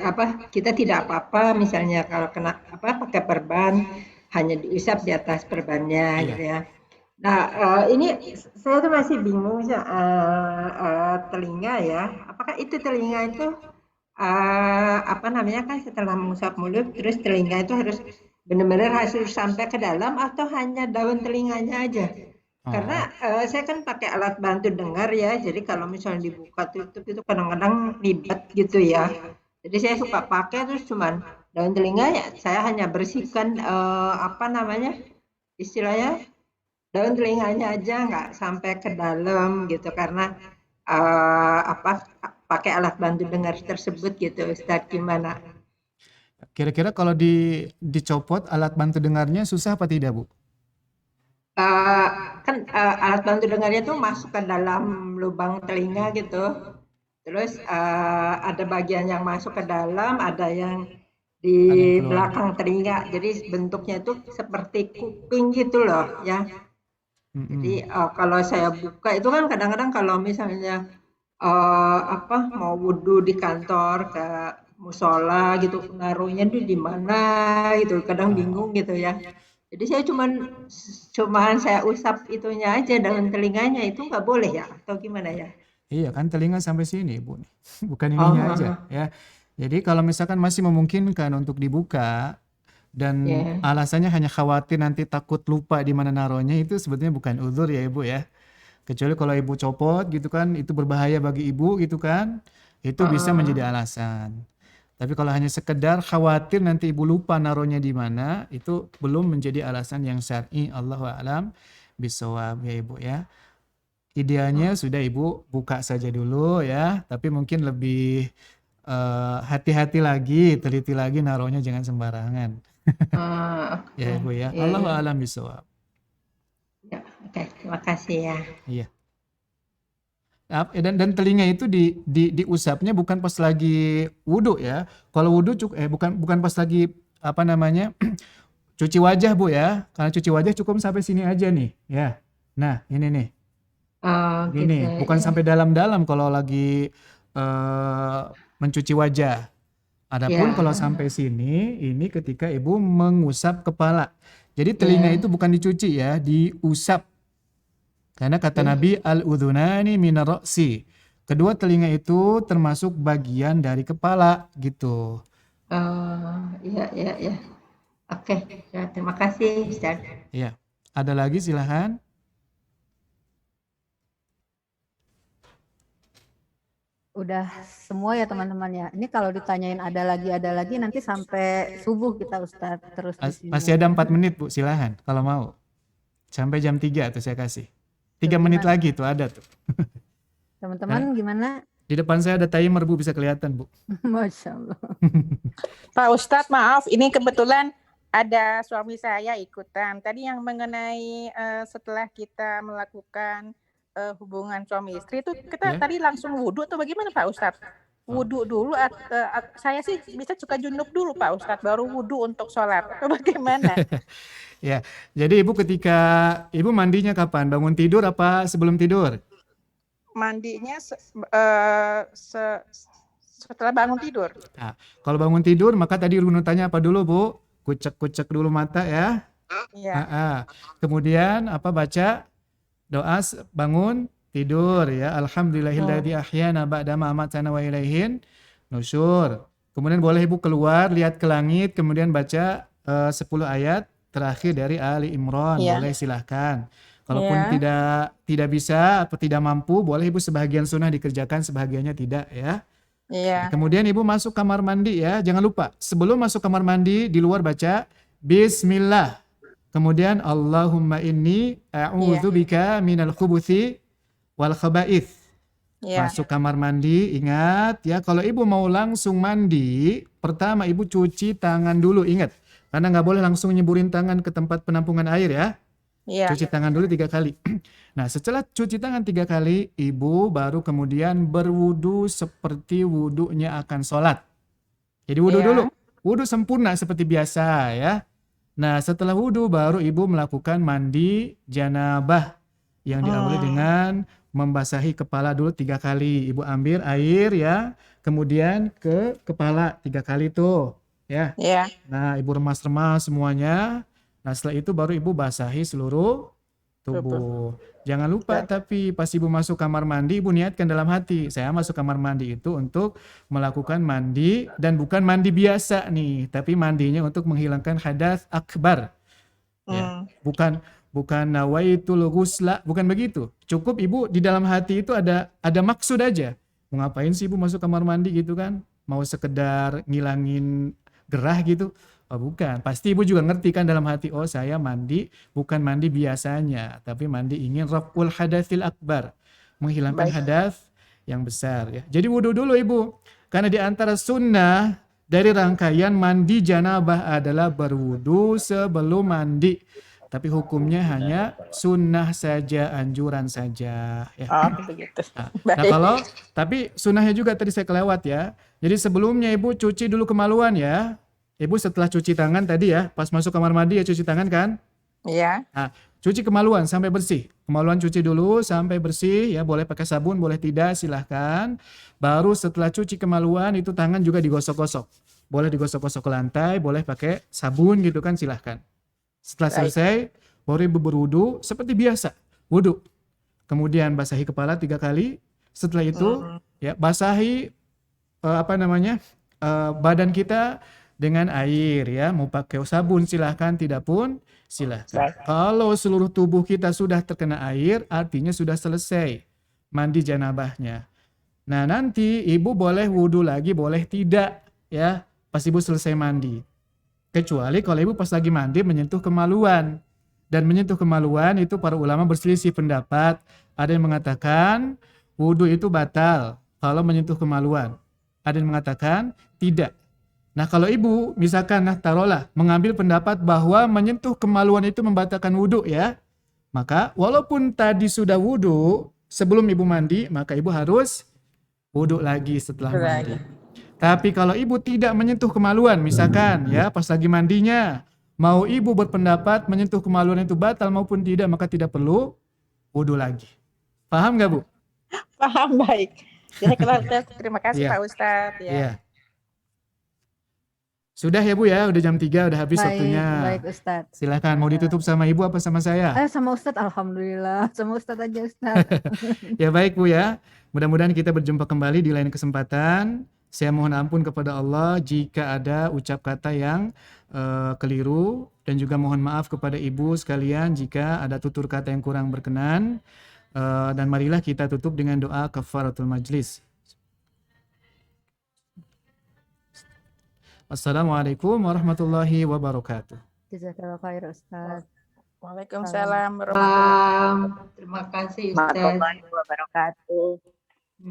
kita tidak apa-apa, misalnya kalau kena pakai perban hanya diusap di atas perbannya gitu ya. Nah, ini saya tuh masih bingung telinga ya. Apakah itu telinga itu kan setelah mengusap mulut terus telinga itu harus benar-benar harus sampai ke dalam atau hanya daun telinganya aja? Karena saya kan pakai alat bantu dengar ya. Jadi kalau misalnya dibuka tutup itu kadang-kadang ribet gitu ya. Jadi saya suka pakai terus cuman daun telinga ya saya hanya bersihkan istilahnya daun telinganya aja, nggak sampai ke dalam gitu, karena pakai alat bantu dengar tersebut gitu. Ustadz, gimana? Kira-kira kalau dicopot alat bantu dengarnya susah apa tidak, Bu? Alat bantu dengarnya tuh masuk ke dalam lubang telinga gitu. Terus ada bagian yang masuk ke dalam, ada yang di belakang telinga. Jadi bentuknya itu seperti kuping gitu loh ya. Jadi kalau saya buka itu kan kadang-kadang kalau misalnya mau wudhu di kantor ke musola gitu, naruhnya tuh di mana gitu, kadang bingung gitu ya. Jadi saya cuman saya usap itunya aja, daun telinganya, itu nggak boleh ya atau gimana ya? Iya kan, telinga sampai sini, Bu. Bukan ininya aja ya. Jadi kalau misalkan masih memungkinkan untuk dibuka dan alasannya hanya khawatir nanti takut lupa di mana naruhnya, itu sebetulnya bukan uzur ya, Ibu ya. Kecuali kalau Ibu copot gitu kan, itu berbahaya bagi Ibu gitu kan, itu bisa menjadi alasan. Tapi kalau hanya sekedar khawatir nanti Ibu lupa naruhnya di mana, itu belum menjadi alasan yang syar'i. Allahu a'lam bishawab ya, Ibu ya. Idealnya sudah Ibu buka saja dulu ya, tapi mungkin lebih hati-hati lagi, teliti lagi naruhnya, jangan sembarangan. Ya, Ibu ya. Allahu a'lam bishawab. Ya, Oke, terima kasih ya. Iya. Dan telinga itu diusapnya bukan pas lagi wudhu ya. Kalau wudhu bukan pas lagi apa namanya cuci wajah Bu ya. Karena cuci wajah cukup sampai sini aja nih ya. Nah ini nih. Oh, Gini, gitu bukan ya. sampai dalam-dalam kalau lagi mencuci wajah. Adapun Ya. kalau sampai sini, ini ketika ibu mengusap kepala. Jadi telinga itu bukan dicuci ya, diusap. Karena kata Nabi, al-udhunani minar ra'si. Kedua telinga itu termasuk bagian dari kepala gitu. Oh, iya. Oke, ya, terima kasih Ustaz. Ya, ada lagi silahkan. Udah semua ya teman-teman ya. Ini kalau ditanyain ada lagi nanti sampai subuh kita Ustadz terus di sini. Masih ada 4 menit Bu, silahkan kalau mau. Sampai jam 3 tuh saya kasih. 3 menit lagi tuh ada tuh. Teman-teman gimana? Di depan saya ada timer Bu, bisa kelihatan Bu. Masya Allah. Pak Ustadz, maaf, ini kebetulan ada suami saya ikutan. Tadi yang mengenai setelah kita melakukan hubungan suami istri itu kita tadi langsung wudhu atau bagaimana Pak Ustadz? Wudhu dulu, saya sih bisa suka junub dulu Pak Ustadz, baru wudhu untuk sholat atau bagaimana? Ya, jadi Ibu ketika Ibu mandinya kapan? Bangun tidur apa sebelum tidur? Mandinya setelah bangun tidur. Nah, kalau bangun tidur maka tadi runutannya apa dulu Bu? Kucek-kucek dulu mata ya. Iya. Kemudian baca doa bangun tidur ya. Alhamdulillahilladzi ahyana ba'da ma amatana wa ilaihin nusyur. Kemudian boleh Ibu keluar lihat ke langit kemudian baca 10 ayat terakhir dari Ali Imran. Boleh silahkan. Kalaupun tidak bisa atau tidak mampu, boleh Ibu sebahagian sunnah dikerjakan, sebahagiannya tidak ya. Iya. Kemudian Ibu masuk kamar mandi ya, jangan lupa sebelum masuk kamar mandi di luar baca Bismillah. Kemudian Allahumma inni a'udzubika minal khubuthi wal khaba'ith. Masuk kamar mandi, ingat ya, kalau Ibu mau langsung mandi, pertama Ibu cuci tangan dulu, ingat. Karena nggak boleh langsung nyeburin tangan ke tempat penampungan air ya. Cuci tangan dulu 3 kali. Nah, setelah cuci tangan 3 kali, Ibu baru kemudian berwudu seperti wudunya akan sholat. Jadi wudu dulu. Wudu sempurna seperti biasa ya. Nah, setelah wudu baru Ibu melakukan mandi janabah yang diawali dengan membasahi kepala dulu 3 kali. Ibu ambil air ya, kemudian ke kepala 3 kali tuh ya. Nah, Ibu remas-remas semuanya. Nah, setelah itu baru Ibu basahi seluruh tubuh. Jangan lupa tapi pas Ibu masuk kamar mandi, Ibu niatkan dalam hati, saya masuk kamar mandi itu untuk melakukan mandi dan bukan mandi biasa nih, tapi mandinya untuk menghilangkan hadas akbar. Ya, bukan nawaitul ghusla, bukan begitu. Cukup Ibu di dalam hati itu ada maksud aja. Mau ngapain sih Ibu masuk kamar mandi gitu kan? Mau sekedar ngilangin gerah gitu? Oh bukan, pasti Ibu juga ngerti kan dalam hati, oh saya mandi bukan mandi biasanya, tapi mandi ingin raf'ul hadatsil akbar, menghilangkan hadas yang besar ya. Jadi wudu dulu Ibu, karena di antara sunnah dari rangkaian mandi janabah adalah berwudu sebelum mandi. Tapi hukumnya hanya sunnah saja, anjuran saja ya. Begitu. Nah, tapi sunnahnya juga tadi saya kelewat ya. Jadi sebelumnya Ibu cuci dulu kemaluan ya. Ibu setelah cuci tangan tadi ya, pas masuk kamar mandi ya cuci tangan kan? Iya. Nah, cuci kemaluan sampai bersih. Kemaluan cuci dulu sampai bersih ya, boleh pakai sabun, boleh tidak, silahkan. Baru setelah cuci kemaluan itu tangan juga digosok-gosok. Boleh digosok-gosok ke lantai, boleh pakai sabun gitu kan, silahkan. Setelah selesai, baru Ibu berwudu seperti biasa, wudu. Kemudian basahi kepala 3 kali. Setelah itu ya basahi badan kita dengan air ya, mau pakai sabun silahkan, tidak pun silahkan. Kalau seluruh tubuh kita sudah terkena air, artinya sudah selesai mandi janabahnya. Nah nanti Ibu boleh wudu lagi, boleh tidak ya, pas Ibu selesai mandi. Kecuali kalau Ibu pas lagi mandi menyentuh kemaluan. Dan menyentuh kemaluan itu para ulama berselisih pendapat. Ada yang mengatakan wudu itu batal kalau menyentuh kemaluan. Ada yang mengatakan tidak. Nah kalau Ibu misalkan taruhlah mengambil pendapat bahwa menyentuh kemaluan itu membatalkan wudu ya, Maka walaupun tadi sudah wudhu sebelum ibu mandi, maka ibu harus wudhu lagi setelah mandi. Tapi kalau ibu tidak menyentuh kemaluan, misalkan ya pas lagi mandinya, mau ibu berpendapat menyentuh kemaluan itu batal maupun tidak, maka tidak perlu wudhu lagi. Paham nggak, Bu? Paham, baik. Jadi terima kasih Iya. Pak Ustadz. Ya. Iya. Sudah ya Bu ya, udah jam 3, udah habis waktunya. Baik Ustadz. Silakan, mau ditutup sama ibu apa sama saya? Sama Ustadz, alhamdulillah. Sama Ustadz aja Ustadz. Ya baik Bu ya, mudah-mudahan kita berjumpa kembali di lain kesempatan. Saya mohon ampun kepada Allah jika ada ucap kata yang keliru, dan juga mohon maaf kepada ibu sekalian jika ada tutur kata yang kurang berkenan. Dan marilah kita tutup dengan doa kafaratul majlis. Assalamualaikum warahmatullahi wabarakatuh. Jazakallah khair Ustadz. Waalaikumsalam warahmatullahi Terima kasih Ustaz. Warahmatullahi wabarakatuh.